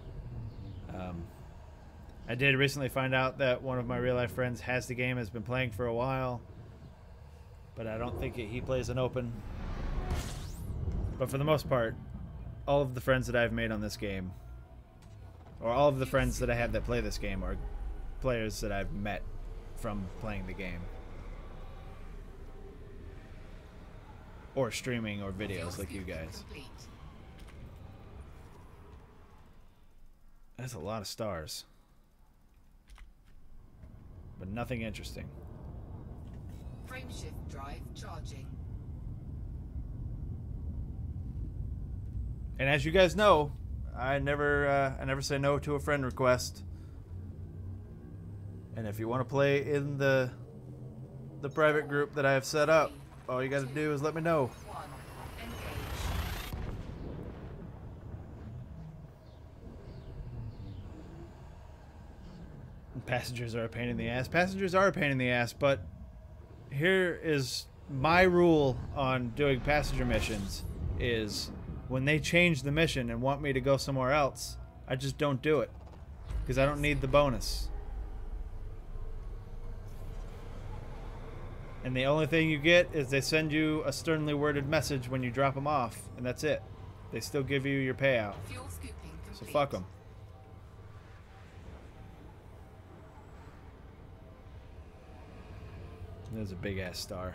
A: I did recently find out that one of my real-life friends has the game, has been playing for a while, but I don't think he plays an open. But for the most part, all of the friends that I've made on this game, or all of the friends that I have that play this game, are players that I've met from playing the game. Or streaming or videos
B: Fuel
A: like you
B: scooping
A: guys.
B: complete.
A: That's a lot of stars. But nothing interesting.
B: Frameshift drive charging.
A: And as you guys know, I never say no to a friend request. And if you want to play in the private group that I have set up, all you got to do is let me know.
B: 1. Engage.
A: Passengers are a pain in the ass. Passengers are a pain in the ass, but here is my rule on doing passenger missions is when they change the mission and want me to go somewhere else, I just don't do it because I don't need the bonus. And the only thing you get is they send you a sternly worded message when you drop them off, and that's it. They still give you your payout.
B: Fuel scooping complete.
A: So fuck them. There's a big ass star.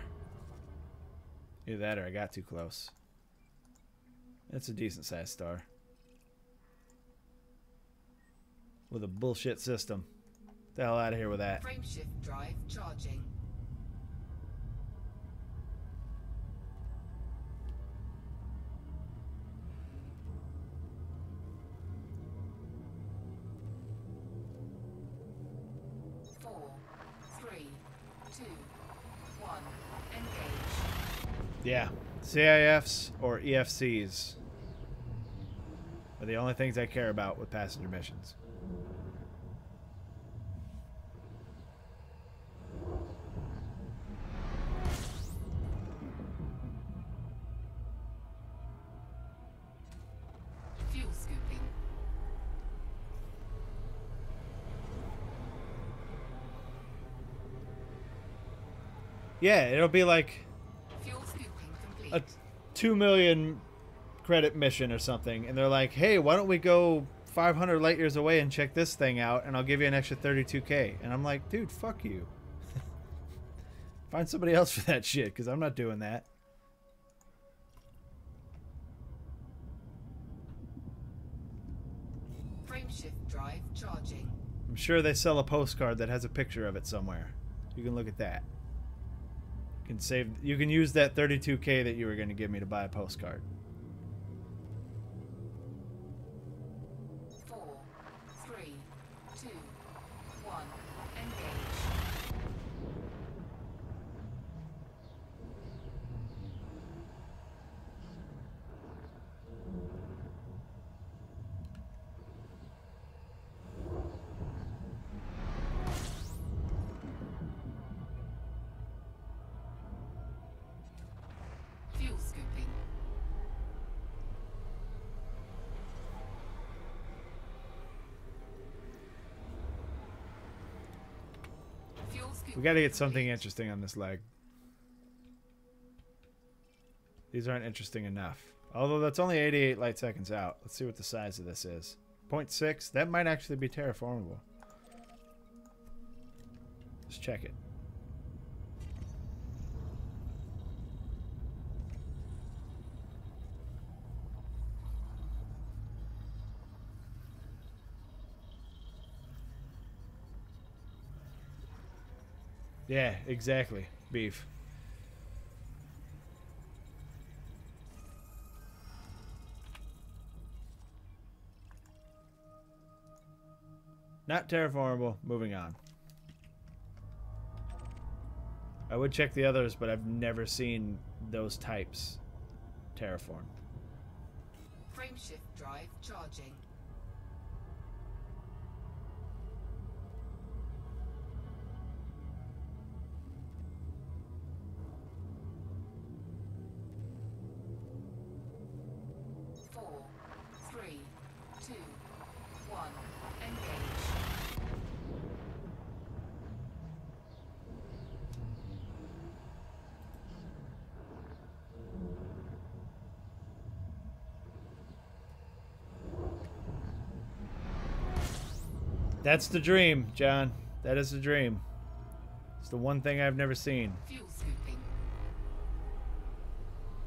A: Either that or I got too close. It's a decent sized star. With a bullshit system. Get the hell out of here with that.
B: Frameshift drive charging.
A: Yeah, CIFs or EFCs are the only things I care about with passenger missions.
B: Fuel scooping.
A: Yeah, it'll be like
B: Fuel scooping complete.
A: a 2 million credit mission or something, and they're like, hey, why don't we go 500 light years away and check this thing out, and I'll give you an extra 32k. And I'm like, dude, fuck you. Find somebody else for that shit, because I'm not doing that.
B: Frameshift drive charging.
A: I'm sure they sell a postcard that has a picture of it somewhere. You can look at that. You can use that 32k that you were going to give me to buy a postcard.
B: 4, 3, 2, 1. Engage. Fuel scooping. Fuel scooping.
A: We got to get something interesting on this leg. These aren't interesting enough. Although that's only 88 light seconds out. Let's see what the size of this is. 0.6. That might actually be terraformable. Let's check it. Yeah, exactly. Beef. Not terraformable. Moving on. I would check the others, but I've never seen those types terraformed.
B: Frameshift drive charging. Four, 3, 2, 1. Engage.
A: That's the dream, John. That is the dream. It's the one thing I've never seen.
B: Fuel scooping.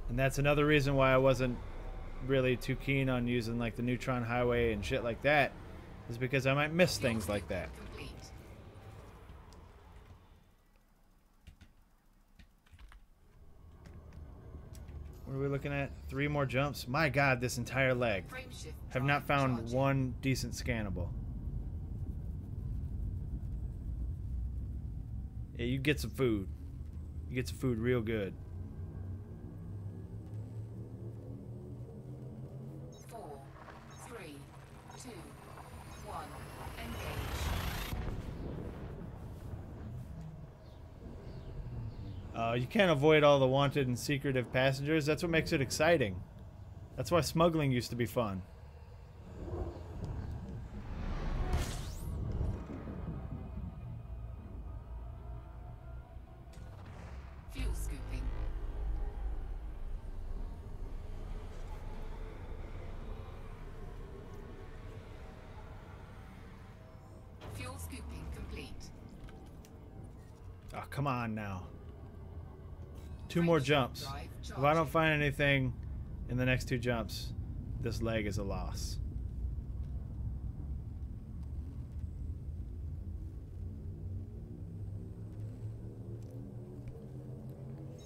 A: And that's another reason why I wasn't really too keen on using like the neutron highway and shit like that, is because I might miss things like that.
B: Complete.
A: What are we looking at? 3 more jumps? My god, this entire leg.
B: Frame shift
A: Have not
B: drive
A: found
B: charging.
A: one decent scannable. Yeah, you get some food. You get some food real good.
B: 4, 3, 2, 1. Engage.
A: You can't avoid all the wanted and secretive passengers. That's what makes it exciting. That's why smuggling used to be fun.
B: Fuel scooping. Fuel scooping complete.
A: Oh, come on now. 2 more jumps.
B: Drive
A: If I don't
B: charging.
A: find anything in the next 2 jumps, this leg is a loss.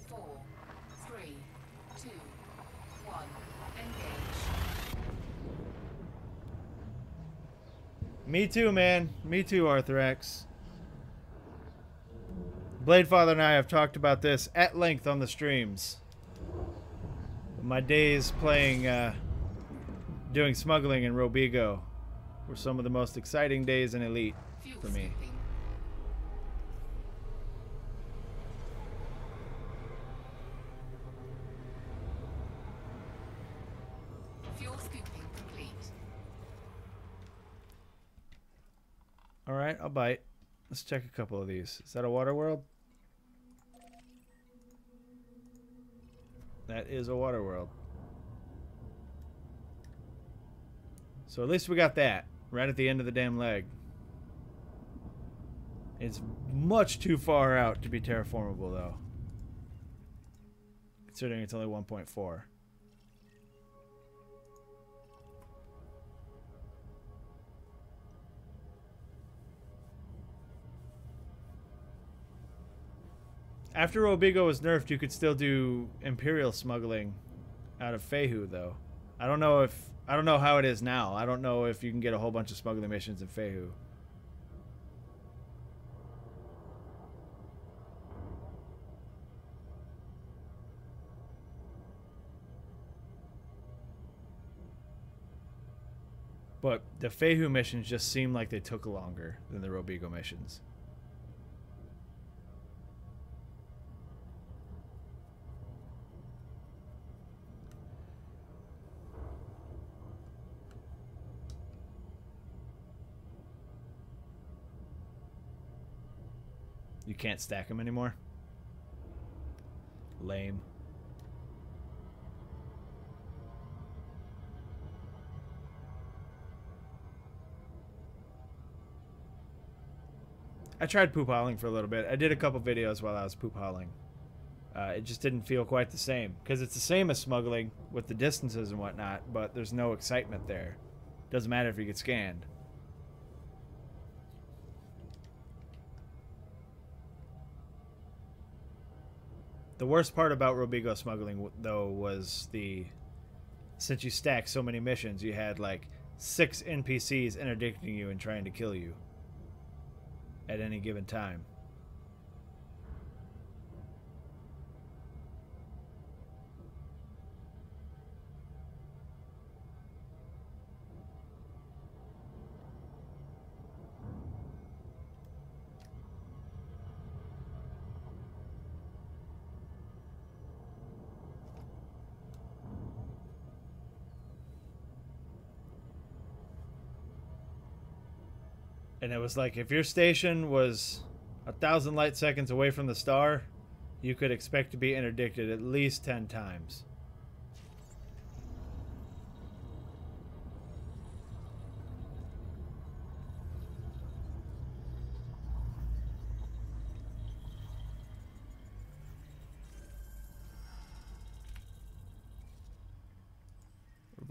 B: Four, 3, 2, 1. Engage.
A: Me too, man. Me too, Arthrex. Bladefather and I have talked about this at length on the streams. My days playing, doing smuggling in Robigo were some of the most exciting days in Elite
B: Fuel
A: for me.
B: scooping. Fuel scooping complete.
A: Alright, I'll bite. Let's check a couple of these. Is that a water world? That is a water world. So at least we got that right at the end of the damn leg. It's much too far out to be terraformable though, considering it's only 1.4. After Robigo was nerfed, you could still do Imperial smuggling out of Fehu, though. I don't know how it is now. I don't know if you can get a whole bunch of smuggling missions in Fehu. But the Fehu missions just seem like they took longer than the Robigo missions. You can't stack them anymore? Lame. I tried poop hauling for a little bit. I did a couple videos while I was poop hauling. It just didn't feel quite the same. Because it's the same as smuggling with the distances and whatnot, but there's no excitement there. Doesn't matter if you get scanned. The worst part about Robigo smuggling, though, was since you stack so many missions, you had like 6 NPCs interdicting you and trying to kill you at any given time. And it was like, if your station was 1,000 light seconds away from the star, you could expect to be interdicted at least 10 times.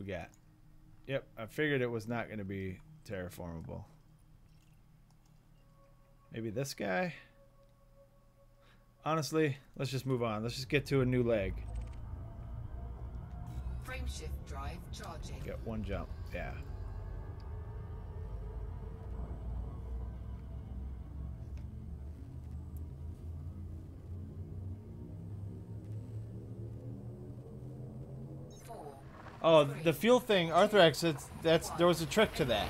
A: we got? Yep, I figured it was not going to be terraformable. Maybe this guy? Honestly, let's just move on. Let's just get to a new leg.
B: Frameshift drive charging.
A: Get one jump. Yeah. Oh, the fuel thing, Arthrex, there was a trick to that.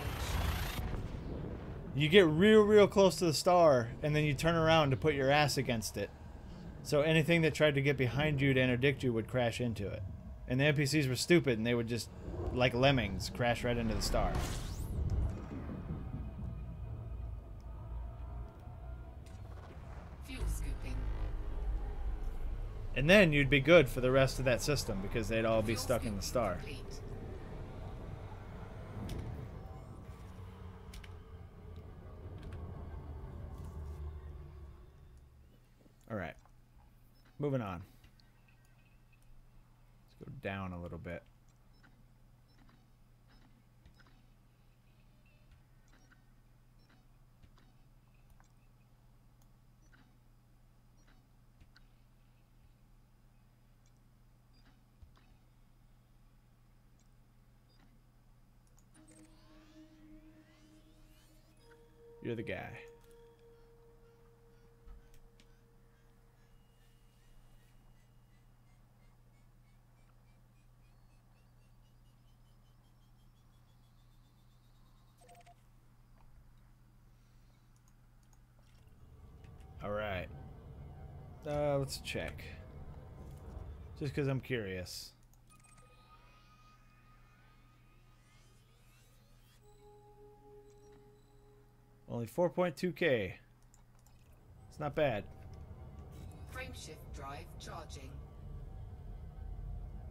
A: You get real close to the star, and then you turn around to put your ass against it. So anything that tried to get behind you to interdict you would crash into it. And the NPCs were stupid, and they would just, like lemmings, crash right into the star.
B: Fuel scooping.
A: And then you'd be good for the rest of that system, because they'd all be
B: Fuel
A: stuck in the star.
B: complete.
A: Alright. Moving on. Let's go down a little bit. You're the guy. All right. Let's check. Just because I'm curious. Only 4.2K. It's not bad.
B: Frameshift drive charging.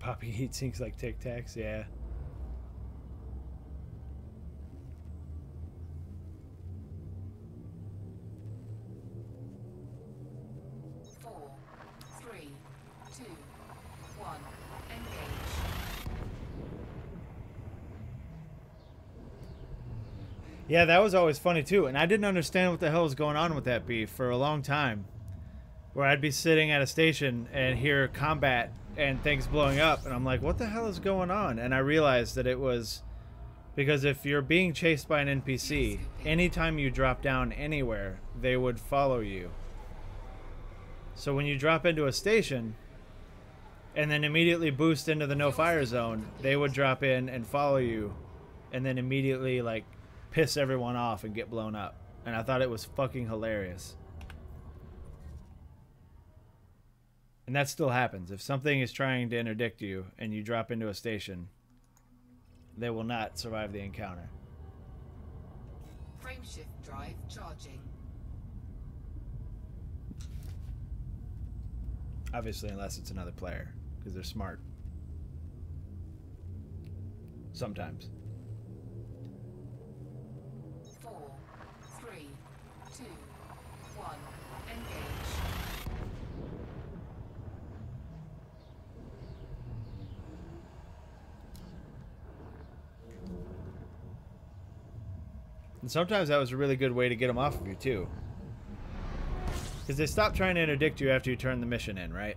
A: Poppy heat sinks like Tic Tacs, yeah. Yeah, that was always funny too, and I didn't understand what the hell was going on with that beef for a long time. Where I'd be sitting at a station and hear combat and things blowing up, and I'm like, what the hell is going on? And I realized that it was because if you're being chased by an NPC, anytime you drop down anywhere, they would follow you. So when you drop into a station and then immediately boost into the no-fire zone, they would drop in and follow you and then immediately, like, piss everyone off and get blown up. And I thought it was fucking hilarious. And that still happens. If something is trying to interdict you and you drop into a station, they will not survive the encounter.
B: Frameshift drive charging.
A: Obviously, unless it's another player, because they're smart. Sometimes.
B: 4, 3, 2, 1, engage.
A: And sometimes that was a really good way to get them off of you, too. Because they stop trying to interdict you after you turn the mission in, right?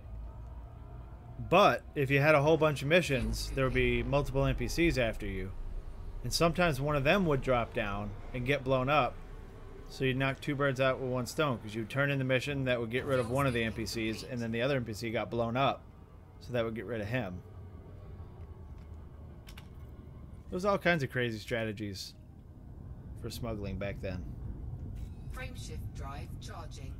A: But if you had a whole bunch of missions, there would be multiple NPCs after you. And sometimes one of them would drop down and get blown up. So you'd knock two birds out with one stone. Because you'd turn in the mission that would get rid of one of the NPCs, and then the other NPC got blown up. So that would get rid of him. There was all kinds of crazy strategies for smuggling back then.
B: Frameshift drive charging.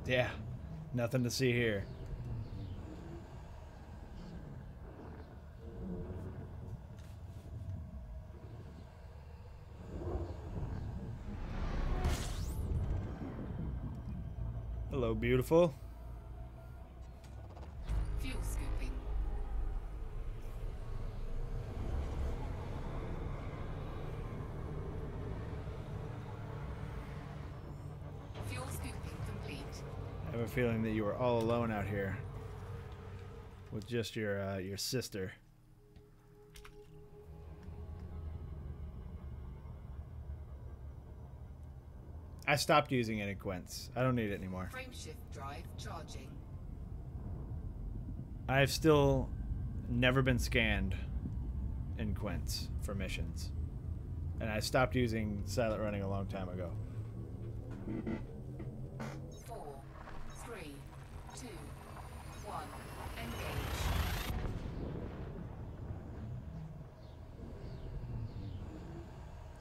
A: Yeah, nothing to see here. Hello, beautiful.
B: Fuel
A: a feeling that you were all alone out here with just your sister. I stopped using it in Quints. I don't need it anymore.
B: Frameshift drive charging.
A: I've still never been scanned in Quints for missions. And I stopped using silent running a long time ago.
B: 4, 3, 2, 1. Engage.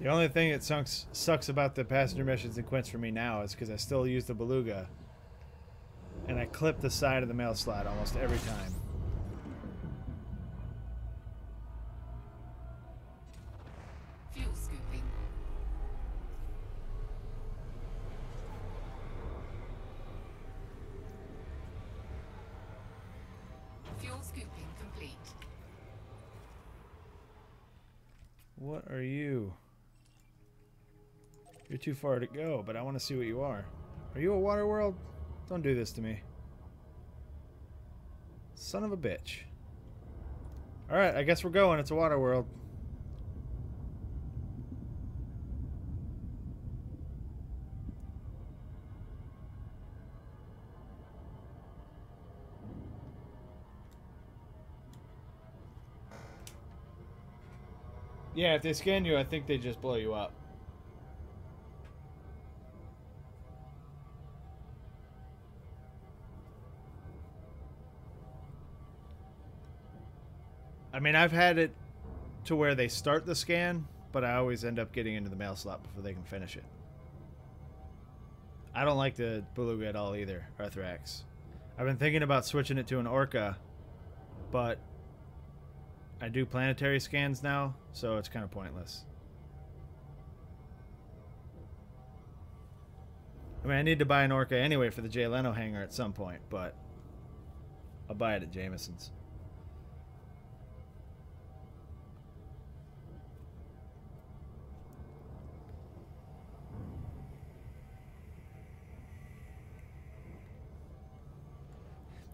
A: The only thing that sucks about the passenger missions in Quints for me now is because I still use the Beluga. And I clip the side of the mail slot almost every time.
B: Fuel scooping. Fuel scooping complete.
A: What are you? You're too far to go, but I want to see what you are. Are you a water world? Don't do this to me. Son of a bitch. Alright, I guess we're going. It's a water world. Yeah, if they scan you, I think they just blow you up. I mean, I've had it to where they start the scan, but I always end up getting into the mail slot before they can finish it. I don't like the Beluga at all either, Arthrax. I've been thinking about switching it to an Orca, but I do planetary scans now, so it's kind of pointless. I mean, I need to buy an Orca anyway for the Jay Leno hangar at some point, but I'll buy it at Jameson's.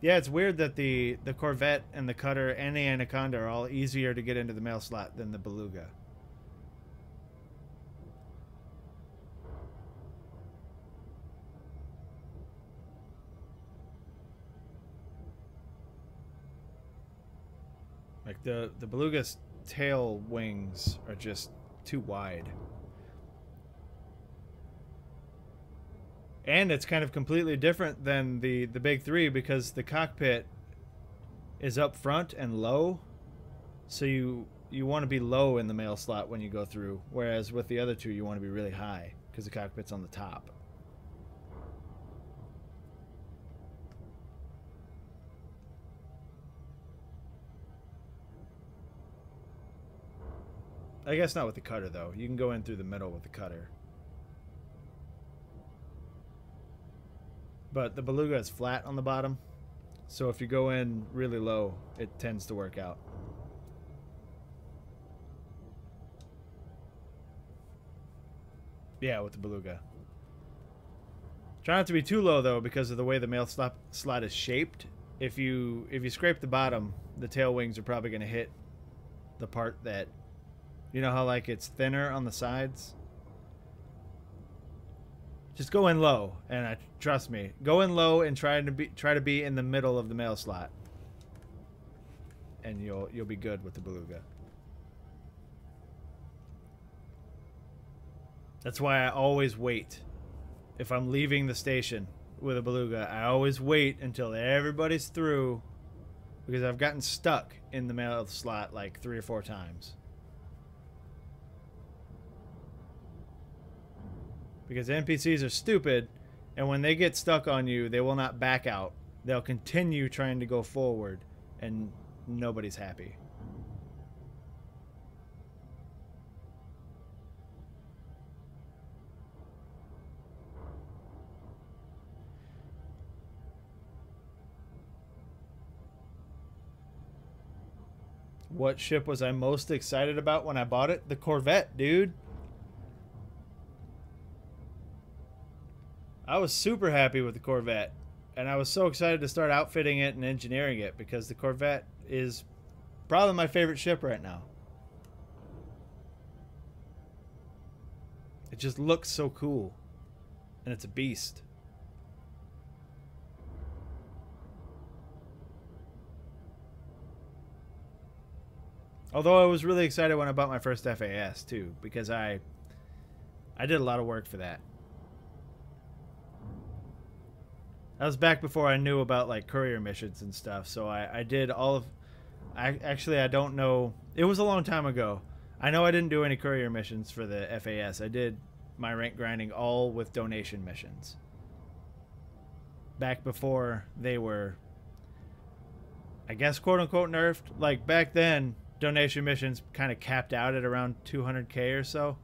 A: Yeah, it's weird that the Corvette and the Cutter and the Anaconda are all easier to get into the mail slot than the Beluga. Like the Beluga's tail wings are just too wide. And it's kind of completely different than the big three because the cockpit is up front and low. So you want to be low in the mail slot when you go through. Whereas with the other two, you want to be really high because the cockpit's on the top. I guess not with the Cutter, though. You can go in through the middle with the Cutter. But the Beluga is flat on the bottom, so if you go in really low, it tends to work out. Yeah, with the Beluga. Try not to be too low, though, because of the way the mail slot is shaped. If you scrape the bottom, the tail wings are probably going to hit the part that... You know how, like, it's thinner on the sides? Just go in low, and trust me, go in low and try to be in the middle of the mail slot, and you'll be good with the Beluga. That's why I always wait. If I'm leaving the station with a Beluga, I always wait until everybody's through, because I've gotten stuck in the mail slot like 3 or 4 times. Because NPCs are stupid, and when they get stuck on you, they will not back out. They'll continue trying to go forward, and nobody's happy. What ship was I most excited about when I bought it? The Corvette, dude. I was super happy with the Corvette. And I was so excited to start outfitting it and engineering it because the Corvette is probably my favorite ship right now. It just looks so cool. And it's a beast. Although I was really excited when I bought my first FAS too, because I did a lot of work for that. That was back before I knew about like courier missions and stuff, so I did all of... Actually, I don't know. It was a long time ago. I know I didn't do any courier missions for the FAS. I did my rank grinding all with donation missions. Back before they were, I guess, quote-unquote nerfed. Like, back then, donation missions kind of capped out at around 200k or so.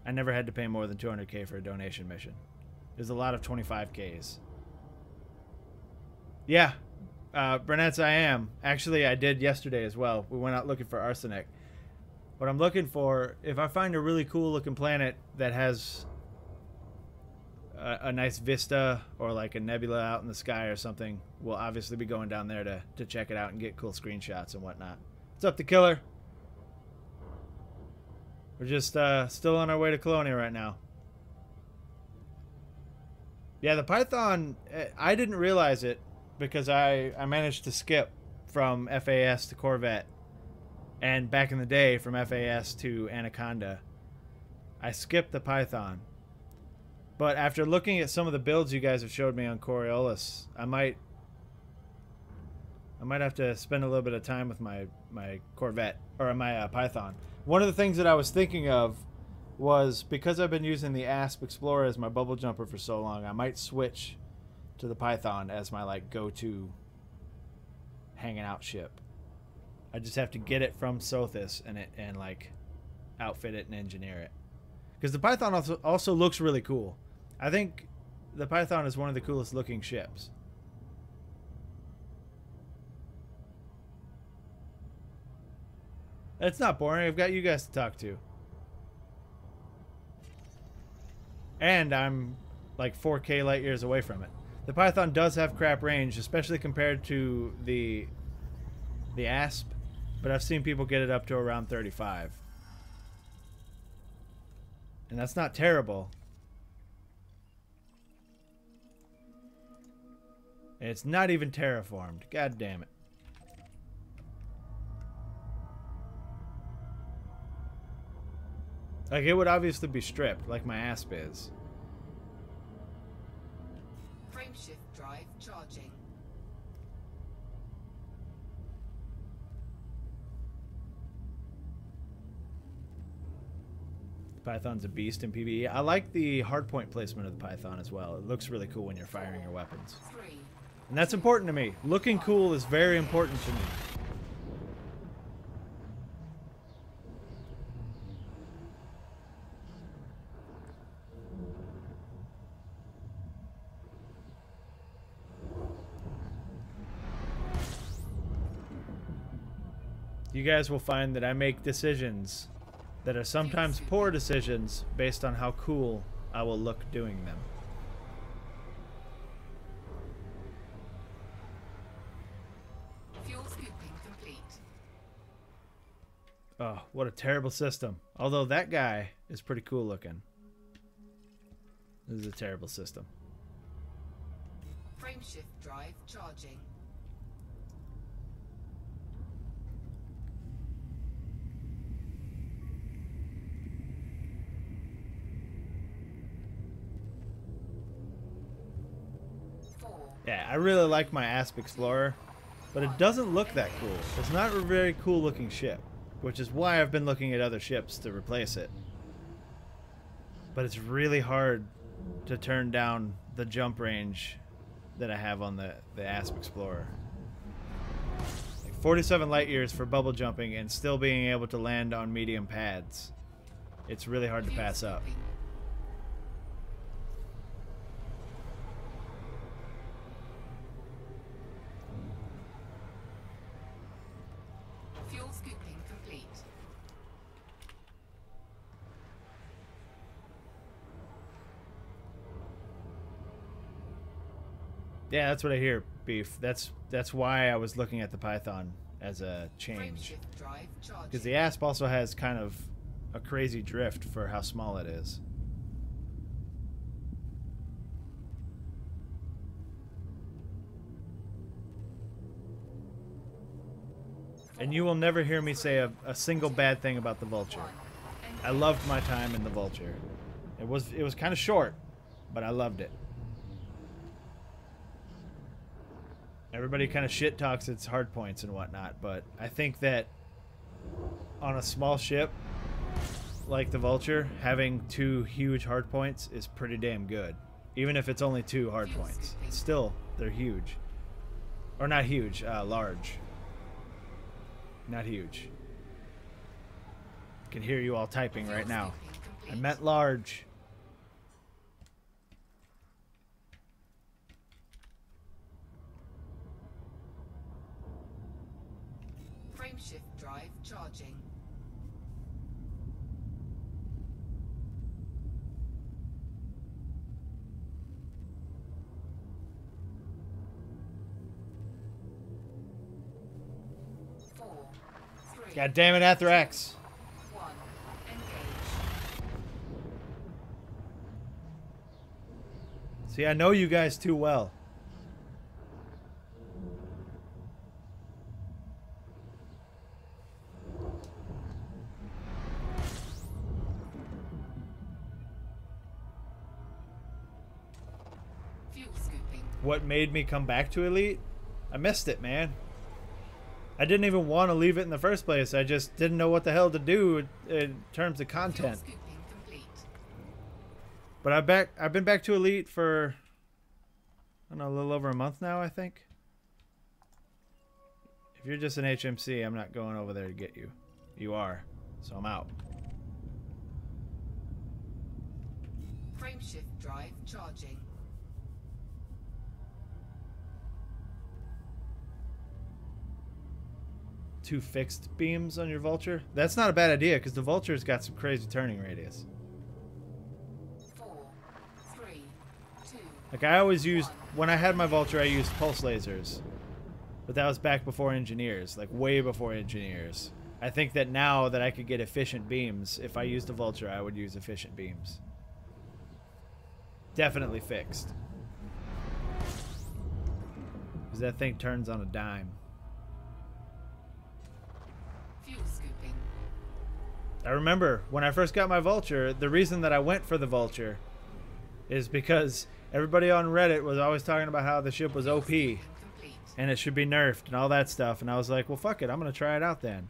A: I never had to pay more than 200k for a donation mission. There's a lot of 25ks. Yeah, Burnett's I am. Actually, I did yesterday as well. We went out looking for arsenic. What I'm looking for, if I find a really cool looking planet that has a nice vista or like a nebula out in the sky or something, we'll obviously be going down there to check it out and get cool screenshots and whatnot. What's up, the killer? We're just still on our way to Colonia right now. Yeah, the Python, I didn't realize it because I managed to skip from FAS to Corvette. And back in the day, from FAS to Anaconda, I skipped the Python. But after looking at some of the builds you guys have showed me on Coriolis, I might have to spend a little bit of time with my Corvette, or my Python. One of the things that I was thinking of was, because I've been using the Asp Explorer as my bubble jumper for so long, I might switch to the Python as my like go-to hanging out ship. I just have to get it from Sothis and like outfit it and engineer it. Because the Python also looks really cool. I think the Python is one of the coolest looking ships. It's not boring. I've got you guys to talk to. And I'm like 4K light years away from it. The Python does have crap range, especially compared to the Asp. But I've seen people get it up to around 35. And that's not terrible. And it's not even terraformed. God damn it. Like, it would obviously be stripped, like my Asp is.
B: Frameshift drive charging.
A: Python's a beast in PvE. I like the hardpoint placement of the Python as well. It looks really cool when you're firing your weapons. And that's important to me. Looking cool is very important to me. You guys will find that I make decisions that are sometimes poor decisions based on how cool I will look doing them.
B: Fuel scooping complete.
A: Oh, what a terrible system. Although that guy is pretty cool looking. This is a terrible system.
B: Frameshift drive charging.
A: Yeah, I really like my Asp Explorer, but it doesn't look that cool. It's not a very cool looking ship, which is why I've been looking at other ships to replace it. But it's really hard to turn down the jump range that I have on the Asp Explorer. Like 47 light years for bubble jumping and still being able to land on medium pads. It's really hard to pass up.
B: Fuel scooping complete.
A: Yeah, that's what I hear, Beef. That's why I was looking at the Python as a
B: Frame
A: change.
B: shift drive charging.
A: Because the ASP also has kind of a crazy drift for how small it is. And you will never hear me say a single bad thing about the Vulture. I loved my time in the Vulture. It was kind of short, but I loved it. Everybody kind of shit talks its hard points and whatnot, but I think that on a small ship like the Vulture, having 2 huge hard points is pretty damn good. Even if it's only 2 hard points. Still, they're huge. Or not huge, large. Not huge. I can hear you all typing right now. I meant large.
B: Frame shift drive charging.
A: God damn it, Athrax.
B: 1. Engage.
A: See, I know you guys too well.
B: Fuel scooping.
A: What made me come back to Elite? I missed it, man. I didn't even want to leave it in the first place. I just didn't know what the hell to do in terms of content.
B: Fuel scooping complete.
A: But I've been back to Elite for, I don't know, a little over a month now, I think. If you're just an HMC, I'm not going over there to get you. You are, so I'm out.
B: Frame shift drive charging.
A: 2 fixed beams on your Vulture? That's not a bad idea, because the Vulture's got some crazy turning radius.
B: 4, 3, 2.
A: Like, I always used, when I had my Vulture, I used pulse lasers. But that was back before engineers, like way before engineers. I think that now that I could get efficient beams, if I used a Vulture, I would use efficient beams. Definitely fixed. Because that thing turns on a dime.
B: Fuel scooping.
A: I remember when I first got my Vulture, the reason that I went for the Vulture is because everybody on Reddit was always talking about how the ship was OP
B: Complete.
A: and it should be nerfed and all that stuff. And I was like, well, fuck it. I'm going to try it out then.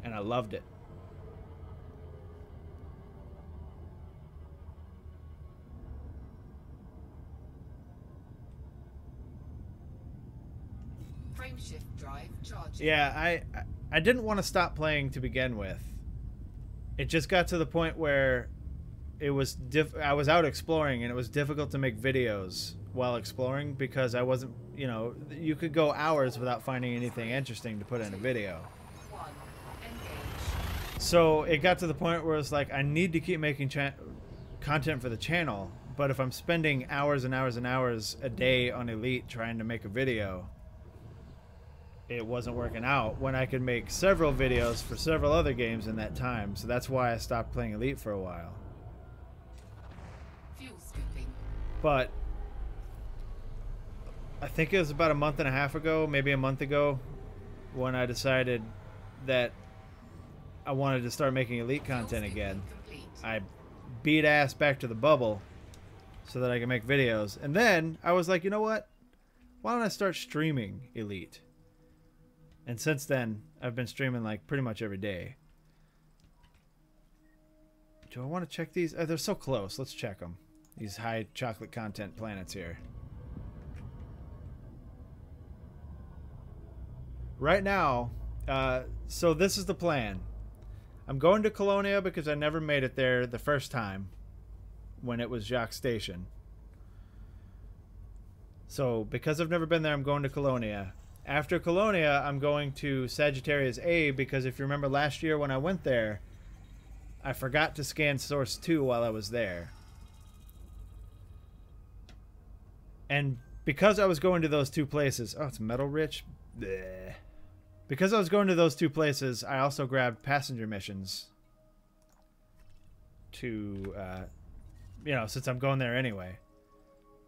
A: And I loved it.
B: Frame shift drive charging.
A: Yeah, I didn't want to stop playing to begin with. It just got to the point where it was I was out exploring and it was difficult to make videos while exploring because I wasn't, you know, you could go hours without finding anything interesting to put in a video.
B: 1. Engage.
A: So it got to the point where it's like I need to keep making content for the channel, but if I'm spending hours and hours and hours a day on Elite trying to make a video, it wasn't working out when I could make several videos for several other games in that time. So that's why I stopped playing Elite for a while.
B: Fuel scooping.
A: But I think it was about a month and a half ago, maybe a month ago, when I decided that I wanted to start making Elite content again.
B: Complete.
A: I beat ass back to the bubble so that I can make videos. And then I was like, you know what? Why don't I start streaming Elite? And since then, I've been streaming like pretty much every day. Do I want to check these? Oh, they're so close. Let's check them. These high chocolate content planets here. Right now, so this is the plan. I'm going to Colonia because I never made it there the first time when it was Jacques Station. So because I've never been there, I'm going to Colonia. After Colonia, I'm going to Sagittarius A because if you remember last year when I went there, I forgot to scan Source 2 while I was there. And because I was going to those two places. Oh, it's metal rich. Bleh. Because I was going to those two places, I also grabbed passenger missions to, you know, since I'm going there anyway.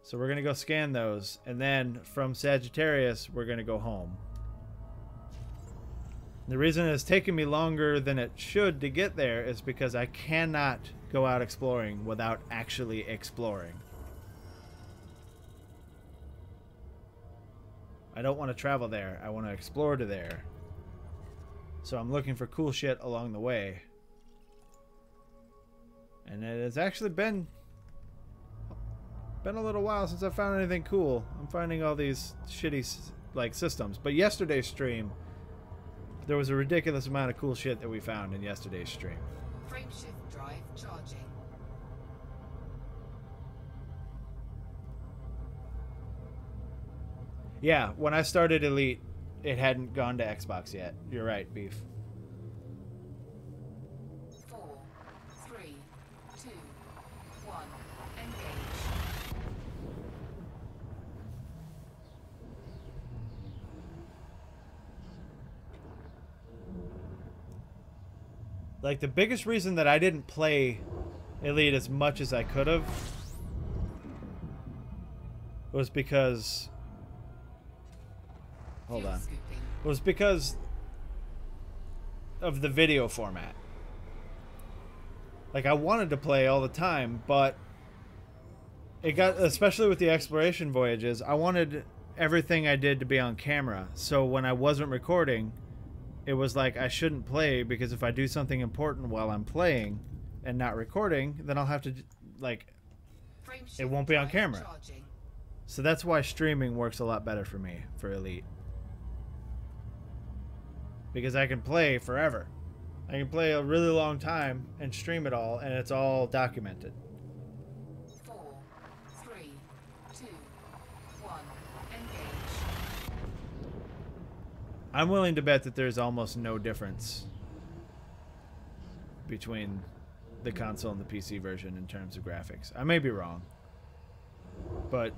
A: So we're going to go scan those, and then from Sagittarius, we're going to go home. The reason it's taken me longer than it should to get there is because I cannot go out exploring without actually exploring. I don't want to travel there. I want to explore to there. So I'm looking for cool shit along the way. And it has actually been a little while since I found anything cool. I'm finding all these shitty like systems. But yesterday's stream, there was a ridiculous amount of cool shit that we found in yesterday's stream.
B: Frameshift drive charging.
A: Yeah, when I started Elite, it hadn't gone to Xbox yet. You're right, Beef.
B: 4, 3, 2, 1, engage.
A: Like, the biggest reason that I didn't play Elite as much as I could have was because... Hold on. Was because of the video format. Like, I wanted to play all the time, but it got, especially with the exploration voyages, I wanted everything I did to be on camera. So when I wasn't recording, it was like I shouldn't play, because if I do something important while I'm playing and not recording, then I'll have to, like, it won't be on camera. So that's why streaming works a lot better for me for Elite. Because I can play forever. I can play a really long time and stream it all, and it's all documented.
B: 4, 3, 2, 1, engage.
A: I'm willing to bet that there's almost no difference between the console and the PC version in terms of graphics. I may be wrong, but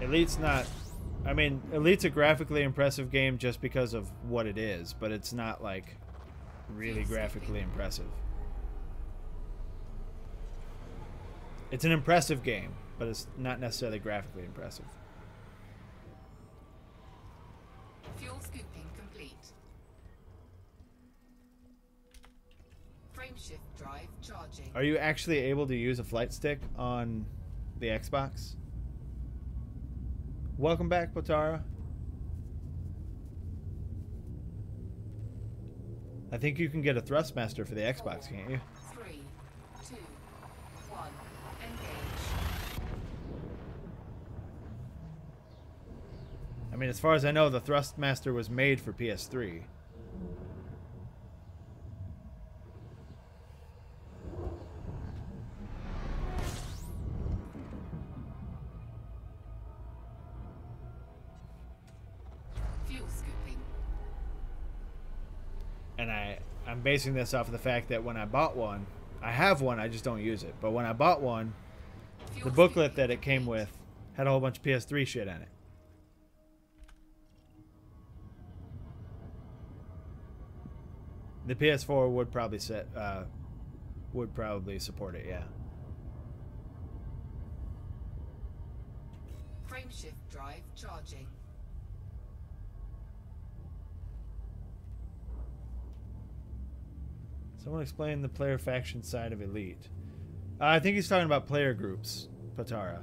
A: Elite's not... I mean, Elite's a graphically impressive game just because of what it is, but it's not, like, really graphically impressive. It's an impressive game, but it's not necessarily graphically impressive.
B: Fuel scooping complete. Frameshift drive charging.
A: Are you actually able to use a flight stick on the Xbox? Welcome back, Potara. I think you can get a Thrustmaster for the Xbox, can't you?
B: 3, 2, 1, engage.
A: I mean, as far as I know, the Thrustmaster was made for PS3. And I'm basing this off of the fact that when I bought one, I have one, I just don't use it. But when I bought one, the booklet that it came with had a whole bunch of PS3 shit in it. The PS4 would probably support it, yeah.
B: Frameshift drive charging.
A: Someone explain the player faction side of Elite. I think he's talking about player groups, Patara.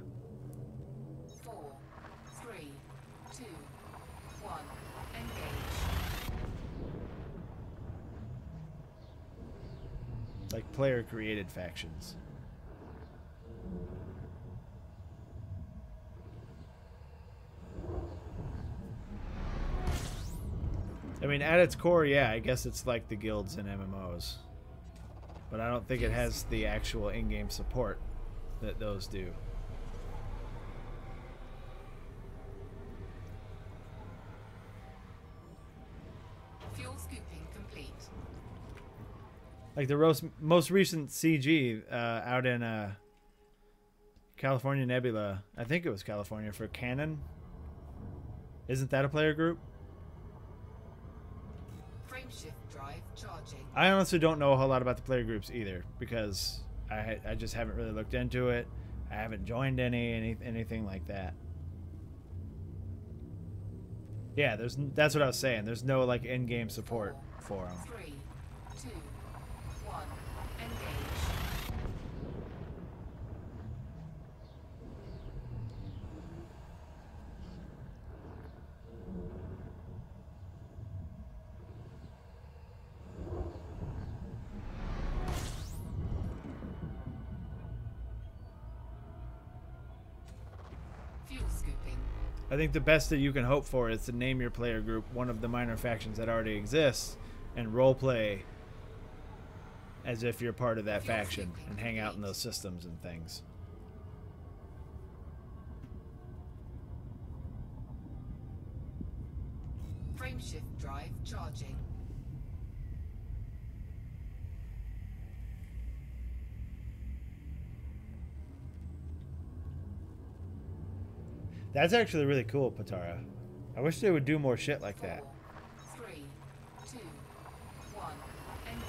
B: 4, 3, 2, 1, engage.
A: Like player created factions. I mean, at its core, yeah, I guess it's like the guilds and MMOs. But I don't think it has the actual in-game support that those do.
B: Fuel scooping complete.
A: Like the most recent CG out in California Nebula. I think it was California for Canon. Isn't that a player group?
B: Frameshift drive charging.
A: I honestly don't know a whole lot about the player groups either because I just haven't really looked into it. I haven't joined anything like that. Yeah, that's what I was saying. There's no like in-game support for them.
B: 3, 2, 1, engage. Fuel scooping.
A: I think the best that you can hope for is to name your player group one of the minor factions that already exists and roleplay as if you're part of that faction and hang out in those systems and things.
B: Frameshift drive charging.
A: That's actually really cool, Patara. I wish they would do more shit like that.
B: 4, 3, 2, 1, engage.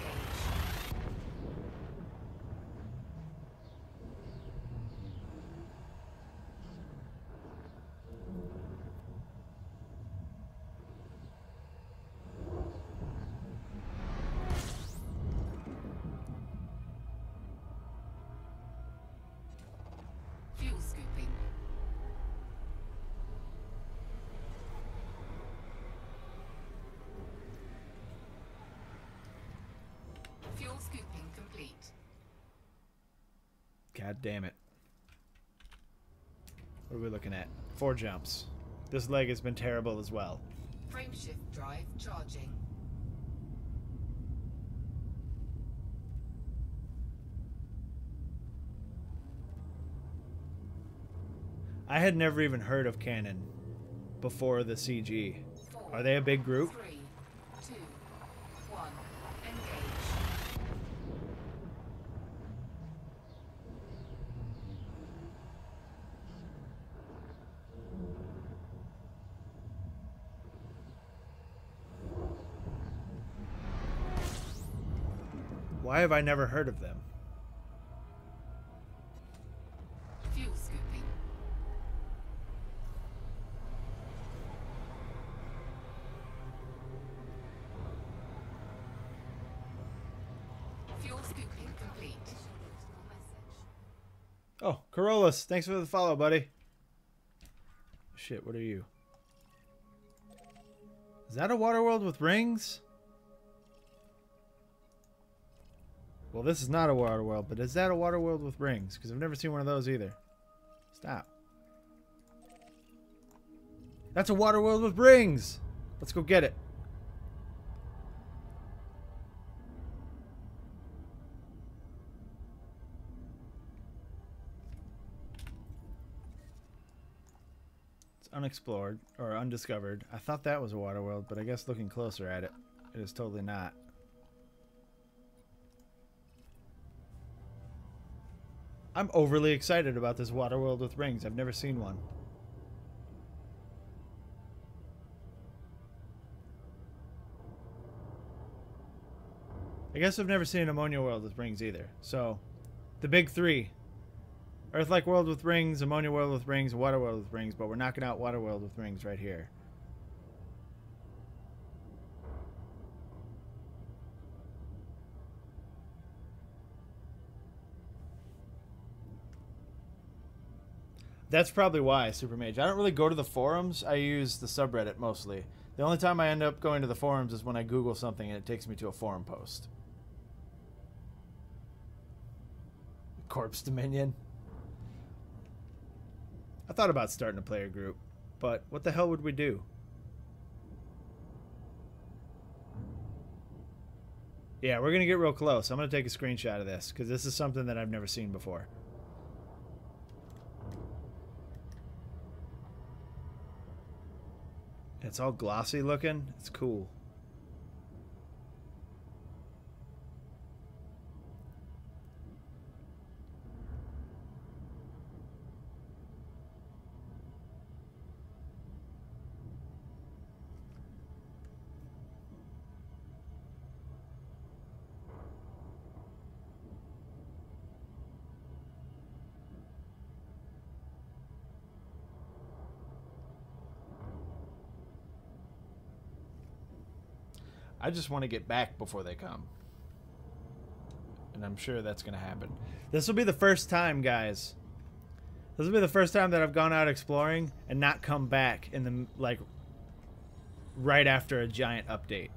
B: Fuel scooping. Fuel scooping complete.
A: God damn it. What are we looking at? 4 jumps. This leg has been terrible as well.
B: Frameshift drive charging.
A: I had never even heard of Canon before the CG.
B: 4,
A: Are they a big group?
B: 3, 2, 1, engage.
A: Why have I never heard of them?
B: Fuel scooping. Fuel scooping complete.
A: Oh, Coriolis, thanks for the follow, buddy. Shit, what are you? Is that a water world with rings? Well, this is not a water world, but is that a water world with rings? Because I've never seen one of those either. Stop. That's a water world with rings! Let's go get it. It's unexplored, or undiscovered. I thought that was a water world, but I guess looking closer at it, it is totally not. I'm overly excited about this water world with rings. I've never seen one. I guess I've never seen an ammonia world with rings either. So, the big three. Earth-like world with rings, ammonia world with rings, water world with rings, but we're knocking out water world with rings right here. That's probably why, Supermage. I don't really go to the forums. I use the subreddit mostly. The only time I end up going to the forums is when I Google something and it takes me to a forum post. Corpse Dominion. I thought about starting a player group, but what the hell would we do? Yeah, we're going to get real close. I'm going to take a screenshot of this because this is something that I've never seen before. It's all glossy looking. It's cool.
C: I just want to get back before they come. And I'm sure that's going to happen.
A: This will be the first time, guys. This will be the first time that I've gone out exploring and not come back in the, like, right after a giant update.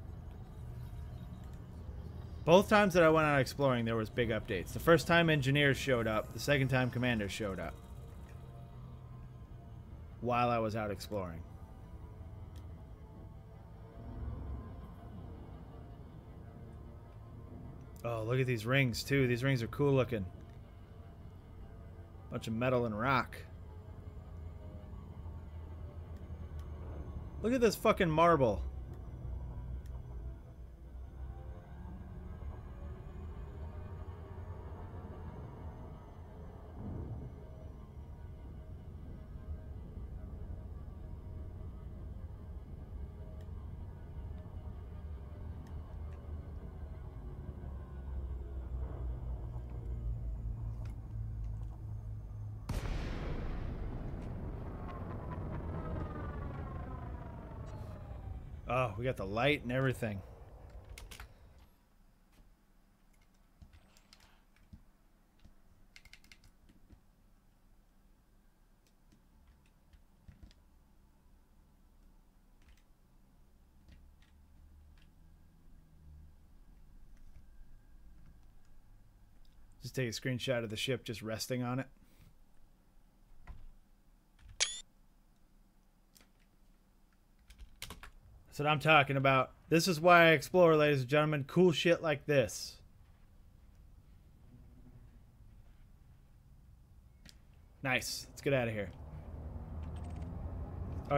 A: Both times that I went out exploring, there was big updates. The first time engineers showed up. The second time commanders showed up. While I was out exploring. Oh, look at these rings, too. These rings are cool looking. Bunch of metal and rock. Look at this fucking marble. Oh, we got the light and everything. Just take a screenshot of the ship just resting on it. That's what I'm talking about. This is why I explore, ladies and gentlemen. Cool shit like this. Nice. Let's get out of here. Oh,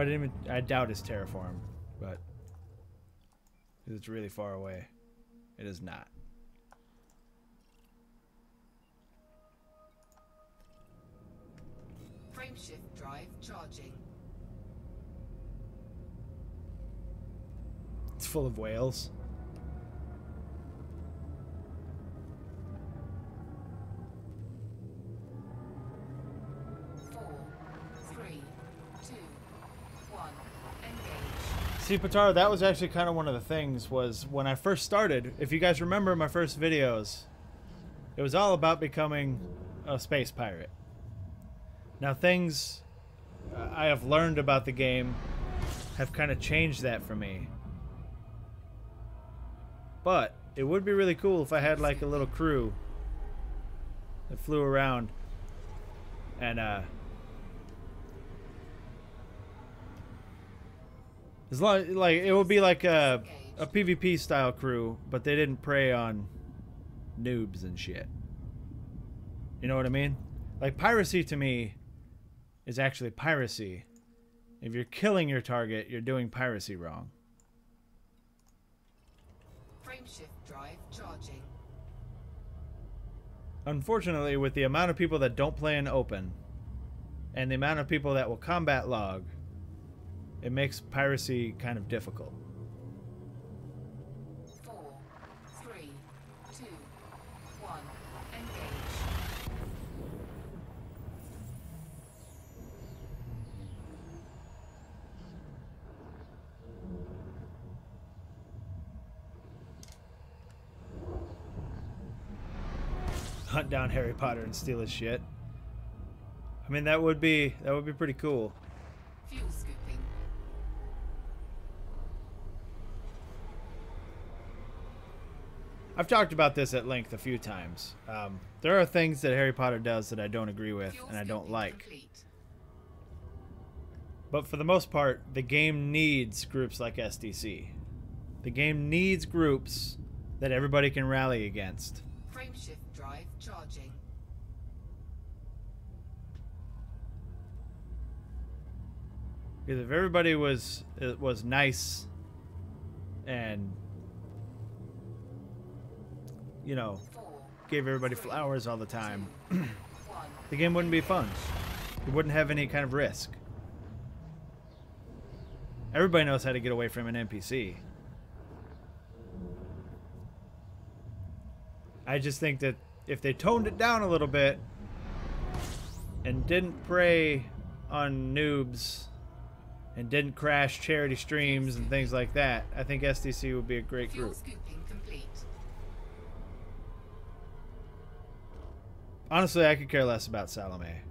A: I doubt it's terraformed, but it's really far away. It is not.
B: Frameshift drive charging.
A: It's full of whales.
B: Four, three, two, one. Engage.
A: See, Pataro, that was actually kind of one of the things was when I first started, if you guys remember my first videos, it was all about becoming a space pirate. Now things I have learned about the game have kind of changed that for me. But it would be really cool if I had like a little crew that flew around and as long like it would be like a PvP style crew, but they didn't prey on noobs and shit. You know what I mean? Like piracy to me is actually piracy. If you're killing your target, you're doing piracy wrong.
B: Frameshift drive charging.
A: Unfortunately, with the amount of people that don't play in open and the amount of people that will combat log, it makes piracy kind of difficult.
B: 4, 3, 2, 1. Engage.
A: Hunt down Harry Potter and steal his shit. I mean, that would be pretty cool.
B: Fuel scooping.
A: I've talked about this at length a few times. There are things that Harry Potter does that I don't agree with
B: Fuel
A: and I don't
B: scooping
A: like.
B: complete.
A: But for the most part, the game needs groups like SDC. The game needs groups that everybody can rally against.
B: Frameshift drive charging.
A: Because if everybody was nice and, you know,
B: 4,
A: gave everybody
B: 3,
A: flowers all the time,
B: 2, 1.
A: the game wouldn't be fun. It wouldn't have any kind of risk. Everybody knows how to get away from an NPC. I just think that if they toned it down a little bit and didn't prey on noobs and didn't crash charity streams and things like that, I think SDC would be a great
B: Fuel
A: group.
B: scooping complete.
A: Honestly, I could care less about Salome.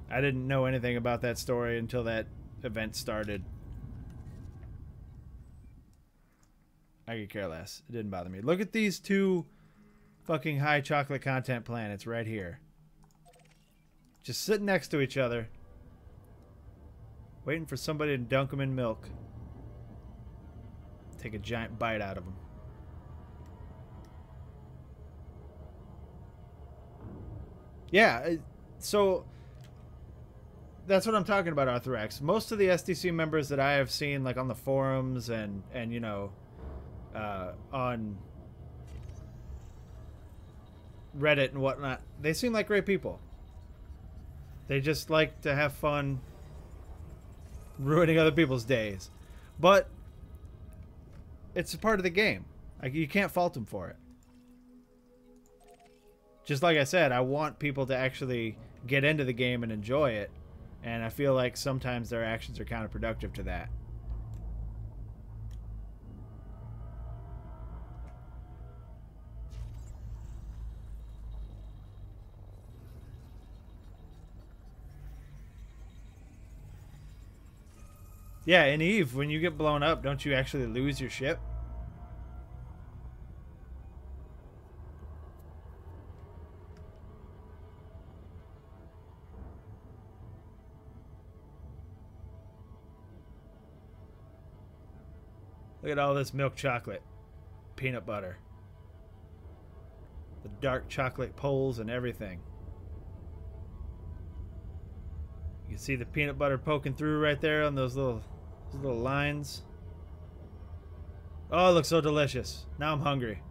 A: I didn't know anything about that story until that event started. I could care less. It didn't bother me. Look at these two fucking high chocolate content planets right here. Just sitting next to each other. Waiting for somebody to dunk them in milk. Take a giant bite out of them. Yeah, so that's what I'm talking about, Arthrex. Most of the SDC members that I have seen, like on the forums and you know, on Reddit and whatnot, they seem like great people. They just like to have fun ruining other people's days. But it's a part of the game. Like, you can't fault them for it. Just like I said, I want people to actually get into the game and enjoy it. And I feel like sometimes their actions are counterproductive to that. Yeah, in Eve, when you get blown up, don't you actually lose your ship? Look at all this milk chocolate. Peanut butter. The dark chocolate poles and everything. You can see the peanut butter poking through right there on those little lines. Oh, it looks so delicious. Now I'm hungry.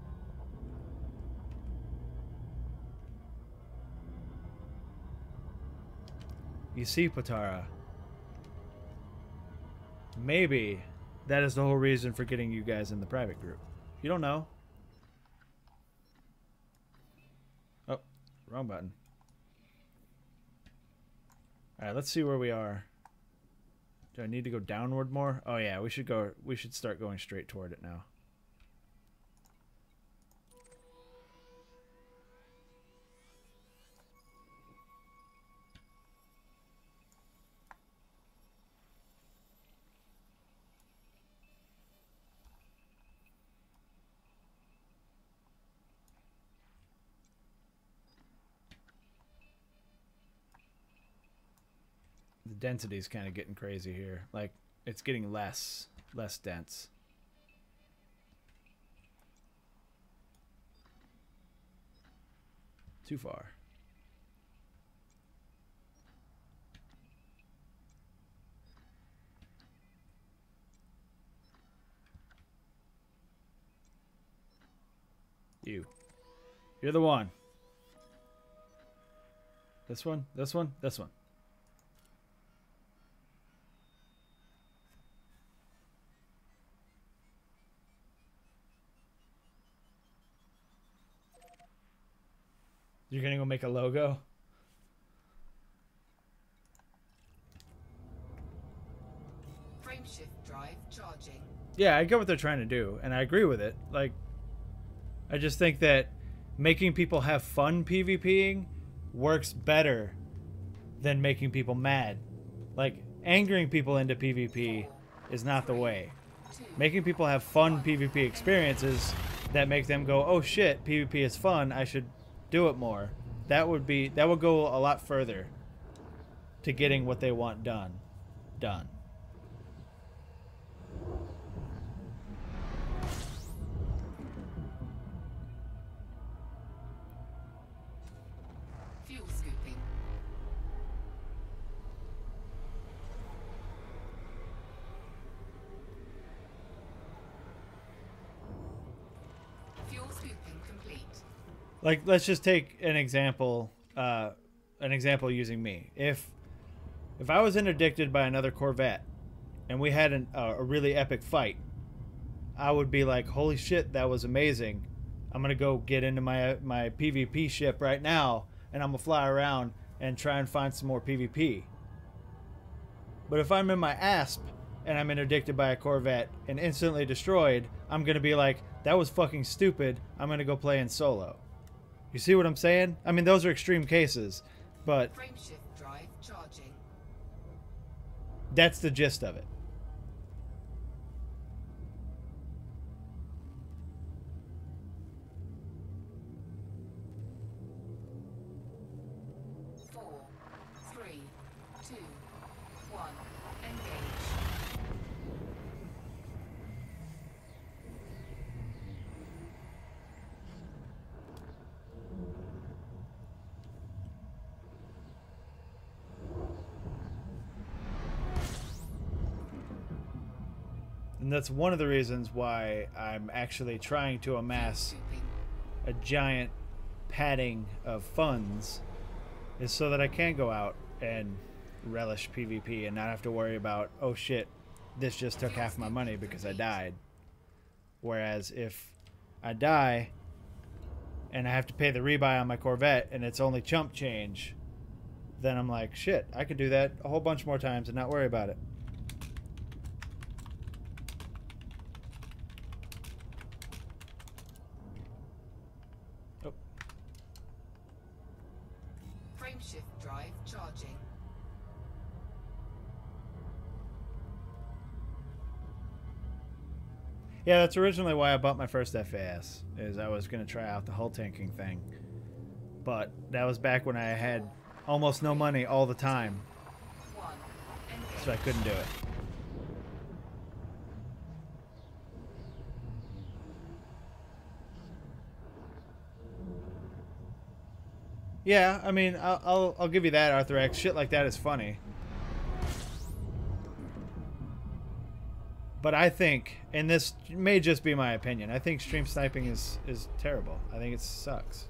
A: You see, Patara, maybe that is the whole reason for getting you guys in the private group. You don't know. Oh, wrong button. Alright, let's see where we are. Do I need to go downward more? Oh yeah, we should start going straight toward it now. The density is kind of getting crazy here. Like, it's getting less dense. Too far. You're the one. This one, this one, this one. You're gonna go make a logo?
B: Frameshift drive charging.
A: Yeah, I get what they're trying to do, and I agree with it. Like, I just think that making people have fun PvPing works better than making people mad. Like, angering people into PvP is not the way. Making people have fun PvP experiences that make them go, oh shit, PvP is fun, I should do it more. That would go a lot further to getting what they want done.
B: Fuel scooping. Fuel scooping complete.
A: Like, let's just take an example using me. If I was interdicted by another Corvette and we had a really epic fight, I would be like, holy shit, that was amazing. I'm gonna go get into my PvP ship right now, and I'm gonna fly around and try and find some more PvP. But if I'm in my ASP and I'm interdicted by a Corvette and instantly destroyed, I'm going to be like, that was fucking stupid. I'm going to go play in solo. You see what I'm saying? I mean, those are extreme cases, but
B: Frameshift drive charging.
A: that's the gist of it.
B: Four, three, two, one. Engage.
A: And that's one of the reasons why I'm actually trying to amass
B: Scooping.
A: a giant padding of funds, is so that I can go out and relish PvP and not have to worry about, oh shit, this just took half my money because I died. Whereas if I die and I have to pay the rebuy on my Corvette and it's only chump change, then I'm like, shit, I could do that a whole bunch more times and not worry about it. Oh.
B: Frameshift drive charging.
A: Yeah, that's originally why I bought my first FAS, is I was going to try out the hull tanking thing. But that was back when I had almost no money all the time,
B: One. Engage.
A: so I couldn't do it. Yeah, I mean, I'll give you that, Arthur X. Shit like that is funny. But I think, and this may just be my opinion, I think stream sniping is terrible. I think it sucks.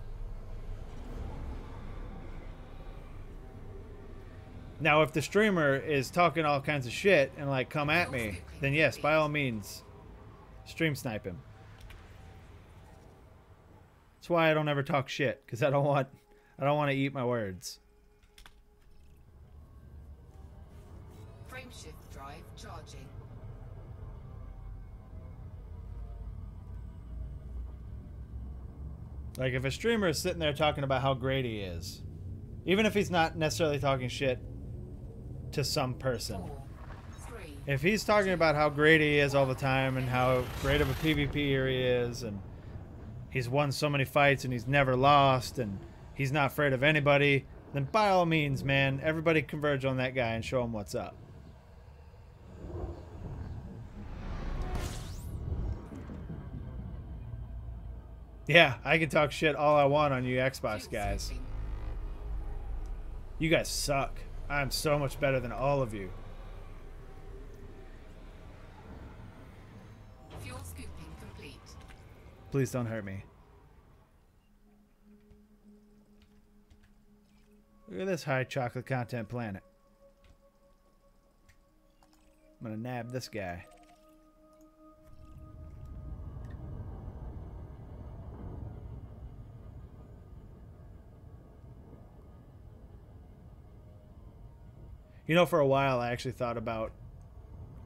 A: Now, if the streamer is talking all kinds of shit and like come at me, then yes, by all means, stream snipe him. That's why I don't ever talk shit, because I don't want to eat my words.
B: Frameshift drive charging.
A: Like, if a streamer is sitting there talking about how great he is, even if he's not necessarily talking shit to some person,
B: Four, three,
A: if he's talking about how great he is all the time and how great of a PvPer he is and he's won so many fights and he's never lost and he's not afraid of anybody, then by all means, man, everybody converge on that guy and show him what's up. Yeah, I can talk shit all I want on you Xbox guys.
B: scooping.
A: You guys suck. I'm so much better than all of you.
B: Fuel scooping complete.
A: Please don't hurt me. Look at this high chocolate content planet. I'm gonna nab this guy. You know, for a while I actually thought about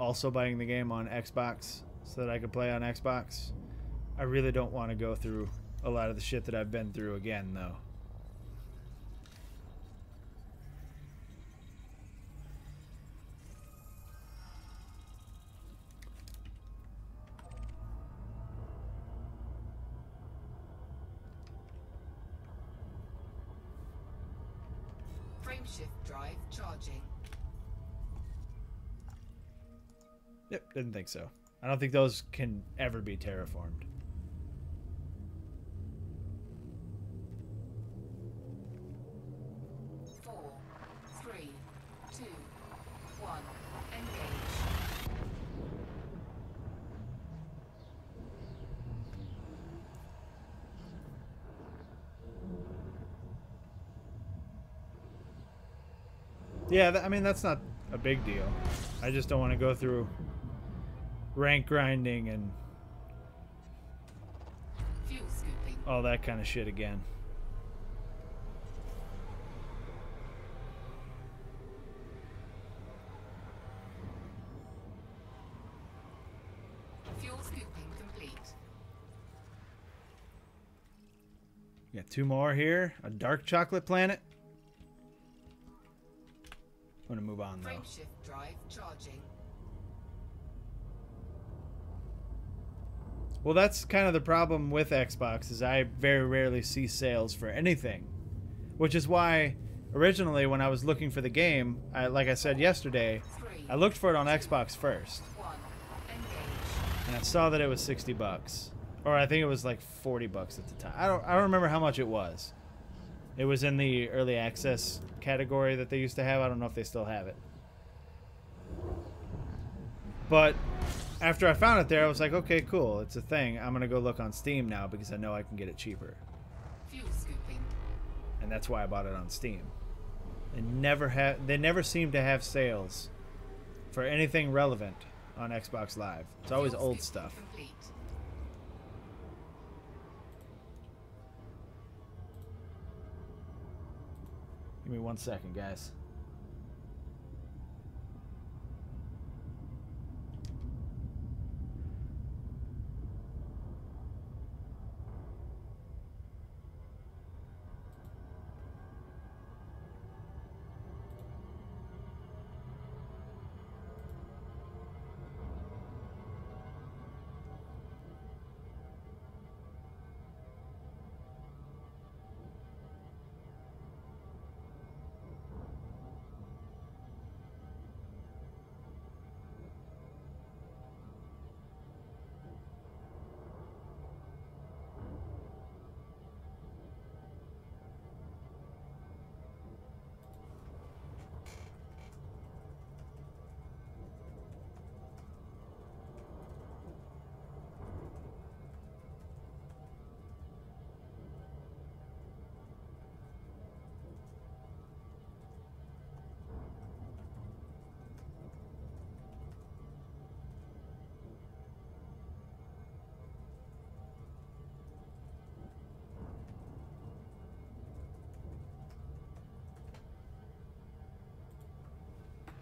A: also buying the game on Xbox so that I could play on Xbox. I really don't want to go through a lot of the shit that I've been through again, though.
B: Frameshift drive charging.
A: Yep, didn't think so. I don't think those can ever be terraformed.
B: Four, three, two, one. Engage.
A: Yeah, I mean, that's not a big deal. I just don't want to go through rank grinding and
B: Fuel scooping.
A: all that kind of shit again. Got 2 more here. A dark chocolate planet. I'm gonna move on though.
B: Frameshift drive charging.
A: Well, that's kind of the problem with Xbox, is I very rarely see sales for anything. Which is why, originally, when I was looking for the game, like I said yesterday, I looked for it on Xbox first.
B: 1. Engage.
A: And I saw that it was $60. Or I think it was like $40 at the time. I don't remember how much it was. It was in the early access category that they used to have. I don't know if they still have it. But after I found it there, I was like, okay, cool. It's a thing. I'm going to go look on Steam now because I know I can get it cheaper.
B: Fuel scooping.
A: And that's why I bought it on Steam. They never seem to have sales for anything relevant on Xbox Live. It's always
B: Fuel
A: old
B: scooping
A: stuff.
B: complete.
A: Give me 1 second, guys.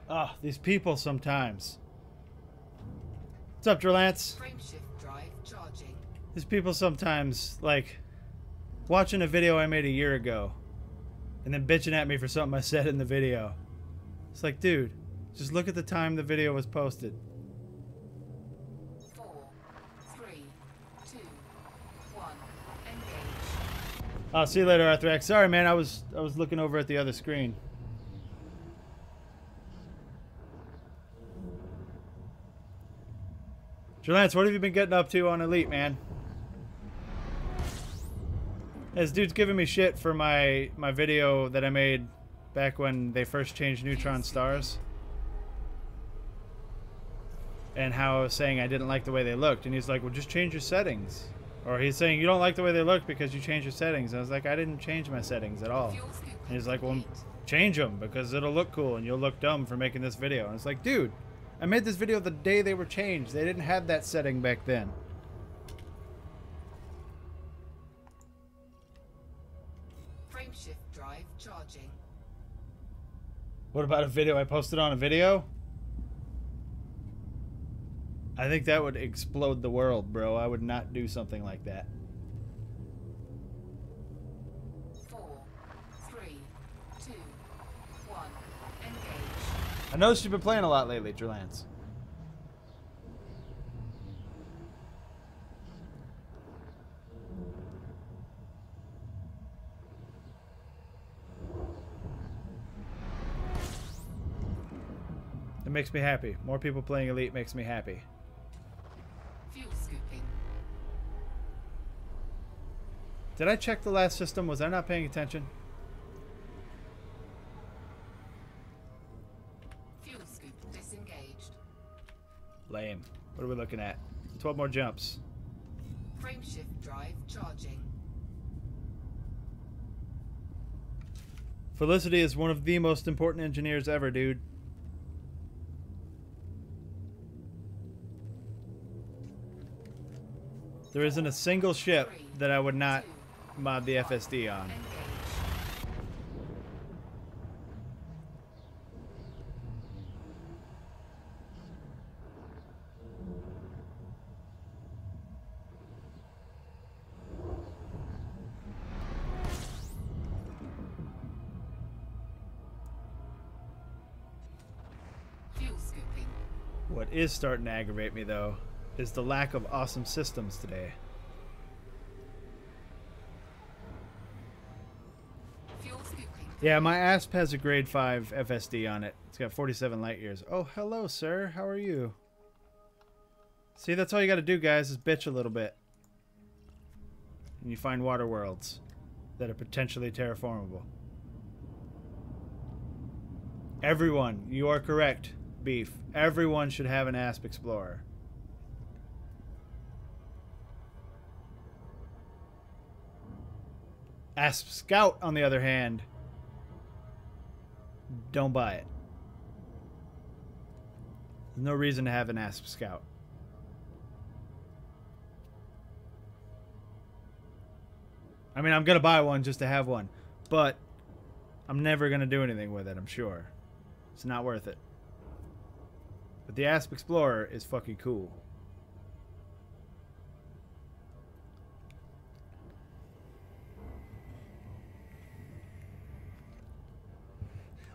A: Oh, these people sometimes. What's up, Drelance?
B: Frameshift drive charging.
A: These people sometimes, like, watching a video I made a year ago and then bitching at me for something I said in the video. It's like, dude, just look at the time the video was posted.
B: 4, 3, 2, 1. Engage.
A: I'll see you later, Arthrex. Sorry, man, I was looking over at the other screen. Drelance, what have you been getting up to on Elite, man? This dude's giving me shit for my video that I made back when they first changed neutron stars. And how I was saying I didn't like the way they looked. And he's like, well, just change your settings. Or he's saying, you don't like the way they look because you changed your settings. And I was like, I didn't change my settings at all.
B: Fuel scooping
A: And he's like, well,
B: complete.
A: change them because it'll look cool and you'll look dumb for making this video. And it's like, dude, I made this video the day they were changed. They didn't have that setting back then.
B: Frameshift drive charging.
A: What about a video I posted on a video? I think that would explode the world, bro. I would not do something like that.
B: 4, 3, 2, 1. Engage.
A: I noticed you've been playing a lot lately, Drelance. It makes me happy. More people playing Elite makes me happy.
B: Fuel scooping.
A: Did I check the last system? Was I not paying attention?
B: Fuel scoop disengaged.
A: Lame. What are we looking at? 12 more jumps.
B: Frameshift drive charging.
A: Felicity is one of the most important engineers ever, dude. There isn't a single ship that I would not mod the FSD on.
B: Engage.
A: What is starting to aggravate me, though, is the lack of awesome systems today.
B: Fuel scooping.
A: Yeah, my ASP has a grade 5 FSD on it. It's got 47 light years. Oh, hello, sir. How are you? See, that's all you got to do, guys, is bitch a little bit. And you find water worlds that are potentially terraformable. Everyone, you are correct, Beef. Everyone should have an ASP Explorer. ASP Scout, on the other hand, don't buy it. There's no reason to have an ASP Scout. I mean, I'm going to buy one just to have one, but I'm never going to do anything with it, I'm sure. It's not worth it. But the ASP Explorer is fucking cool.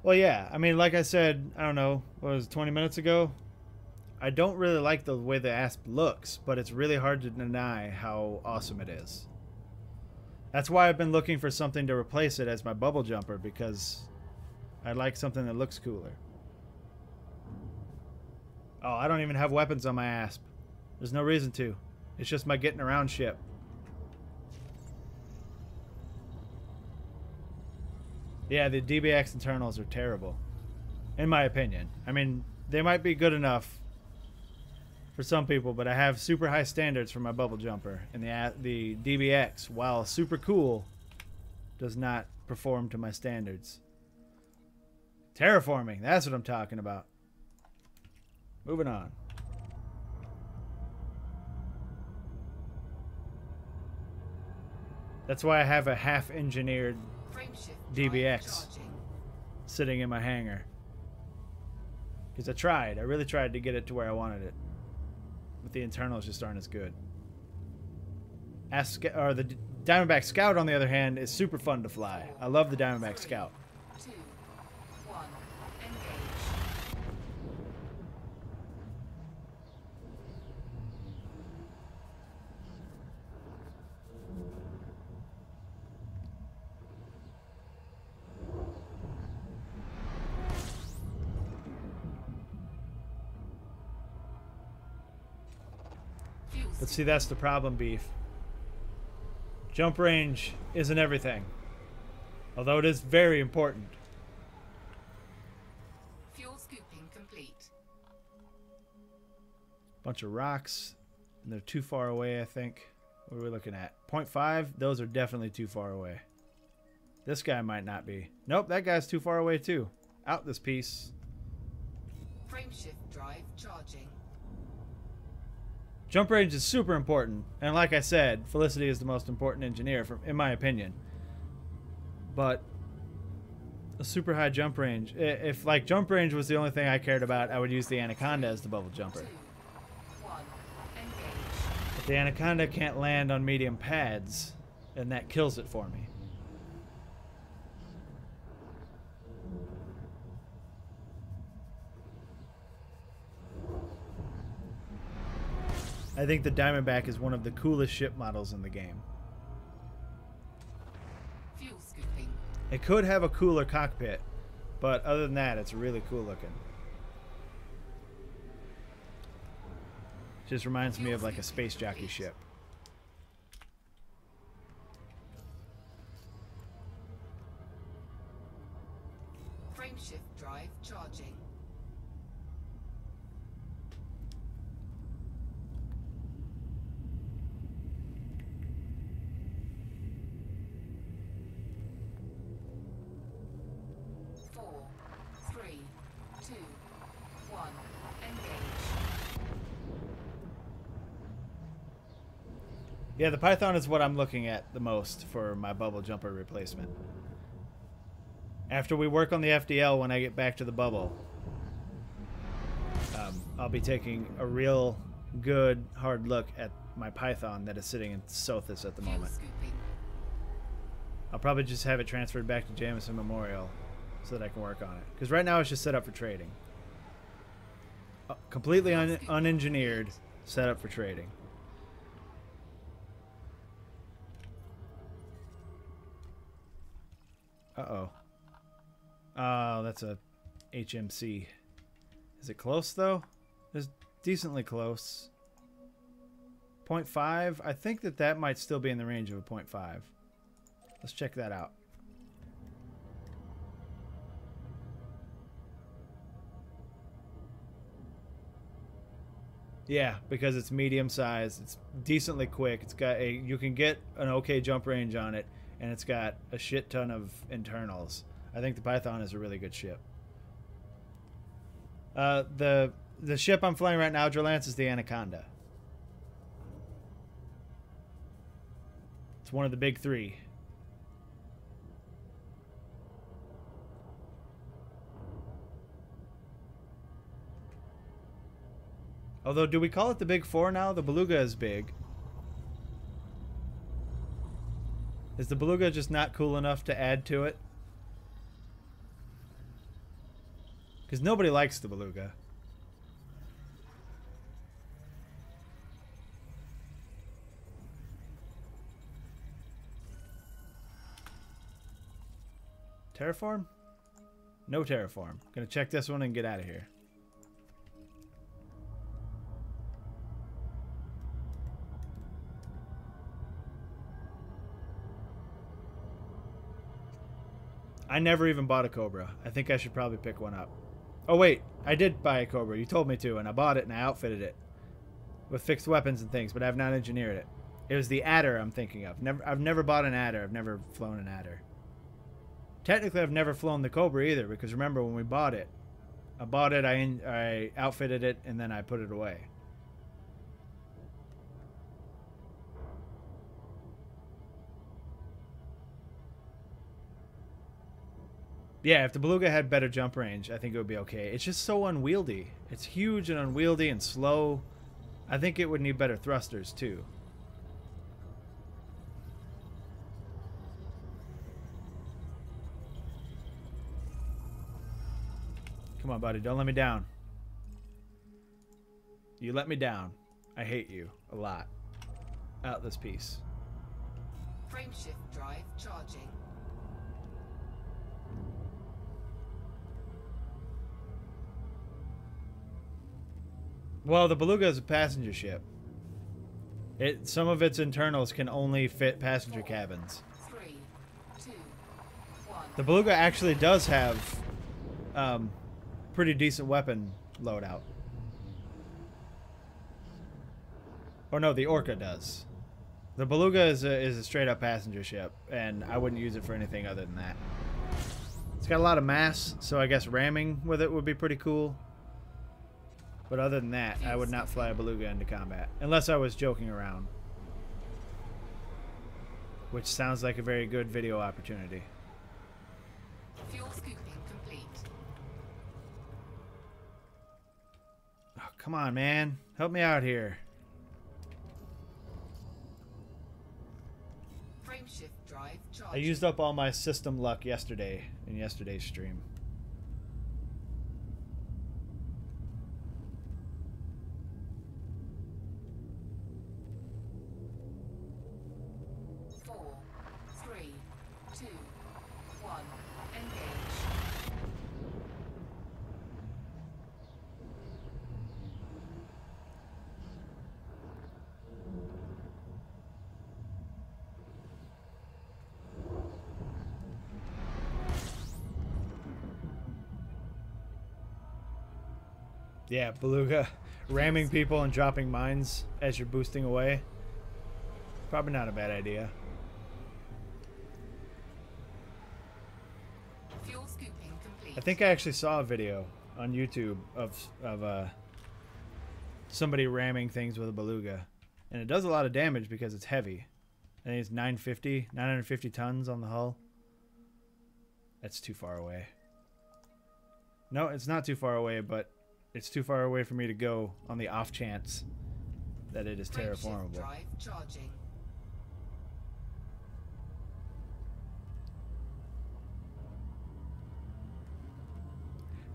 A: Well, yeah. I mean, like I said, I don't know, what was it, 20 minutes ago? I don't really like the way the ASP looks, but it's really hard to deny how awesome it is. That's why I've been looking for something to replace it as my bubble jumper, because I like something that looks cooler. Oh, I don't even have weapons on my ASP. There's no reason to. It's just my getting around ship. Yeah, the DBX internals are terrible, in my opinion. I mean, they might be good enough for some people, but I have super high standards for my bubble jumper, and the DBX, while super cool, does not perform to my standards. Terraforming, that's what I'm talking about. Moving on. That's why I have a half-engineered DBX sitting in my hangar. Because I really tried to get it to where I wanted it. But the internals just aren't as good. The Diamondback Scout, on the other hand, is super fun to fly. I love the Diamondback Scout.
B: 2, 1, engage.
A: But see, that's the problem, Beef. Jump range isn't everything. Although it is very important.
B: Fuel scooping complete.
A: Bunch of rocks. And they're too far away, I think. What are we looking at? 0.5? Those are definitely too far away. This guy might not be. Nope, that guy's too far away too. Out this piece.
B: Frameshift drive charging.
A: Jump range is super important, and like I said, Felicity is the most important engineer, in my opinion. But a super high jump range. If like jump range was the only thing I cared about, I would use the Anaconda as the bubble jumper.
B: 2, 1, engage.
A: But the Anaconda can't land on medium pads, and that kills it for me. I think the Diamondback is one of the coolest ship models in the game.
B: Fuel scooping.
A: It could have a cooler cockpit, but other than that, it's really cool looking. Just reminds me of like a space jockey ship.
B: Frameshift drive charging.
A: Yeah, the Python is what I'm looking at the most for my bubble jumper replacement. After we work on the FDL, when I get back to the bubble, I'll be taking a real good hard look at my Python that is sitting in Sothis at the moment. I'll probably just have it transferred back to Jameson Memorial so that I can work on it. Because right now it's just set up for trading. completely unengineered, set up for trading. Uh-oh. Oh, that's a HMC. Is it close, though? It's decently close. 0.5? I think that might still be in the range of a 0.5. Let's check that out. Yeah, because it's medium size. It's decently quick. It's got a... You can get an okay jump range on it, and it's got a shit ton of internals. I think the Python is a really good ship. The ship I'm flying right now, Drolance, is the Anaconda. It's one of the big three. Although, do we call it the big four now? The Beluga is big. Is the Beluga just not cool enough to add to it? Because nobody likes the Beluga. Terraform? No terraform. Gonna check this one and get out of here. I never even bought a Cobra. I think I should probably pick one up. Oh wait, I did buy a Cobra. You told me to, and I bought it and I outfitted it with fixed weapons and things, but I have not engineered it. It was the Adder I'm thinking of. I've never bought an Adder. I've never flown an Adder. Technically, I've never flown the Cobra either, because remember when we bought it, I outfitted it, and then I put it away. Yeah, if the Beluga had better jump range, I think it would be okay. It's just so unwieldy. It's huge and unwieldy and slow. I think it would need better thrusters, too. Come on, buddy. Don't let me down. You let me down. I hate you a lot. Out this piece.
B: Frameshift drive charging.
A: Well, the Beluga is a passenger ship. Some of its internals can only fit passenger cabins.
B: 3, 2, 1.
A: The Beluga actually does have pretty decent weapon loadout. Or no, the Orca does. The Beluga is a straight up passenger ship, and I wouldn't use it for anything other than that. It's got a lot of mass, so I guess ramming with it would be pretty cool. But other than that, I would not fly a Beluga into combat. Unless I was joking around. Which sounds like a very good video opportunity.
B: Fuel scooping complete.
A: Oh, come on, man. Help me out here.
B: Frameshift drive charging.
A: I used up all my system luck yesterday in yesterday's stream. Yeah, Beluga ramming people and dropping mines as you're boosting away. Probably not a bad idea.
B: Fuel scooping complete.
A: I think I actually saw a video on YouTube of somebody ramming things with a Beluga. And it does a lot of damage because it's heavy. I think it's 950 tons on the hull. That's too far away. No, it's not too far away, but it's too far away for me to go on the off chance that it is terraformable.
B: Drive charging.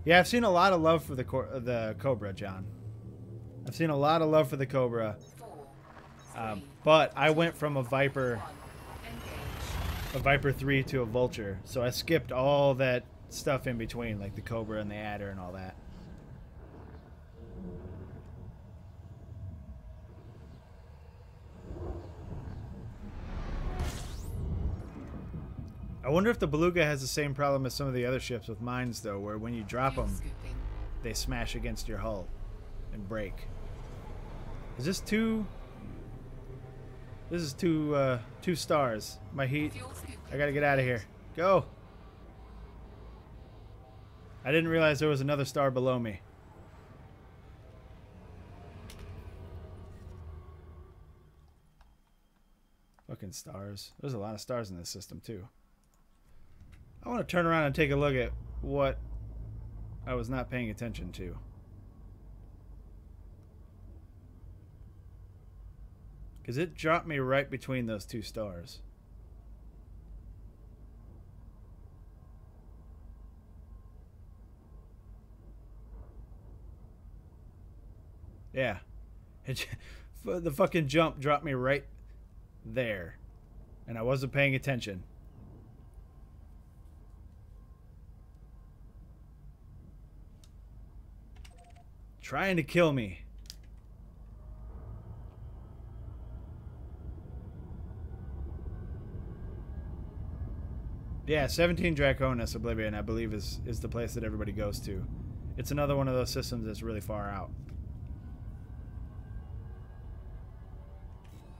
A: Yeah, I've seen a lot of love for the Cobra, John. I've seen a lot of love for the Cobra.
B: 4, 3,
A: But I went from a Viper
B: 1. Engage.
A: a Viper 3 to a Vulture, so I skipped all that stuff in between, like the Cobra and the Adder and all that. I wonder if the Beluga has the same problem as some of the other ships with mines, though, where when you drop
B: Fuel
A: them,
B: scooping.
A: they smash against your hull and break. Is this two? This is two stars. My heat.
B: Fuel scooping.
A: I gotta get out of here. Go. I didn't realize there was another star below me. Fucking stars. There's a lot of stars in this system, too. I want to turn around and take a look at what I was not paying attention to. Because it dropped me right between those two stars. Yeah. The fucking jump dropped me right there. And I wasn't paying attention. Trying to kill me. Yeah, 17 Draconis Oblivion, I believe, is the place that everybody goes to. It's another one of those systems that's really far out.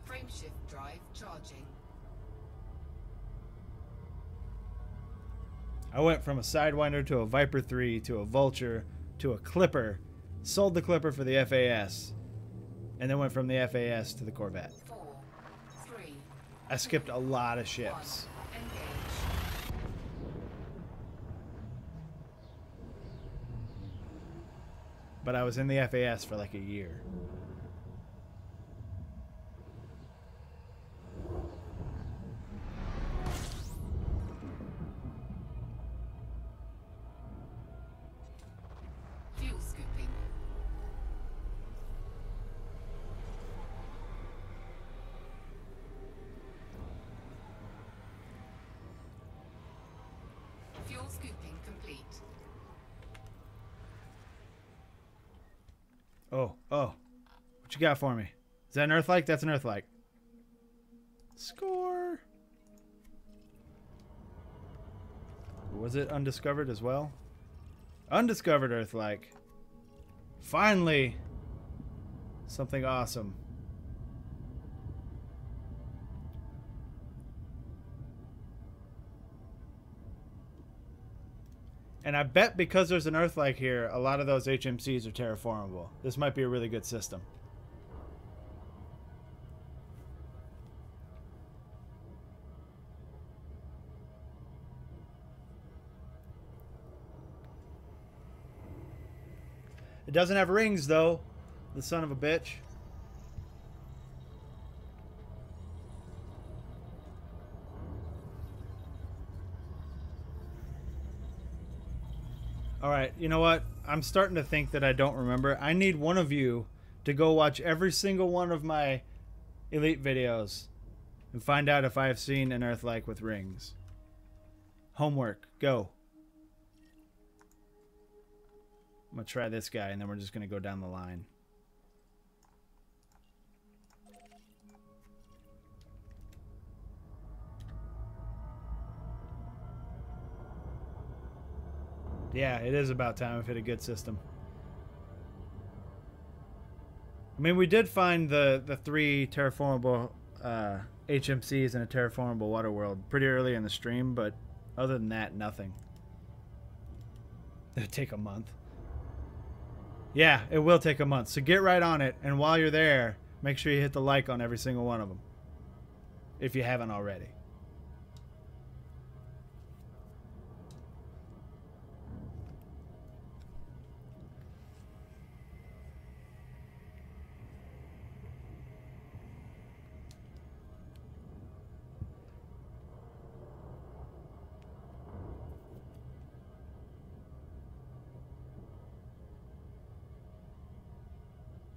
B: Frameshift drive charging.
A: I went from a Sidewinder to a Viper 3 to a Vulture to a Clipper. Sold the Clipper for the FAS. And then went from the FAS to the Corvette.
B: 4, 3,
A: I skipped a lot of ships.
B: 1. Engage.
A: But I was in the FAS for like a year.
B: Fuel scooping. Fuel scooping complete.
A: Oh. What you got for me? Is that an Earth-like? That's an Earth-like. Score! Was it undiscovered as well? Undiscovered Earth-like. Finally! Something awesome. And I bet because there's an Earth-like here, a lot of those HMCs are terraformable. This might be a really good system. It doesn't have rings, though. The son of a bitch. Alright, you know what? I'm starting to think that I don't remember. I need one of you to go watch every single one of my Elite videos and find out if I have seen an Earth-like with rings. Homework. Go. I'm going to try this guy, and then we're just going to go down the line. Yeah, it is about time I've hit a good system. I mean, we did find the 3 terraformable HMCs in a terraformable water world pretty early in the stream, but other than that, nothing. It'll take a month. Yeah, it will take a month. So get right on it, and while you're there, make sure you hit the like on every single one of them, if you haven't already.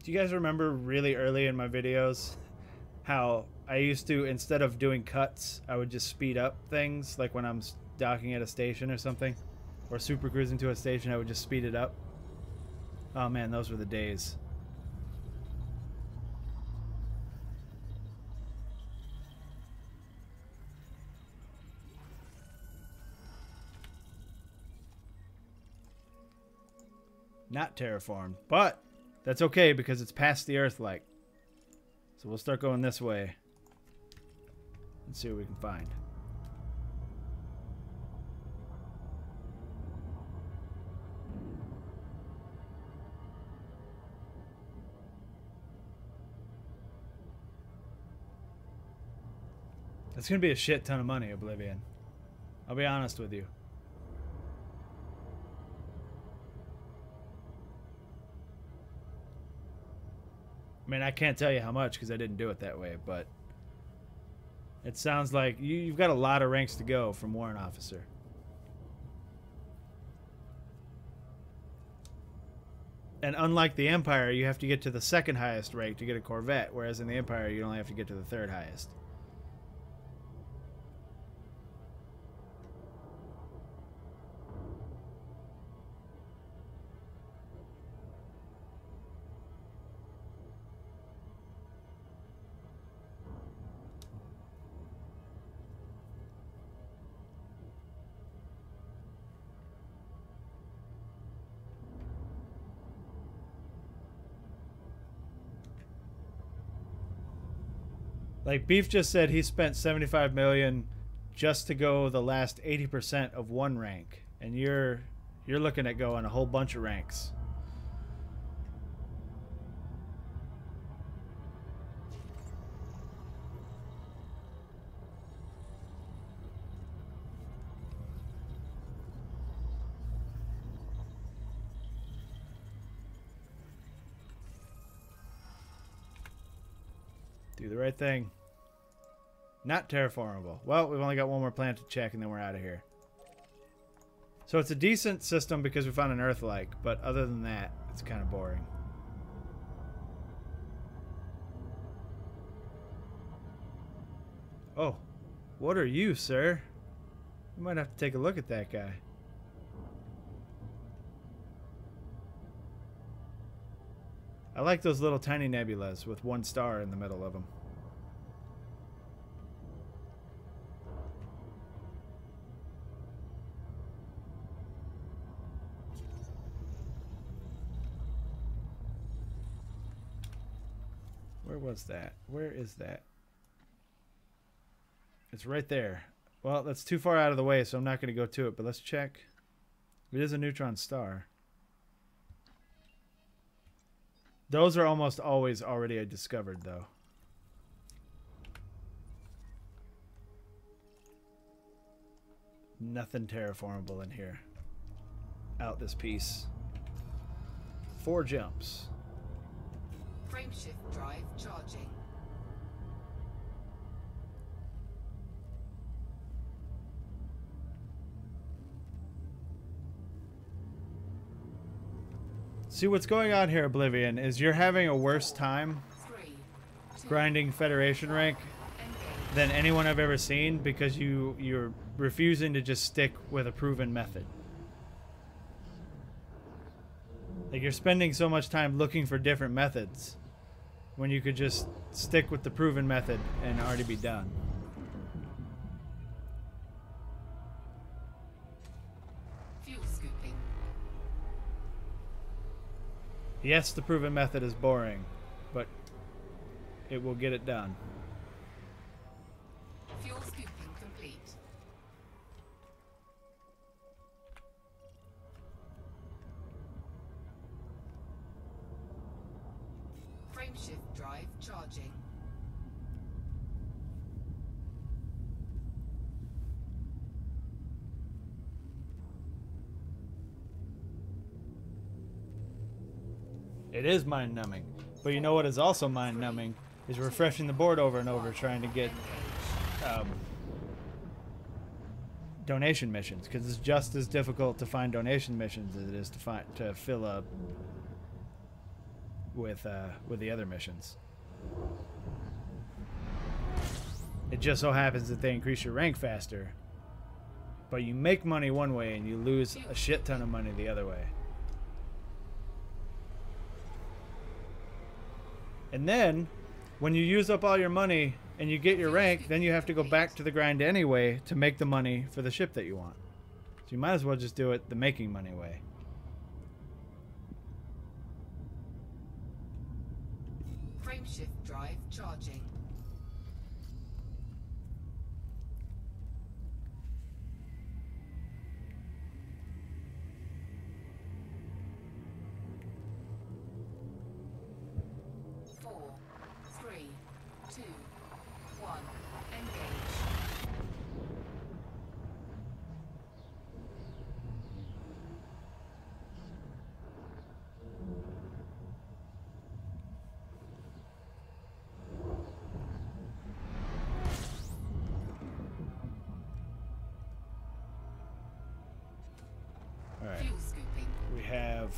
A: Do you guys remember really early in my videos how I used to, instead of doing cuts, I would just speed up things, like when I'm docking at a station or something, or super cruising to a station, I would just speed it up. Oh man, those were the days. Not terraformed, but that's okay because it's past the Earth like. So we'll start going this way and see what we can find. That's gonna be a shit ton of money, Oblivion. I'll be honest with you. I mean, I can't tell you how much because I didn't do it that way, but it sounds like you've got a lot of ranks to go from Warrant Officer. And unlike the Empire, you have to get to the second highest rank to get a Corvette, whereas in the Empire, you only have to get to the third highest. Like Beef just said, he spent 75 million just to go the last 80% of one rank, and you're looking at going a whole bunch of ranks. Do the right thing. Not terraformable. Well, we've only got one more planet to check and then we're out of here. So it's a decent system because we found an Earth-like, but other than that, it's kind of boring. Oh, what are you, sir? We might have to take a look at that guy. I like those little tiny nebulas with one star in the middle of them. Where was that? Where is that? It's right there. Well, that's too far out of the way, so I'm not going to go to it, but let's check. It is a neutron star. Those are almost always already discovered, though. Nothing terraformable in here. Out this piece. 4 jumps.
B: Frameshift drive charging.
A: See, what's going on here, Oblivion, is you're having a worse time grinding Federation rank than anyone I've ever seen because you're refusing to just stick with a proven method. Like, you're spending so much time looking for different methods when you could just stick with the proven method and already be done.
B: Fuel scooping.
A: Yes, the proven method is boring, but it will get it done.
B: Fuel scooping complete. Frameshift drive charging.
A: It is mind-numbing, but you know what is also mind-numbing is refreshing the board over and over trying to get donation missions, because it's just as difficult to find donation missions as it is to fill up with the other missions. It just so happens that they increase your rank faster, but you make money one way and you lose a shit ton of money the other way. And then, when you use up all your money and you get your rank, then you have to go back to the grind anyway to make the money for the ship that you want. So you might as well just do it the making money way.
B: Frameshift drive charging.
A: We have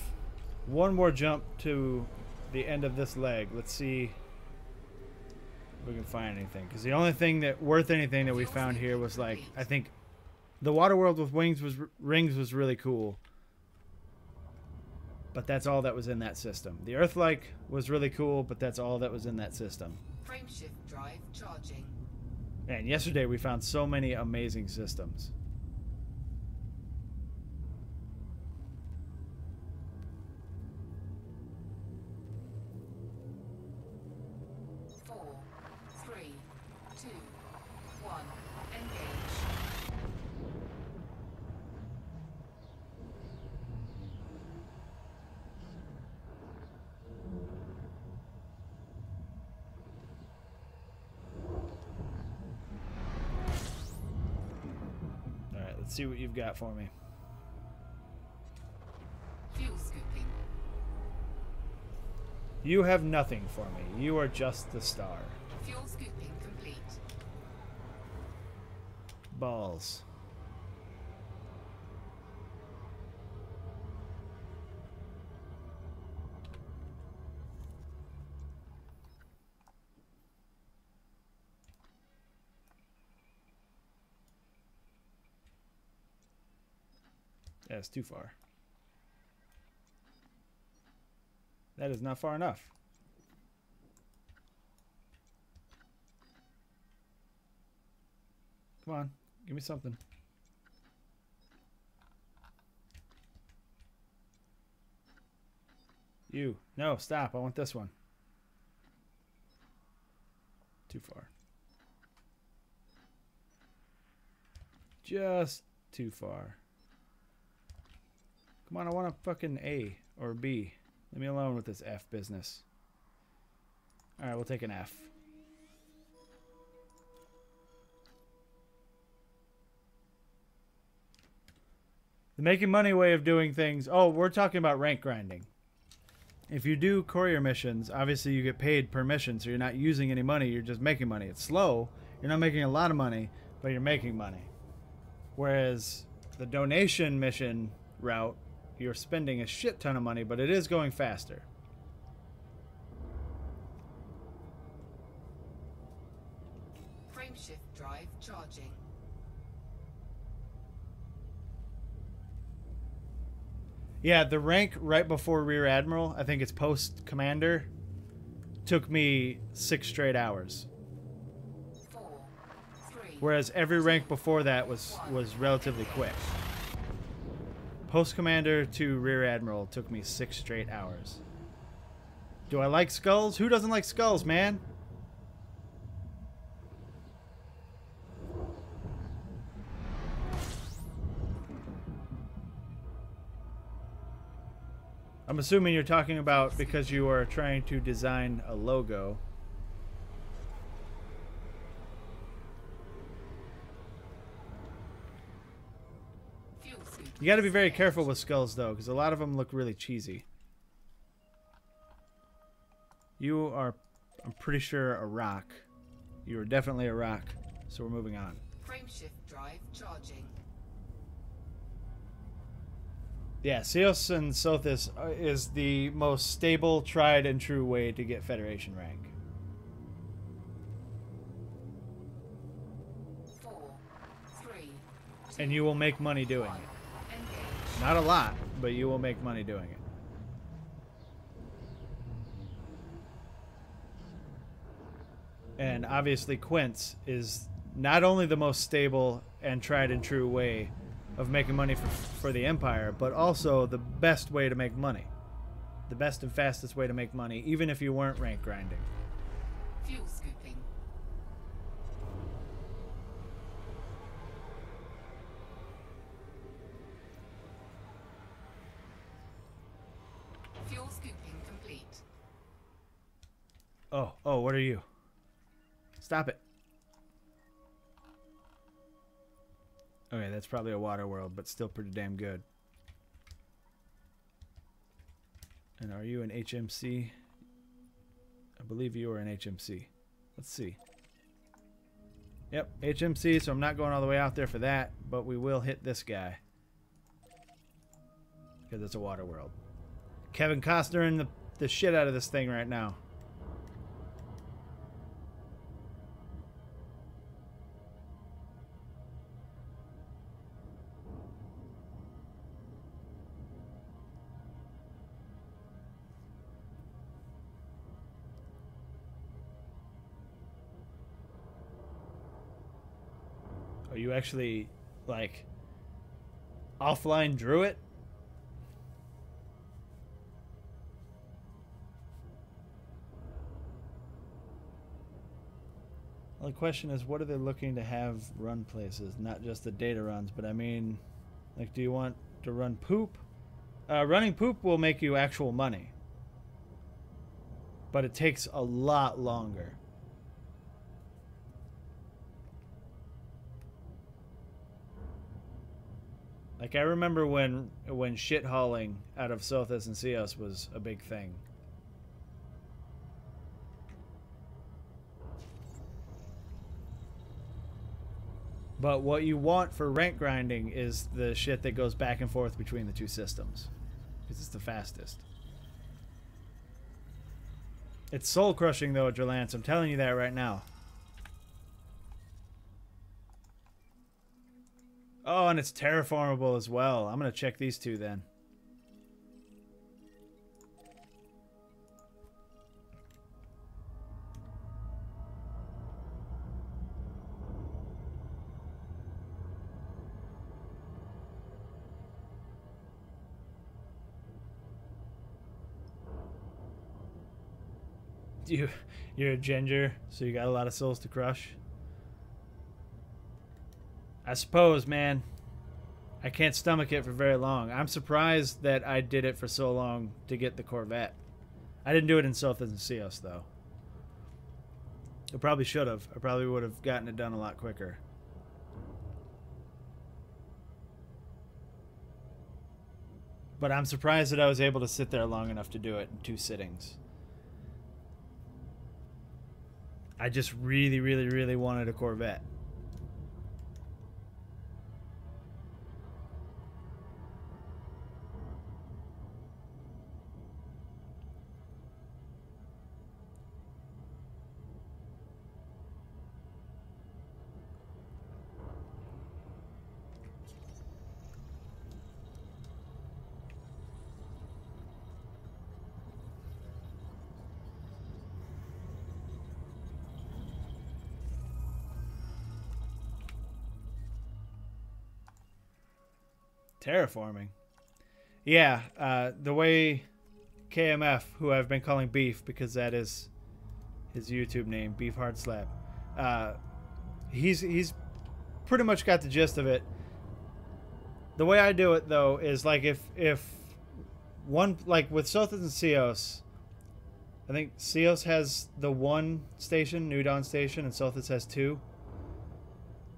A: one more jump to the end of this leg. Let's see if we can find anything. Because the only thing that worth anything that we found here was, like, I think the water world with rings was really cool. But that's all that was in that system. The Earth-like was really cool, but that's all that was in that system.
B: Frameshift drive charging.
A: And yesterday we found so many amazing systems. Let's see what you've got for me.
B: Fuel scooping.
A: You have nothing for me. You are just the star.
B: Fuel scooping complete.
A: Balls. Yeah, it's too far. That is not far enough. Come on, give me something. You. No, stop. I want this one. Too far. Just too far. Come on, I want a fucking A or B. Leave me alone with this F business. Alright, we'll take an F. The making money way of doing things. Oh, we're talking about rank grinding. If you do courier missions, obviously you get paid per mission, so you're not using any money, you're just making money. It's slow. You're not making a lot of money, but you're making money. Whereas the donation mission route, you're spending a shit ton of money, but it is going faster.
B: Frameshift drive charging.
A: Yeah, the rank right before Rear Admiral, I think it's Post Commander, took me 6 straight hours.
B: 4, 3,
A: Whereas every rank before that was relatively quick. Post Commander to Rear Admiral took me 6 straight hours. Do I like skulls? Who doesn't like skulls, man? I'm assuming you're talking about because you are trying to design a logo. You got to be very careful with skulls, though, because a lot of them look really cheesy. You are, I'm pretty sure, a rock. You are definitely a rock, so we're moving on.
B: Frameshift drive charging.
A: Yeah, Seos and Sothis is the most stable, tried and true way to get Federation rank.
B: 4, 3,
A: And you will make money doing it.
B: engage.
A: Not a lot, but you will make money doing it. And obviously Quince is not only the most stable and tried and true way of making money for the Empire, but also the best way to make money. The best and fastest way to make money, even if you weren't rank grinding.
B: Fuel scooping. Fuel scooping complete.
A: Oh, what are you? Stop it. Okay, that's probably a water world, but still pretty damn good. And are you an HMC? I believe you are an HMC. Let's see. Yep, HMC, so I'm not going all the way out there for that, but we will hit this guy. Because it's a water world. Kevin Costner in the shit out of this thing right now. Are you actually, like, offline drew it? Well, the question is, what are they looking to have run places? Not just the data runs, but I mean, like, do you want to run poop? Running poop will make you actual money. But it takes a lot longer. Like, I remember when shit hauling out of Sothis and Seos was a big thing. But what you want for rank grinding is the shit that goes back and forth between the two systems. Because it's the fastest. It's soul crushing though, Drelance. I'm telling you that right now. Oh, and it's terraformable as well. I'm going to check these two then. You're a ginger, so you got a lot of souls to crush. I suppose, man. I can't stomach it for very long. I'm surprised that I did it for so long to get the Corvette. I didn't do it in Sothis and Seos, though. I probably should have. I probably would have gotten it done a lot quicker. But I'm surprised that I was able to sit there long enough to do it in 2 sittings. I just really, really, really wanted a Corvette. Terraforming. Yeah, the way KMF, who I've been calling Beef because that is his YouTube name, Beef Hard Slap. He's pretty much got the gist of it. The way I do it though is like if one, like with Sothis and Seos, I think Seos has the 1 station, New Dawn station, and Sothis has 2.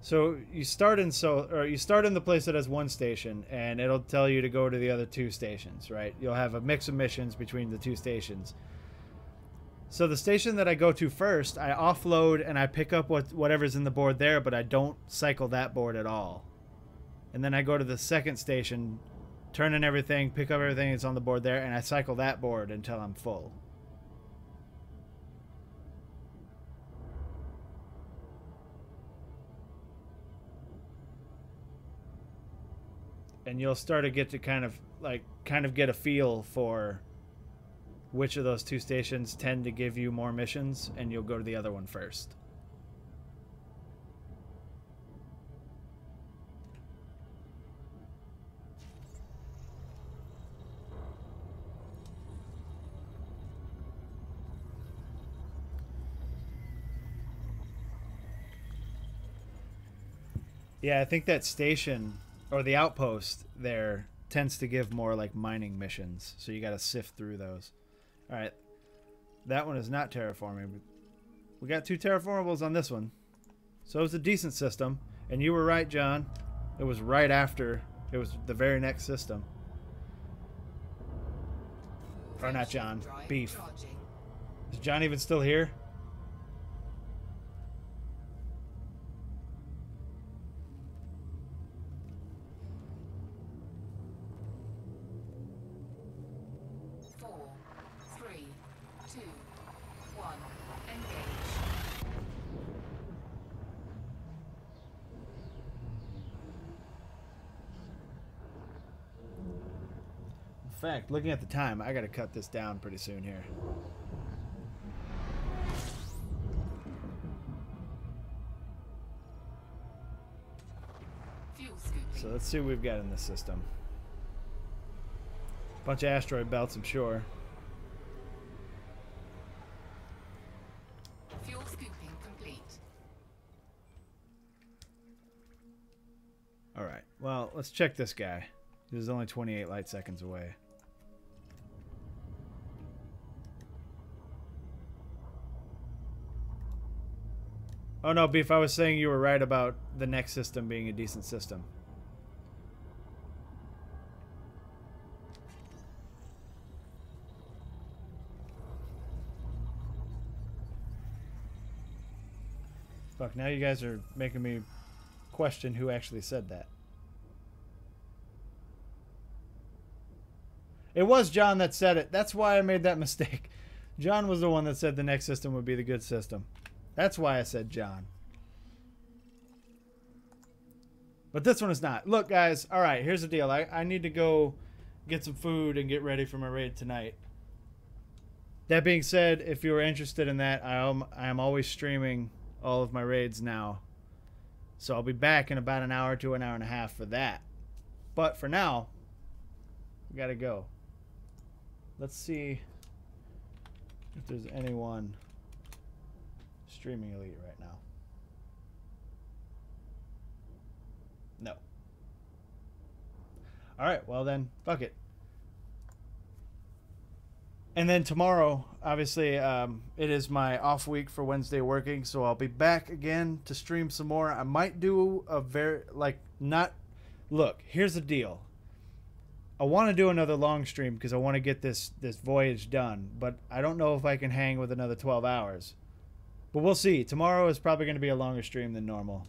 A: So you start in the place that has 1 station, and it'll tell you to go to the other 2 stations, right? You'll have a mix of missions between the 2 stations. So the station that I go to first, I offload and I pick up whatever's in the board there, but I don't cycle that board at all. And then I go to the second station turn in everything, pick up everything that's on the board there, and I cycle that board until I'm full. And you'll start to get to kind of get a feel for which of those two stations tend to give you more missions, and you'll go to the other one first. Yeah, I think that station or the outpost there tends to give more like mining missions, so you got to sift through those. All right, that one is not terraforming. But we got 2 terraformables on this one, so it's a decent system. And you were right, John. It was right after. It was the very next system. Or not John. Beef. Is John even still here? In fact, looking at the time, I gotta cut this down pretty soon here. So let's see what we've got in this system. Bunch of asteroid belts, I'm sure.
B: Fuel scooping complete.
A: Alright, well, let's check this guy. This is only 28 light seconds away. Oh no, Beef, I was saying you were right about the next system being a decent system. Fuck, now you guys are making me question who actually said that. It was John that said it. That's why I made that mistake. John was the one that said the next system would be the good system. That's why I said John. But this one is not. Look, guys. All right, here's the deal. I need to go get some food and get ready for my raid tonight. That being said, if you're interested in that, I am always streaming all of my raids now. So I'll be back in about an hour to an hour and a half for that. But for now, we got to go. Let's see if there's anyone streaming Elite right now. No. Alright, well then, fuck it. And then tomorrow, obviously, it is my off week for Wednesday working, so I'll be back again to stream some more. I might do a Look, here's the deal. I want to do another long stream because I want to get this voyage done, but I don't know if I can hang with another 12 hours. But we'll see. Tomorrow is probably going to be a longer stream than normal,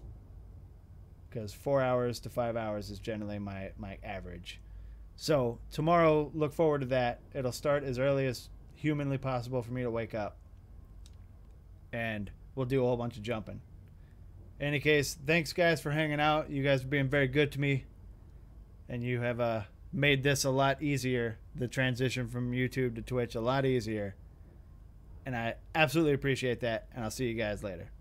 A: because 4 hours to 5 hours is generally my average. So tomorrow, look forward to that. It'll start as early as humanly possible for me to wake up, and we'll do a whole bunch of jumping. In any case, thanks guys for hanging out. You guys are being very good to me, and you have made this a lot easier, the transition from YouTube to Twitch a lot easier, and I absolutely appreciate that, and I'll see you guys later.